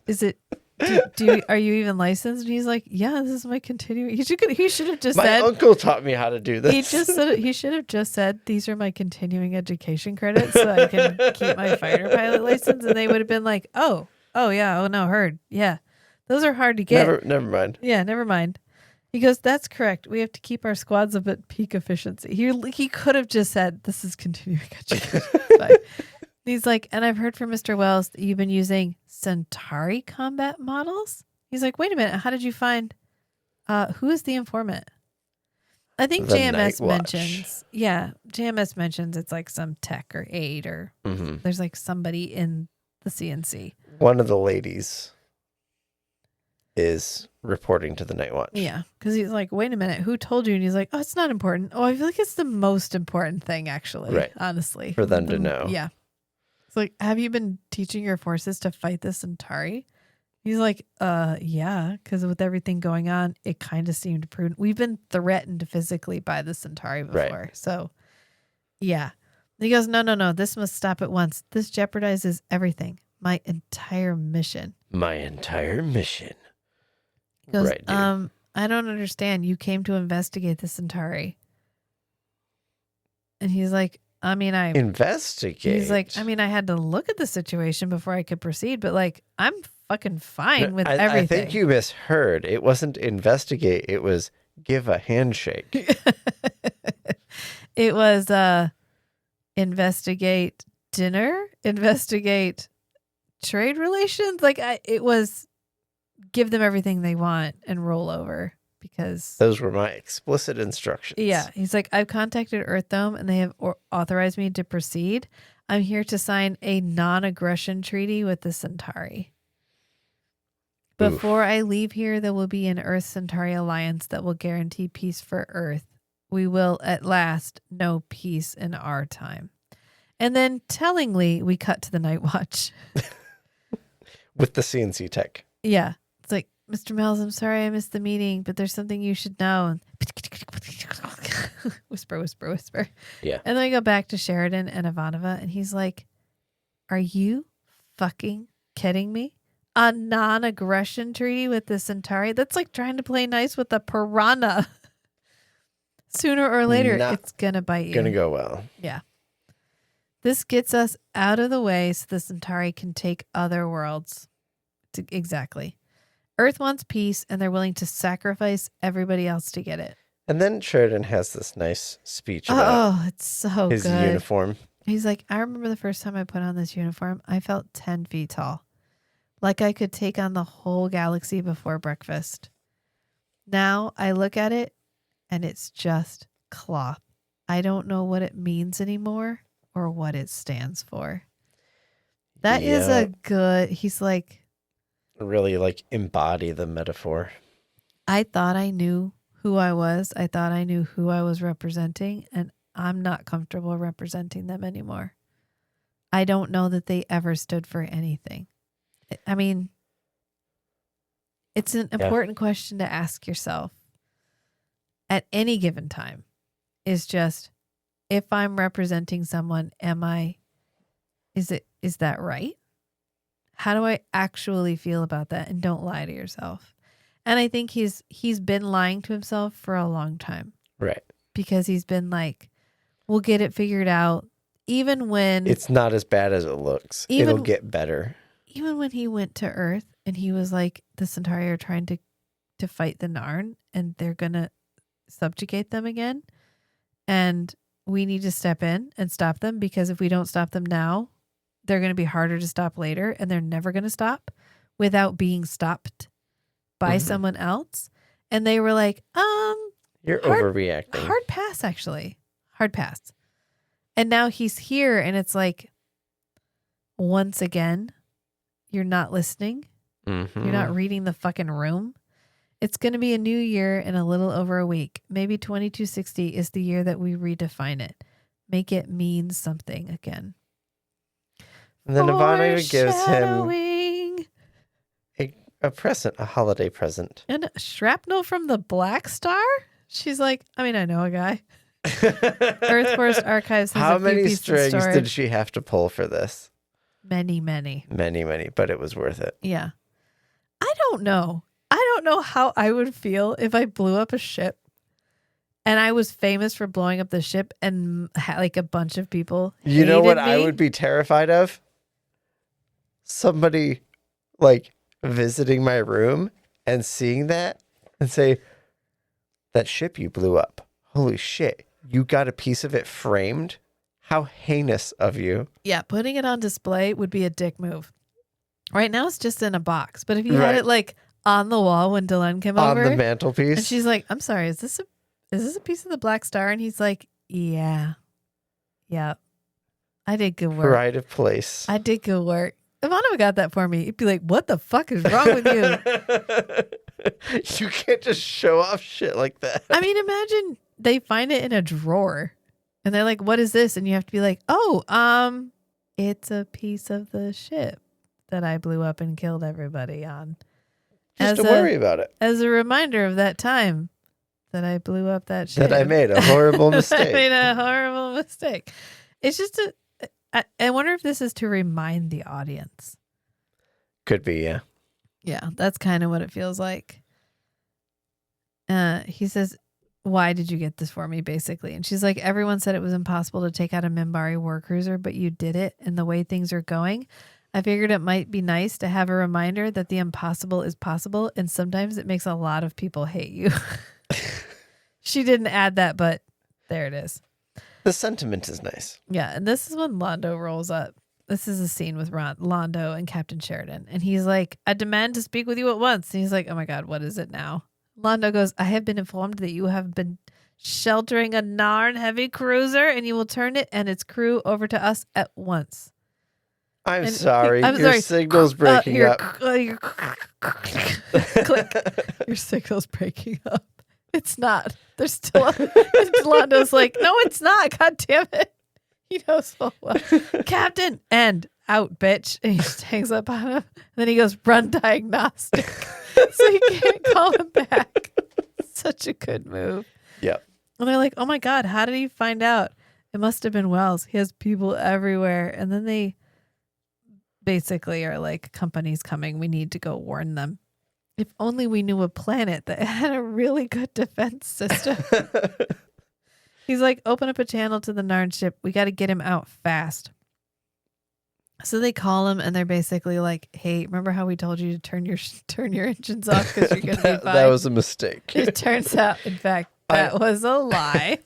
B: is it, are you even licensed? And he's like, yeah, this is my continuing. He should have just said.
A: My uncle taught me how to do this.
B: He should have just said, these are my continuing education credits so I can keep my fighter pilot license. And they would have been like, oh yeah, oh no, heard. Yeah. Those are hard to get.
A: Never mind.
B: Yeah, never mind. He goes, that's correct. We have to keep our squads up at peak efficiency. He could have just said, this is continuing education. He's like, and I've heard from Mr. Wells that you've been using Centauri combat models. He's like, wait a minute. How did you find, who is the informant? I think
A: The
B: JMS
A: Night Watch.
B: mentions, JMS mentions it's like some tech or aide or there's like somebody in the CNC.
A: One of the ladies is reporting to the Night Watch.
B: Yeah, because he's like, wait a minute, who told you? And he's like, oh, it's not important. Oh, I feel like it's the most important thing, actually,
A: Right.
B: honestly.
A: For them to know.
B: Yeah. It's like, have you been teaching your forces to fight the Centauri? He's like, yeah, because with everything going on, it kind of seemed prudent. We've been threatened physically by the Centauri before.
A: Right.
B: So, yeah. And he goes, no, this must stop at once. This jeopardizes everything. My entire mission.
A: My entire mission.
B: He goes,
A: Right, dude.
B: I don't understand. You came to investigate the Centauri. And he's like,
A: Investigate.
B: He's like, I had to look at the situation before I could proceed, but like, I'm fucking fine with everything.
A: I think you misheard. It wasn't investigate. It was give a handshake.
B: It was investigate dinner, investigate trade relations. Like it was give them everything they want and roll over. Because
A: those were my explicit instructions.
B: Yeah. He's like, I've contacted Earth Dome and they have authorized me to proceed. I'm here to sign a non-aggression treaty with the Centauri. Before I leave here, there will be an Earth Centauri alliance that will guarantee peace for Earth. We will at last know peace in our time. And then tellingly, we cut to the Night Watch.
A: With the CNC tech.
B: Yeah. It's like, Mr. Mills, I'm sorry I missed the meeting, but there's something you should know. Whisper, whisper, whisper.
A: Yeah.
B: And then we go back to Sheridan and Ivanova, and he's like, are you fucking kidding me? A non-aggression treaty with the Centauri? That's like trying to play nice with a piranha. Sooner or later, it's going to bite you.
A: Going to go well.
B: Yeah. This gets us out of the way so the Centauri can take other worlds. Exactly. Earth wants peace, and they're willing to sacrifice everybody else to get it.
A: And then Sheridan has this nice speech about
B: it's so
A: his
B: good.
A: uniform.
B: He's like, I remember the first time I put on this uniform, I felt 10 feet tall. Like I could take on the whole galaxy before breakfast. Now I look at it, and it's just cloth. I don't know what it means anymore or what it stands for. That is a good, he's like,
A: really like embody the metaphor.
B: I thought I knew who I was. I thought I knew who I was representing, and I'm not comfortable representing them anymore. I don't know that they ever stood for anything. I mean, it's an important question to ask yourself at any given time is just, if I'm representing someone, Is that right? How do I actually feel about that? And don't lie to yourself. And I think he's been lying to himself for a long time.
A: Right.
B: Because he's been like, we'll get it figured out. Even when
A: it's not as bad as it looks. It'll get better.
B: Even when he went to Earth and he was like, the Centauri are trying to fight the Narn and they're going to subjugate them again. And we need to step in and stop them because if we don't stop them now, they're going to be harder to stop later and they're never going to stop without being stopped by someone else. And they were like,
A: you're overreacting.
B: Hard pass, actually. Hard pass. And now he's here and it's like, once again, you're not listening.
A: Mm-hmm.
B: You're not reading the fucking room. It's going to be a new year in a little over a week. Maybe 2260 is the year that we redefine it. Make it mean something again.
A: And then Ivana gives him a present, a holiday present.
B: And shrapnel from the Black Star? She's like, I mean, I know a guy. Earth Force Archives has
A: How
B: a few
A: many
B: pieces
A: strings
B: of storage.
A: did she have to pull for this?
B: Many,
A: But it was worth it.
B: Yeah. I don't know how I would feel if I blew up a ship and I was famous for blowing up the ship and like a bunch of people
A: You know what
B: me.
A: I would be terrified of? Somebody like visiting my room and seeing that and say, that ship you blew up. Holy shit. You got a piece of it framed? How heinous of you.
B: Yeah, putting it on display would be a dick move. Right now it's just in a box, but if you had it like on the wall when Dylan came over
A: on the mantelpiece,
B: and she's like, "I'm sorry, is this a piece of the Black Star?" And he's like, "Yeah, I did good work.
A: Pride of place.
B: I did good work." If Anna got that for me, it'd be like, "What the fuck is wrong with you?"
A: You can't just show off shit like that.
B: I mean, imagine they find it in a drawer, and they're like, "What is this?" And you have to be like, "Oh, it's a piece of the ship that I blew up and killed everybody on."
A: Just to worry about it.
B: As a reminder of that time that I blew up that ship.
A: That I made a horrible mistake.
B: I made a horrible mistake. It's just I wonder if this is to remind the audience.
A: Could be, yeah.
B: Yeah, that's kind of what it feels like. He says, "Why did you get this for me?" Basically. And she's like, "Everyone said it was impossible to take out a Minbari war cruiser, but you did it. And the way things are going, I figured it might be nice to have a reminder that the impossible is possible. And sometimes it makes a lot of people hate you." She didn't add that, but there it is.
A: The sentiment is nice.
B: Yeah. And this is when Londo rolls up. This is a scene with Londo and Captain Sheridan. And he's like, "I demand to speak with you at once." And he's like, "Oh my God, what is it now?" Londo goes, "I have been informed that you have been sheltering a Narn heavy cruiser and you will turn it and its crew over to us at once."
A: I'm sorry. Your signal's breaking up.
B: Click. Your signal's breaking up. It's not. There's still Londo's like, "No, it's not. God damn it." He knows full well. "Captain," and out, bitch. And he just hangs up on him. And then he goes, "Run diagnostic." So he can't call him back. Such a good move.
A: Yep.
B: And they're like, "Oh my God, how did he find out?" It must have been Wells. He has people everywhere. And then they basically are like, "Company's coming. We need to go warn them. If only we knew a planet that had a really good defense system." He's like, "Open up a channel to the Narn ship. We got to get him out fast." So they call him and they're basically like, "Hey, remember how we told you to turn your engines off because you're going to be fine?"
A: That was a mistake.
B: It turns out, in fact, that was a lie.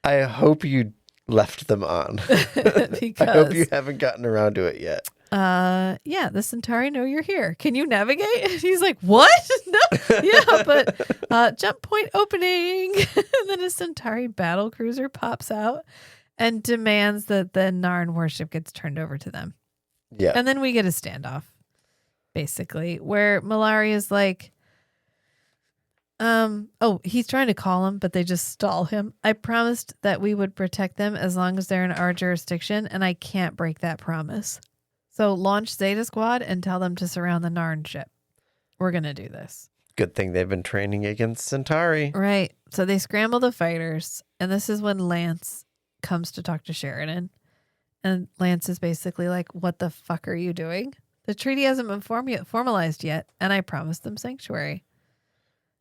A: I hope you left them on.
B: Because
A: I hope you haven't gotten around to it yet.
B: Yeah, the Centauri know you're here. Can you navigate? And he's like, "What? No, yeah, but jump point opening." And then a Centauri battle cruiser pops out and demands that the Narn warship gets turned over to them.
A: Yeah.
B: And then we get a standoff, basically, where Malari is like, he's trying to call him, but they just stall him. "I promised that we would protect them as long as they're in our jurisdiction, and I can't break that promise. So launch Zeta Squad and tell them to surround the Narn ship. We're going to do this."
A: Good thing they've been training against Centauri.
B: Right. So they scramble the fighters, and this is when Lance comes to talk to Sheridan. And Lance is basically like, what the fuck are you doing? The treaty hasn't been formalized yet, and I promised them sanctuary.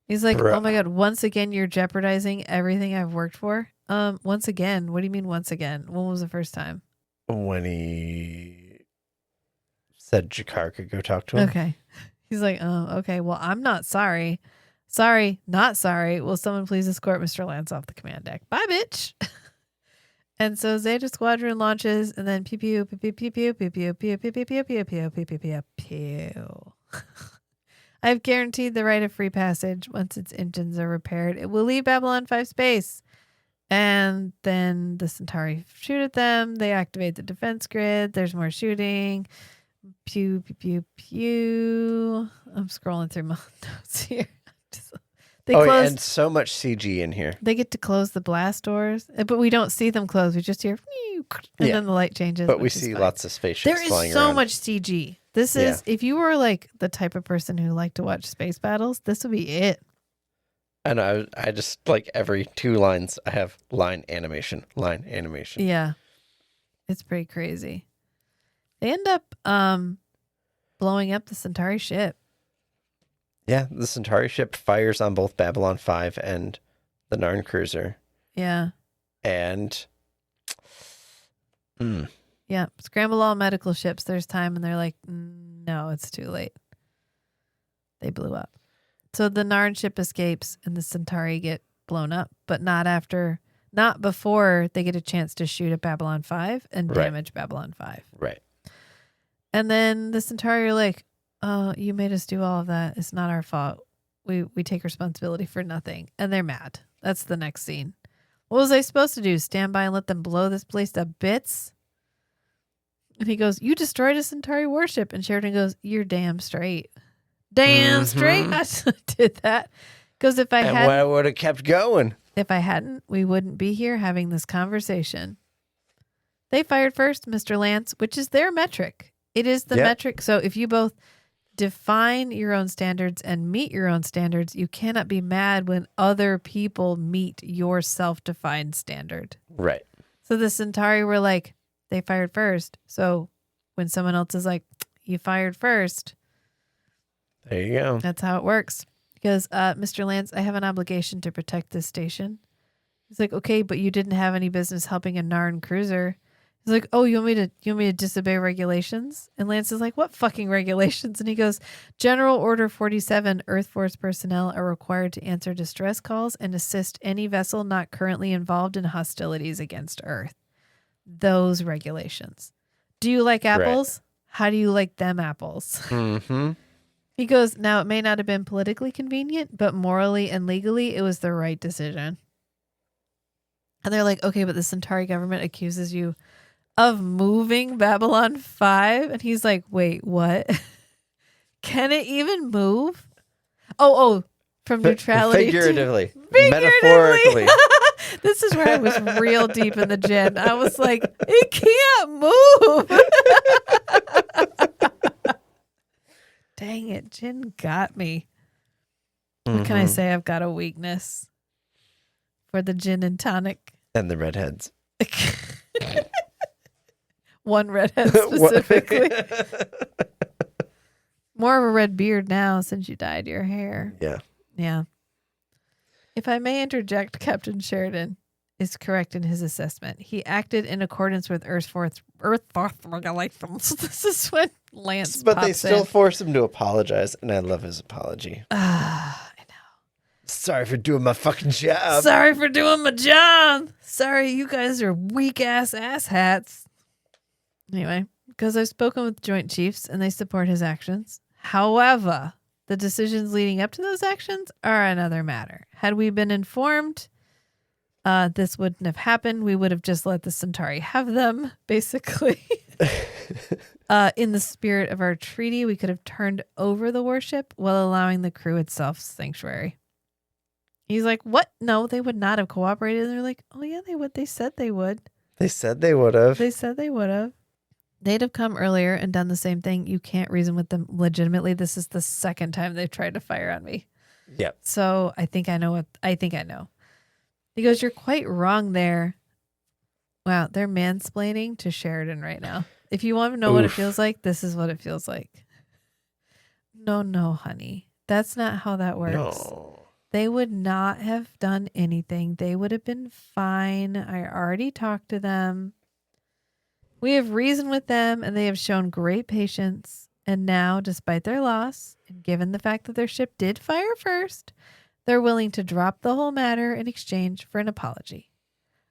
B: He's like,
A: Bruh.
B: oh my God, once again, you're jeopardizing everything I've worked for. Once again, what do you mean once again? When was the first time?
A: When he said Jakar could go talk to him.
B: Okay. He's like, oh, okay. Well, I'm not sorry. Sorry, not sorry. Will someone please escort Mr. Lance off the command deck? Bye, bitch. And so Zeta Squadron launches, and then pew pew pew pew pew pew pew pew pew pew pew pew pew pew pew pew pew. I've guaranteed the right of free passage. Once its engines are repaired, it will leave Babylon 5 space. And then the Centauri shoot at them. They activate the defense grid. There's more shooting. Pew pew pew pew. I'm scrolling through my notes here.
A: And so much CG in here.
B: They get to close the blast doors, but we don't see them close. We just hear, and then the light changes.
A: But we see lots of spaceships flying around.
B: There is so much CG. This is, if you were like the type of person who liked to watch space battles, this would be it.
A: And I just, like, every 2 lines, I have line animation.
B: Yeah. It's pretty crazy. They end up blowing up the Centauri ship.
A: Yeah, the Centauri ship fires on both Babylon 5 and the Narn cruiser.
B: Yeah.
A: And
B: yeah, scramble all medical ships. There's time, and they're like, no, it's too late. They blew up. So the Narn ship escapes, and the Centauri get blown up, but not before they get a chance to shoot at Babylon 5 and damage Babylon 5.
A: Right.
B: And then the Centauri are like, oh, you made us do all of that. It's not our fault. We take responsibility for nothing. And they're mad. That's the next scene. What was I supposed to do? Stand by and let them blow this place to bits? And he goes, you destroyed a Centauri warship. And Sheridan goes, you're damn straight. Damn straight. I did that. Because if I hadn't,
A: I would have kept going.
B: If I hadn't, we wouldn't be here having this conversation. They fired first, Mr. Lance, which is their metric. It is the metric. So if you both define your own standards and meet your own standards, you cannot be mad when other people meet your self-defined standard.
A: Right.
B: So the Centauri were like, they fired first. So when someone else is like, you fired first.
A: There you go.
B: That's how it works. Because, Mr. Lance, I have an obligation to protect this station. He's like, okay, but you didn't have any business helping a Narn cruiser. He's like, oh, you want me to disobey regulations? And Lance is like, what fucking regulations? And he goes, General Order 47, Earth Force personnel are required to answer distress calls and assist any vessel not currently involved in hostilities against Earth. Those regulations. Do you like apples? Right. How do you like them apples?
A: Mm-hmm.
B: He goes, now it may not have been politically convenient, but morally and legally, it was the right decision. And they're like, okay, but the Centauri government accuses you of moving Babylon 5. And he's like, wait, what? Can it even move? Oh, from neutrality.
A: Figuratively. Metaphorically.
B: This is where I was real deep in the gin. I was like, it can't move. Dang it, gin got me. What can I say? I've got a weakness for the gin and tonic.
A: And the redheads.
B: One redhead specifically. More of a red beard now since you dyed your hair.
A: Yeah.
B: Yeah. If I may interject, Captain Sheridan is correct in his assessment. He acted in accordance with Earth Force regulations. This is when Lance
A: But they still
B: in.
A: force him to apologize, and I love his apology.
B: I know.
A: Sorry for doing my fucking job.
B: Sorry for doing my job. Sorry, you guys are weak-ass asshats. Anyway, because I've spoken with Joint Chiefs, and they support his actions. However, the decisions leading up to those actions are another matter. Had we been informed, this wouldn't have happened. We would have just let the Centauri have them, basically. In the spirit of our treaty, we could have turned over the warship while allowing the crew itself sanctuary. He's like, what? No, they would not have cooperated. And they're like, oh, yeah, they would. They said they would.
A: They said they would have.
B: They said they would have. They'd have come earlier and done the same thing. You can't reason with them legitimately. This is the second time they've tried to fire on me.
A: Yep.
B: So I think I know. He goes, you're quite wrong there. Wow, they're mansplaining to Sheridan right now. If you want to know what it
A: Oof.
B: feels like, this is what it feels like. No, honey. That's not how that works.
A: No.
B: They would not have done anything. They would have been fine. I already talked to them. We have reasoned with them, and they have shown great patience. And now, despite their loss, and given the fact that their ship did fire first, they're willing to drop the whole matter in exchange for an apology.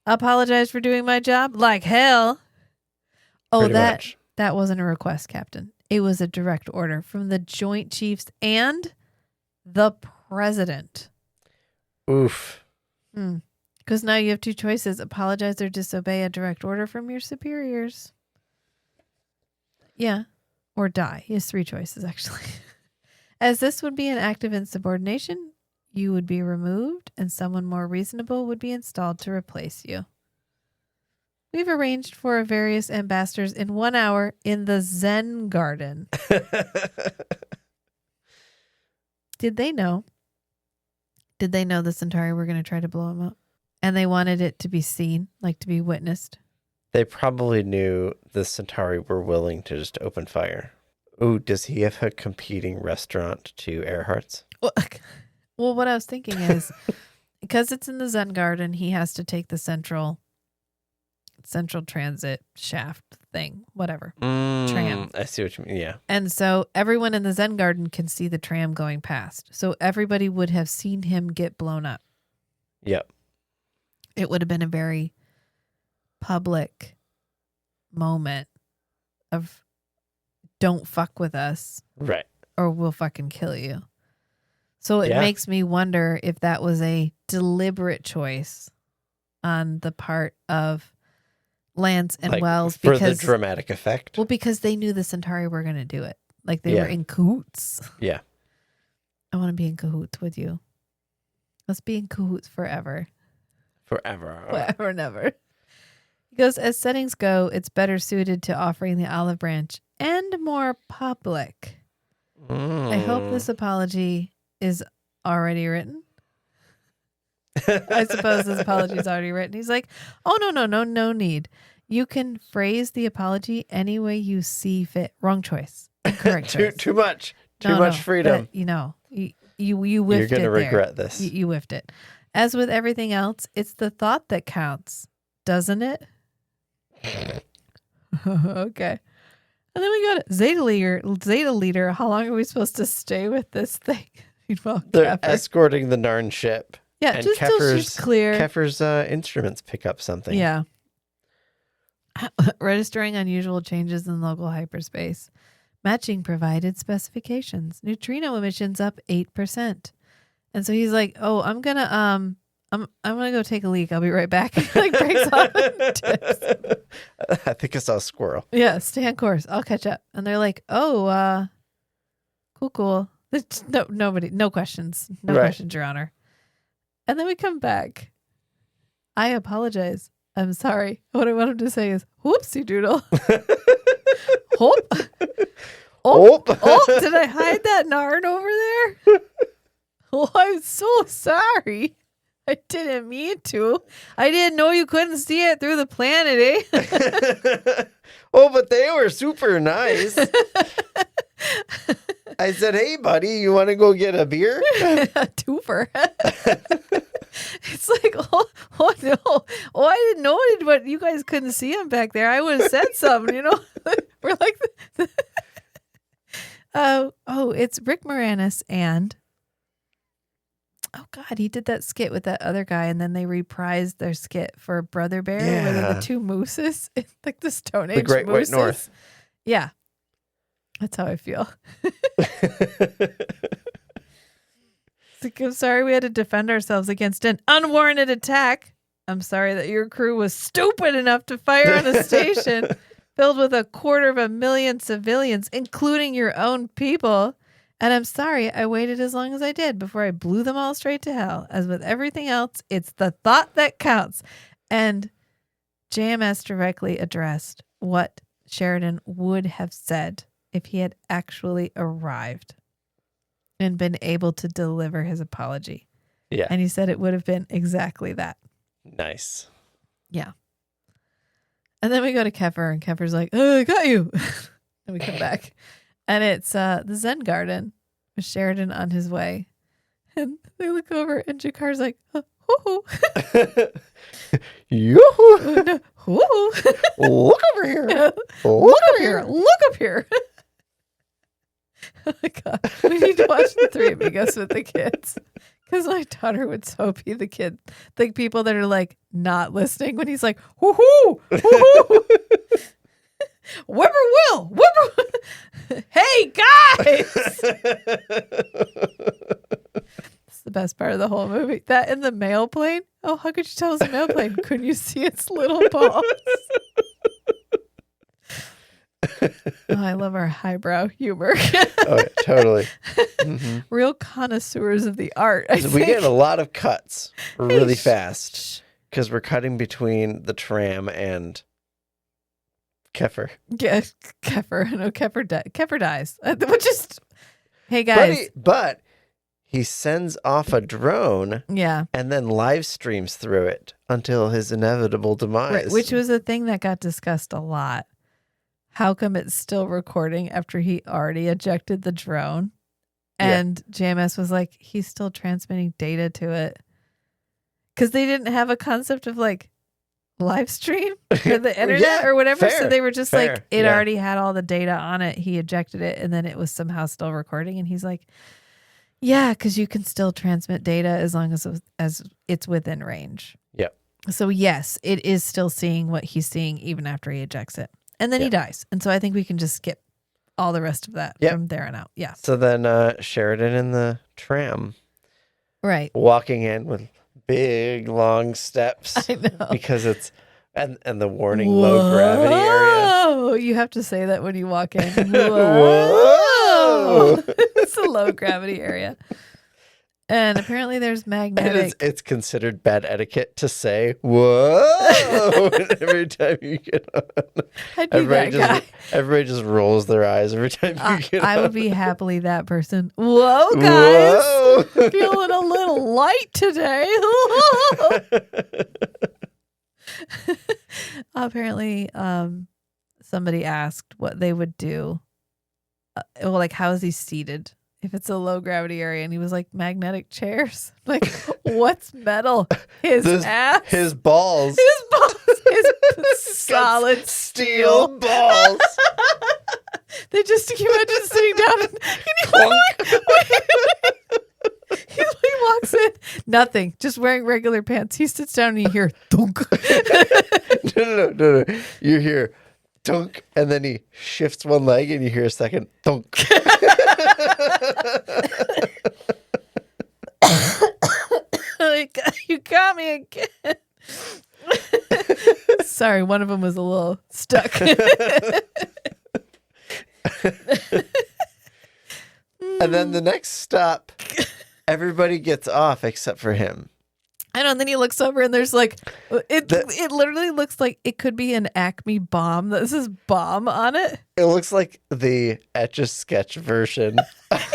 B: Apologize for doing my job? Like hell. Oh,
A: Pretty much.
B: that wasn't a request, Captain. It was a direct order from the Joint Chiefs and the President.
A: Oof.
B: Because now you have two choices. Apologize or disobey a direct order from your superiors. Yeah. Or die. He has three choices, actually. As this would be an act of insubordination, you would be removed and someone more reasonable would be installed to replace you. We've arranged for various ambassadors in 1 hour in the Zen Garden. Did they know? Did they know the Centauri were going to try to blow him up? And they wanted it to be seen, like to be witnessed.
A: They probably knew the Centauri were willing to just open fire. Ooh, does he have a competing restaurant to Earhart's?
B: Well, what I was thinking is, because it's in the Zen Garden, he has to take the central transit shaft thing, whatever. Tram.
A: I see what you mean. Yeah.
B: And so everyone in the Zen Garden can see the tram going past. So everybody would have seen him get blown up.
A: Yep.
B: It would have been a very public moment of don't fuck with us
A: Right.
B: or we'll fucking kill you. So it
A: Yeah.
B: makes me wonder if that was a deliberate choice on the part of Lance and
A: Like,
B: Wells
A: for
B: because
A: the dramatic effect.
B: well, because they knew the Centauri were going to do it. Like they
A: Yeah.
B: were in cahoots.
A: Yeah.
B: I want to be in cahoots with you. Let's be in cahoots forever.
A: Forever.
B: Forever and ever. He goes, as settings go, it's better suited to offering the olive branch and more public. I hope this apology is already written. I suppose this apology is already written. He's like, oh, no need. You can phrase the apology any way you see fit. Wrong choice. Incorrect choice.
A: Too much. Too much freedom.
B: But, you whiffed it.
A: You're going to regret this.
B: You whiffed it. As with everything else, it's the thought that counts, doesn't it? Okay. And then we go to Zeta Leader. How long are we supposed to stay with this thing? Well,
A: They're
B: Kefir.
A: escorting the Narn ship.
B: Yeah,
A: and
B: just till she's clear.
A: Kefir's instruments pick up something.
B: Yeah. Registering unusual changes in local hyperspace. Matching provided specifications. Neutrino emissions up 8%. And so he's like, "Oh, I'm gonna go take a leak. I'll be right back." Like breaks off and tips.
A: I think I saw a squirrel.
B: Yeah, stay on course. I'll catch up. And they're like, "Oh, cool. No questions. No
A: Right.
B: questions, Your Honor." And then we come back. I apologize. I'm sorry. What I want him to say is, whoopsie doodle. Hope. Oh, did I hide that Narn over there? Oh, I'm so sorry. I didn't mean to. I didn't know you couldn't see it through the planet, eh?
A: Oh, but they were super nice. I said, hey, buddy, you want to go get a beer?
B: A twofer. It's like, oh no. Oh, I didn't know it, but you guys couldn't see him back there. I would have said something, you know? We're like, it's Rick Moranis and, oh God, he did that skit with that other guy, and then they reprised their skit for Brother Bear, where they're the two mooses, like the Stone Age
A: The Great
B: mooses.
A: White North.
B: Yeah. That's how I feel. It's like, I'm sorry we had to defend ourselves against an unwarranted attack. I'm sorry that your crew was stupid enough to fire on a station filled with 250,000 civilians, including your own people. And I'm sorry I waited as long as I did before I blew them all straight to hell. As with everything else, it's the thought that counts. And JMS directly addressed what Sheridan would have said if he had actually arrived and been able to deliver his apology.
A: Yeah.
B: And he said it would have been exactly that.
A: Nice.
B: Yeah. And then we go to Kefir, and Kefir's like, "Oh, I got you." And we come back, and it's the Zen Garden with Sheridan on his way, and they look over, and Jakar's like, "Hoo-hoo."
A: Yoo-hoo.
B: No, hoo-hoo.
A: Look over here.
B: Look up here. Look up here. Oh my God. We need to watch the Three Amigos with the kids. Because my daughter would so be the kid, the people that are like not listening when he's like, whoo-hoo, whoo-hoo. Whippoorwill, whippoorwill. Hey, guys. It's the best part of the whole movie. That in the mail plane. Oh, how could you tell it's a mail plane? Couldn't you see its little balls? Oh, I love our highbrow humor.
A: Oh, yeah, totally. Mm-hmm.
B: Real connoisseurs of the art. I
A: So
B: think.
A: we get a lot of cuts really
B: Hey,
A: fast because we're cutting between the tram and Kefir.
B: Yeah, Kefir. No, Kefir dies. Which is, hey guys.
A: But he sends off a drone
B: Yeah,
A: and then live streams through it until his inevitable demise.
B: right, which was a thing that got discussed a lot. How come it's still recording after he already ejected the drone? And JMS was like, he's still transmitting data to it. Because they didn't have a concept of like live stream or the internet
A: Yeah,
B: or whatever. So
A: fair,
B: they were just
A: fair,
B: like, it
A: yeah.
B: already had all the data on it. He ejected it and then it was somehow still recording. And he's like, yeah, because you can still transmit data as long as it's within range.
A: Yep.
B: So yes, it is still seeing what he's seeing even after he ejects it. And then he dies. And so I think we can just skip all the rest of that from there on out. Yeah.
A: So then Sheridan in the tram
B: Right.
A: walking in with big long steps
B: I know.
A: because it's and the warning low gravity area.
B: Whoa! You have to say that when you walk in.
A: Whoa!
B: It's a low gravity area. And apparently there's
A: And
B: magnetic.
A: it's considered bad etiquette to say "whoa" every time you get on.
B: I'd be that guy.
A: Everybody just rolls their eyes every time you get on.
B: I would be happily that person. Whoa, guys.
A: Whoa!
B: Feeling a little light today. Apparently, somebody asked what they would do. Well, like, how is he seated if it's a low gravity area? And he was like, magnetic chairs. Like, what's metal? His ass?
A: His balls.
B: His balls. His
A: He's got
B: solid
A: steel balls.
B: They just, can you imagine sitting down and he walks in, nothing, just wearing regular pants. He sits down and you hear thunk.
A: No. You hear dunk, and then he shifts one leg, and you hear a second thunk.
B: You got me again. Sorry, one of them was a little stuck.
A: And then the next stop, everybody gets off except for him.
B: I know, and then he looks over and there's like, it literally looks like it could be an Acme bomb that says bomb on it.
A: It looks like the Etch-a-Sketch version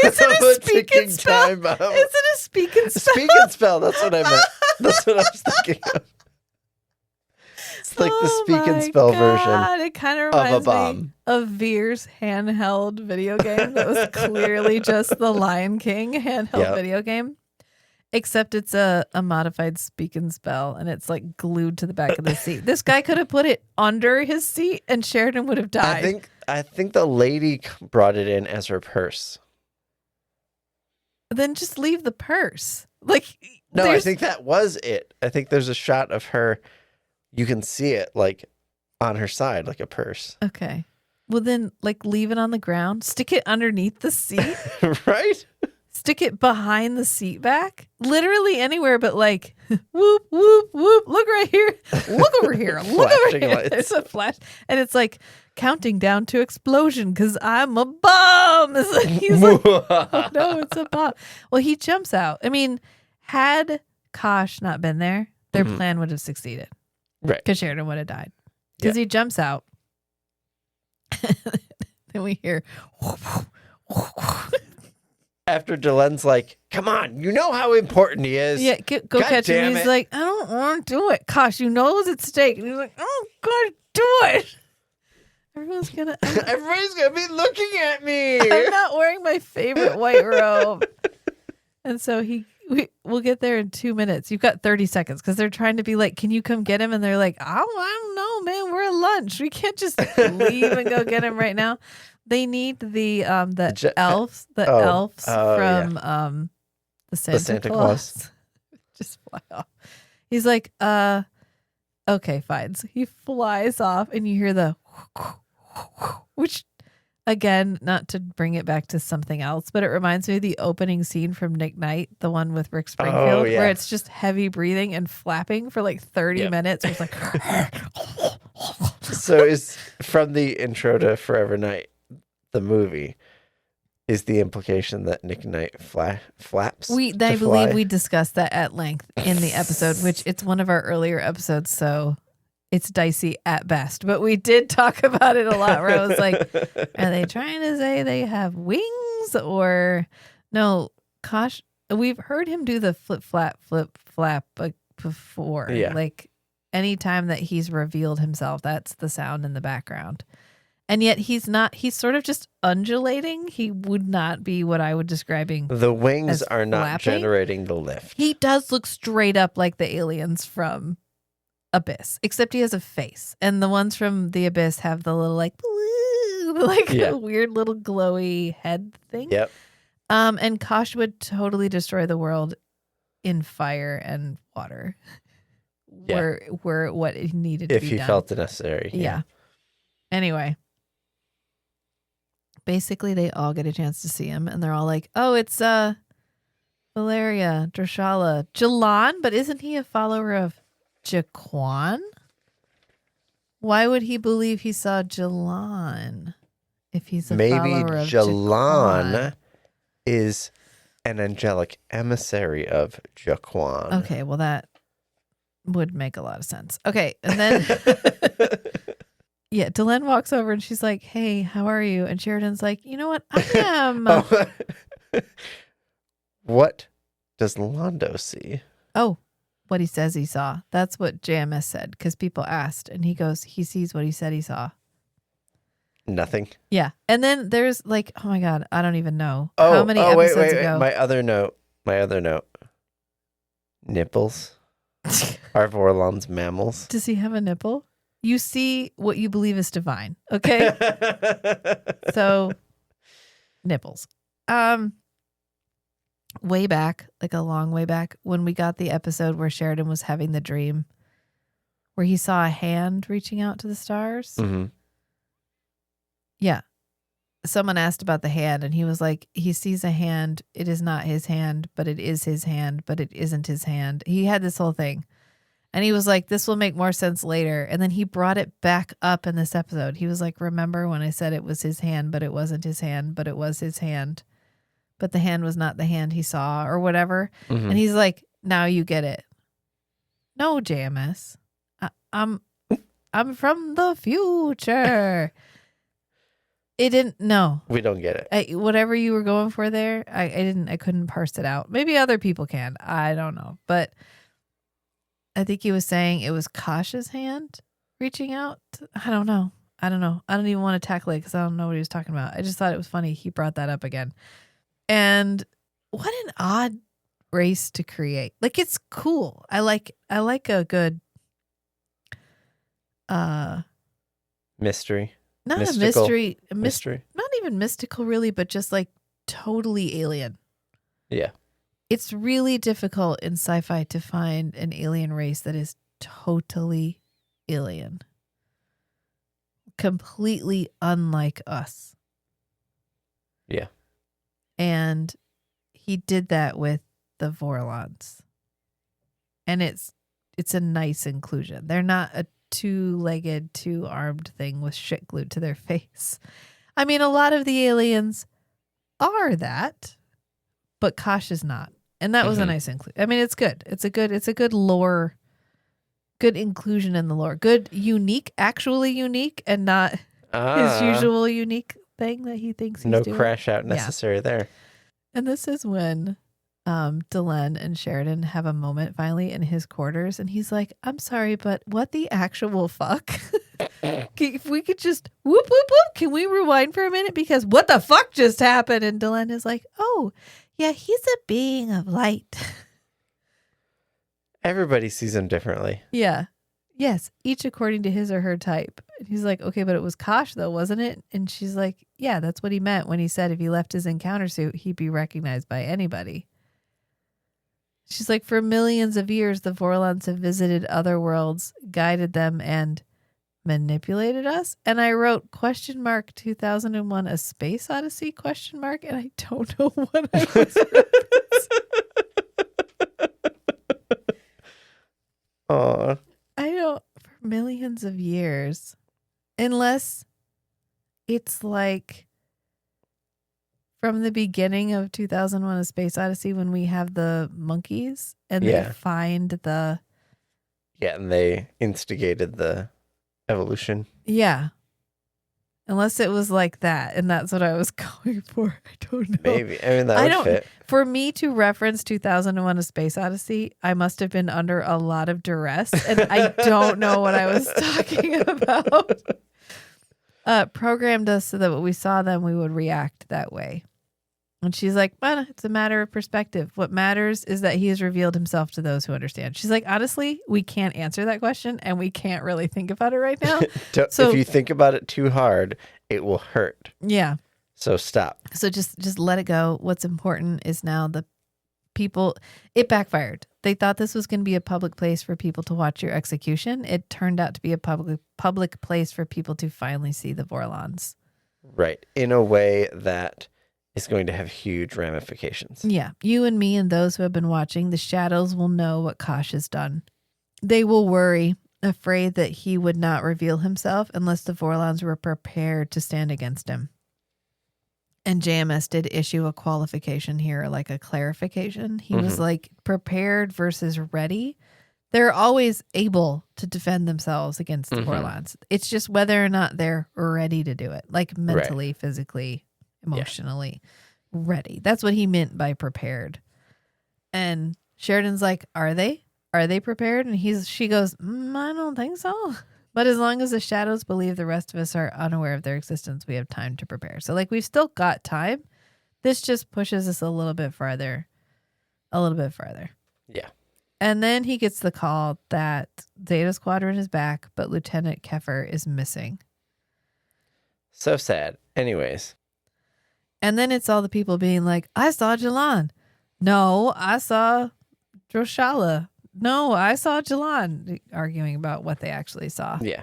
B: Is it a
A: of
B: speak and
A: ticking
B: spell?
A: time bomb.
B: Is it a speak and spell?
A: Speak and spell, that's what I meant. That's what I was thinking of. It's like the speak and spell version
B: It kind of
A: of a
B: reminds me
A: bomb.
B: of Veer's handheld video game that was clearly just the Lion King handheld video game. Except it's a modified speak and spell, and it's like glued to the back of the seat. This guy could have put it under his seat, and Sheridan would have died.
A: I think the lady brought it in as her purse.
B: Then just leave the purse. Like,
A: No, I think that was it. I think there's a shot of her. You can see it like on her side, like a purse.
B: Okay. Well, then, like, leave it on the ground. Stick it underneath the seat.
A: Right?
B: Stick it behind the seat back. Literally anywhere, but like, whoop, whoop, whoop. Look right here. Look over here. Look over
A: Flashing
B: here.
A: lights.
B: There's a flash. And it's like counting down to explosion because I'm a bomb. It's like, he's like, oh, no, it's a bomb. Well, he jumps out. I mean, had Kosh not been there, their plan would have succeeded.
A: Right.
B: Because Sheridan would have died. Because he jumps out. Then we hear.
A: After Delen's like, come on, you know how important he is.
B: Yeah, go
A: God
B: catch him.
A: damn
B: He's
A: it.
B: like, I don't want to do it. Kosh, you know it's at stake. And he's like, oh, God doing? Everyone's gonna.
A: Everybody's gonna be looking at me.
B: I'm not wearing my favorite white robe. And so we'll get there in 2 minutes. You've got 30 seconds because they're trying to be like, can you come get him? And they're like, oh, I don't know, man. We're at lunch. We can't just leave and go get him right now. They need the elves from the Santa Claus. Just fly off. He's like, okay, fine. So he flies off and you hear the which, again, not to bring it back to something else, but it reminds me of the opening scene from Nick Knight, the one with Rick Springfield, where it's just heavy breathing and flapping for like 30 minutes. It's like,
A: so is from the intro to Forever Night, the movie, is the implication that Nick Knight flaps?
B: I believe we discussed that at length in the episode, which it's one of our earlier episodes, so it's dicey at best, but we did talk about it a lot where I was like, are they trying to say they have wings or no? Kosh, we've heard him do the flip flap before.
A: Yeah.
B: Like anytime that he's revealed himself, that's the sound in the background. And yet he's sort of just undulating. He would not be what I would describing.
A: The wings are not
B: flapping.
A: generating the lift.
B: He does look straight up like the aliens from Abyss, except he has a face, and the ones from the Abyss have the little weird little glowy head thing.
A: Yep.
B: And Kosh would totally destroy the world in fire and water.
A: Yeah.
B: Were what it needed to be
A: if he
B: done.
A: felt it necessary.
B: Yeah. Anyway, basically they all get a chance to see him, and they're all like, "Oh, it's Valeria, Drashala, Jalan, but isn't he a follower of Jaquan? Why would he believe he saw Jalan if he's a follower of
A: Jalan
B: Jaquan?
A: Is an angelic emissary of Jaquan.
B: Okay, well that would make a lot of sense. Okay, and then yeah, Delenn walks over and she's like, "Hey, how are you?" And Sheridan's like, "You know what? I am."
A: What does Londo see?
B: Oh, what he says he saw. That's what JMS said because people asked, and he goes, he sees what he said he saw.
A: Nothing.
B: Yeah, and then there's like, oh my god, I don't even know how many episodes ago.
A: My other note. Nipples. Are Vorlon's mammals?
B: Does he have a nipple? You see what you believe is divine. Okay, so nipples. Way back, like a long way back, when we got the episode where Sheridan was having the dream where he saw a hand reaching out to the stars.
A: Mm-hmm.
B: Yeah. Someone asked about the hand, and he was like, he sees a hand. It is not his hand, but it is his hand, but it isn't his hand. He had this whole thing. And he was like, this will make more sense later. And then he brought it back up in this episode. He was like, remember when I said it was his hand, but it wasn't his hand, but it was his hand. But the hand was not the hand he saw or whatever.
A: Mm-hmm.
B: And he's like, now you get it. No, JMS. I'm from the future. It didn't, no.
A: We don't get it.
B: Whatever you were going for there, I couldn't parse it out. Maybe other people can. I don't know. But I think he was saying it was Kosh's hand reaching out. I don't know. I don't even want to tackle it because I don't know what he was talking about. I just thought it was funny. He brought that up again. And what an odd race to create. Like, it's cool. I like a good
A: mystery.
B: Not
A: Mystical.
B: a mystery.
A: Mystery.
B: Not even mystical really, but just like totally alien.
A: Yeah.
B: It's really difficult in sci-fi to find an alien race that is totally alien. Completely unlike us.
A: Yeah.
B: And he did that with the Vorlons. And it's a nice inclusion. They're not a two-legged, two-armed thing with shit glued to their face. I mean, a lot of the aliens are that, but Kosh is not. And that was a nice inclusion. I mean, it's good. It's a good lore, good inclusion in the lore. Good, unique, actually unique, and not his usual unique thing that he thinks he's doing.
A: No crash out necessary there.
B: And this is when Delenn and Sheridan have a moment finally in his quarters, and he's like, I'm sorry, but what the actual fuck? If we could just whoop, whoop, whoop. Can we rewind for a minute? Because what the fuck just happened? And Delenn is like, oh, yeah, he's a being of light.
A: Everybody sees him differently.
B: Yeah. Yes. Each according to his or her type. And he's like, okay, but it was Kosh though, wasn't it? And she's like, yeah, that's what he meant when he said if he left his encounter suit, he'd be recognized by anybody. She's like, for millions of years, the Vorlons have visited other worlds, guided them, and manipulated us. And I wrote question mark 2001 A Space Odyssey question mark, and I don't know what I was
A: Aw.
B: I don't, for millions of years, unless it's like from the beginning of 2001 A Space Odyssey when we have the monkeys and they find the...
A: Yeah, and they instigated the evolution.
B: Yeah. Unless it was like that, and that's what I was going for. I don't know.
A: Maybe. I mean, that would fit.
B: For me to reference 2001 A Space Odyssey, I must have been under a lot of duress, and I don't know what I was talking about. Programmed us so that when we saw them, we would react that way. And she's like, well, it's a matter of perspective. What matters is that he has revealed himself to those who understand. She's like, honestly, we can't answer that question and we can't really think about it right now. So
A: if you think about it too hard, it will hurt.
B: Yeah.
A: So stop.
B: So just let it go. What's important is now the people, it backfired. They thought this was going to be a public place for people to watch your execution. It turned out to be a public place for people to finally see the Vorlons.
A: Right. In a way that is going to have huge ramifications.
B: Yeah. You and me and those who have been watching, the shadows will know what Kosh has done. They will worry, afraid that he would not reveal himself unless the Vorlons were prepared to stand against him. And JMS did issue a qualification here, like a clarification. He was like, prepared versus ready. They're always able to defend themselves against the Vorlons. It's just whether or not they're ready to do it, like mentally, physically, emotionally ready. That's what he meant by prepared. And Sheridan's like, are they? Are they prepared? And she goes, I don't think so. But as long as the shadows believe the rest of us are unaware of their existence, we have time to prepare. So like we've still got time. This just pushes us a little bit farther.
A: Yeah.
B: And then he gets the call that Zeta Squadron is back, but Lieutenant Keffer is missing.
A: So sad. Anyways.
B: And then it's all the people being like, I saw Jalan. No, I saw Droshala. No, I saw Jalan, arguing about what they actually saw.
A: Yeah.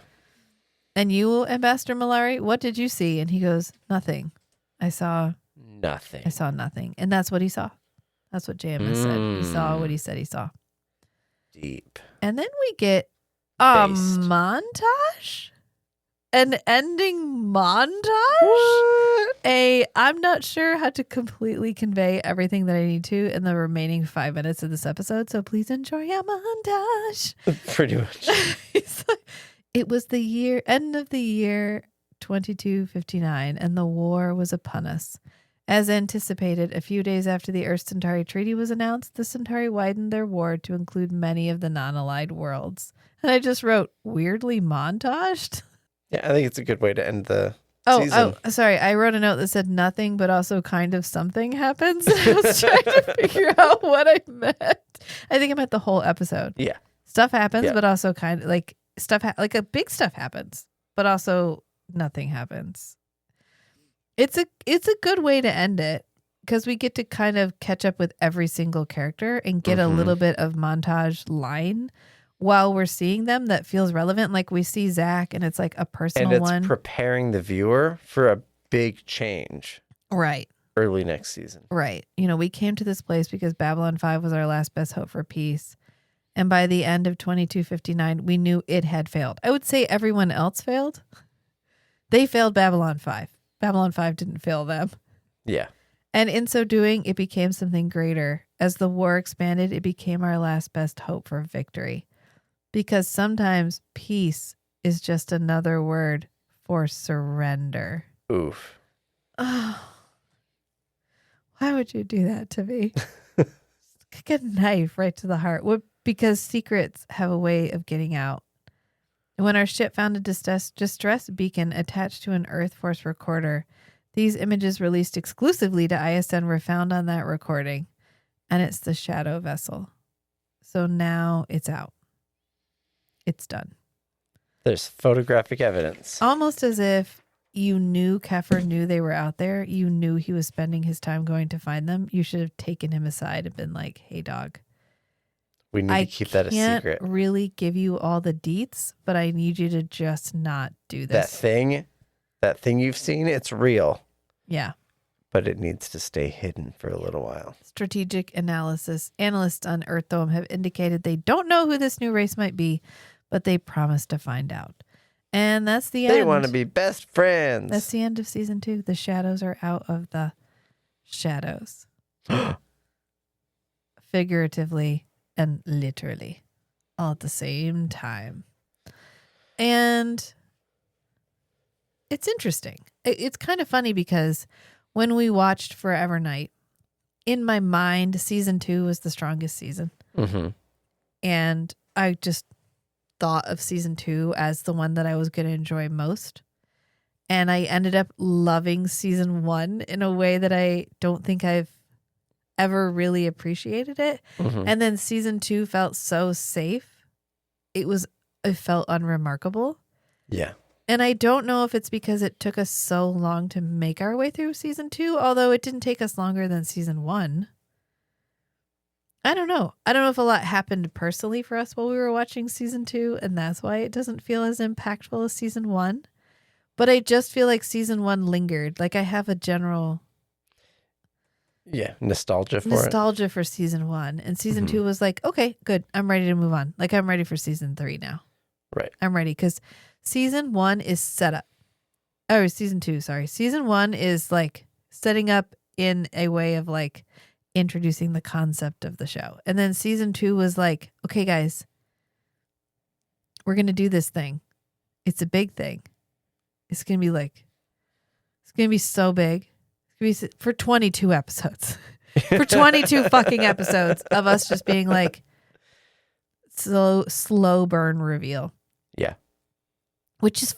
B: And you, Ambassador Malari, what did you see? And he goes, nothing. I saw nothing. And that's what he saw. That's what JMS said. He saw what he said he saw.
A: Deep.
B: And then we get a montage? An ending montage?
A: What?
B: I'm not sure how to completely convey everything that I need to in the remaining 5 minutes of this episode, so please enjoy a montage.
A: Pretty much.
B: It was the end of the year 2259, and the war was upon us. As anticipated, a few days after the Earth-Centauri Treaty was announced, the Centauri widened their war to include many of the non-allied worlds. And I just wrote, weirdly montaged?
A: Yeah, I think it's a good way to end the
B: season. Oh, sorry. I wrote a note that said nothing, but also kind of something happens. I was trying to figure out what I meant. I think I meant the whole episode.
A: Yeah.
B: Stuff happens, but also kind of like like a big stuff happens, but also nothing happens. It's a good way to end it because we get to kind of catch up with every single character and get a little bit of montage line while we're seeing them that feels relevant. Like we see Zach and it's like a personal one.
A: And it's preparing the viewer for a big change.
B: Right.
A: Early next season.
B: Right. You know, we came to this place because Babylon 5 was our last best hope for peace. And by the end of 2259, we knew it had failed. I would say everyone else failed. They failed Babylon 5. Babylon 5 didn't fail them.
A: Yeah.
B: And in so doing, it became something greater. As the war expanded, it became our last best hope for victory. Because sometimes peace is just another word for surrender.
A: Oof.
B: Oh, why would you do that to me? Kick a knife right to the heart. What? Because secrets have a way of getting out. When our ship found a distress beacon attached to an Earth Force recorder, these images released exclusively to ISN were found on that recording, and it's the Shadow vessel. So now it's out. It's done.
A: There's photographic evidence.
B: Almost as if you knew Kefir knew they were out there. You knew he was spending his time going to find them. You should have taken him aside and been like, hey, dog.
A: We need to keep that a secret.
B: I can't really give you all the deets, but I need you to just not do this.
A: That thing you've seen, it's real.
B: Yeah.
A: But it needs to stay hidden for a little while.
B: Strategic analysts on Earth Dome have indicated they don't know who this new race might be, but they promise to find out. And that's the end.
A: They want to be best friends.
B: That's the end of season 2. The shadows are out of the shadows. Figuratively and literally all at the same time. And it's interesting. It's kind of funny because when we watched Forever Night, in my mind, season 2 was the strongest season.
A: Mm-hmm.
B: And I just thought of season 2 as the one that I was going to enjoy most. And I ended up loving season 1 in a way that I don't think I've ever really appreciated it.
A: Mm-hmm.
B: And then season 2 felt so safe. It felt unremarkable.
A: Yeah.
B: And I don't know if it's because it took us so long to make our way through season 2, although it didn't take us longer than season 1. I don't know. I don't know if a lot happened personally for us while we were watching season 2, and that's why it doesn't feel as impactful as season 1. But I just feel like season 1 lingered. Like I have a general
A: nostalgia
B: for season 1. And season 2 was like, okay, good. I'm ready to move on. Like I'm ready for season 3 now.
A: Right.
B: I'm ready because season 1 is set up. Oh, season 2, sorry. Season 1 is like setting up in a way of like introducing the concept of the show. And then season 2 was like, okay, guys, we're going to do this thing. It's a big thing. It's going to be so big. It's going to be for 22 episodes. For 22 fucking episodes of us just being like slow burn reveal.
A: Yeah.
B: Which is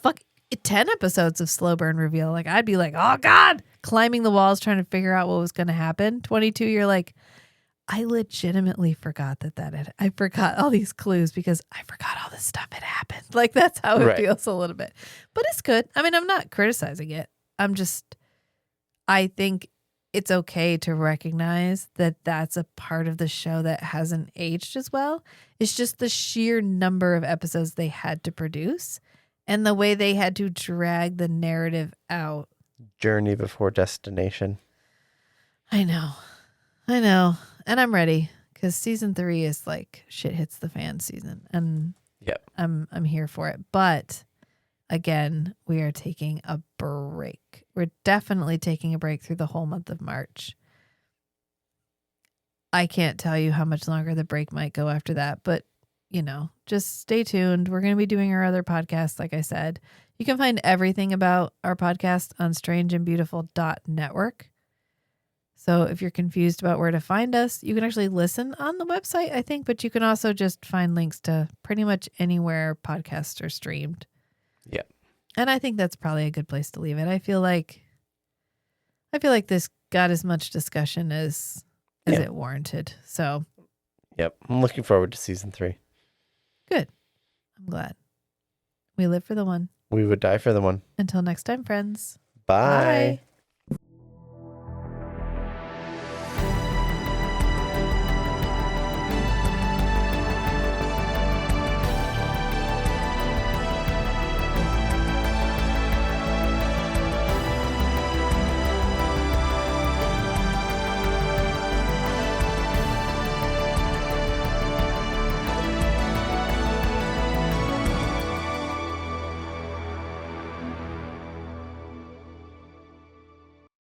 B: 10 episodes of slow burn reveal. Like I'd be like, oh God, climbing the walls trying to figure out what was going to happen. 22, you're like, I legitimately forgot I forgot all these clues because I forgot all this stuff had happened. Like that's how it feels a little bit. But it's good. I mean, I'm not criticizing it. I think it's okay to recognize that that's a part of the show that hasn't aged as well. It's just the sheer number of episodes they had to produce and the way they had to drag the narrative out.
A: Journey before destination.
B: I know. And I'm ready because season 3 is like shit hits the fan season. And
A: yep.
B: I'm here for it. But again, we are taking a break. We're definitely taking a break through the whole month of March. I can't tell you how much longer the break might go after that, but just stay tuned. We're going to be doing our other podcast, like I said. You can find everything about our podcast on strangeandbeautiful.network. So if you're confused about where to find us, you can actually listen on the website, I think, but you can also just find links to pretty much anywhere podcasts are streamed.
A: Yeah.
B: And I think that's probably a good place to leave it. I feel like this got as much discussion as it warranted. So,
A: yep. I'm looking forward to season 3.
B: Good. I'm glad. We live for the one.
A: We would die for the one.
B: Until next time, friends.
A: Bye.
B: Bye.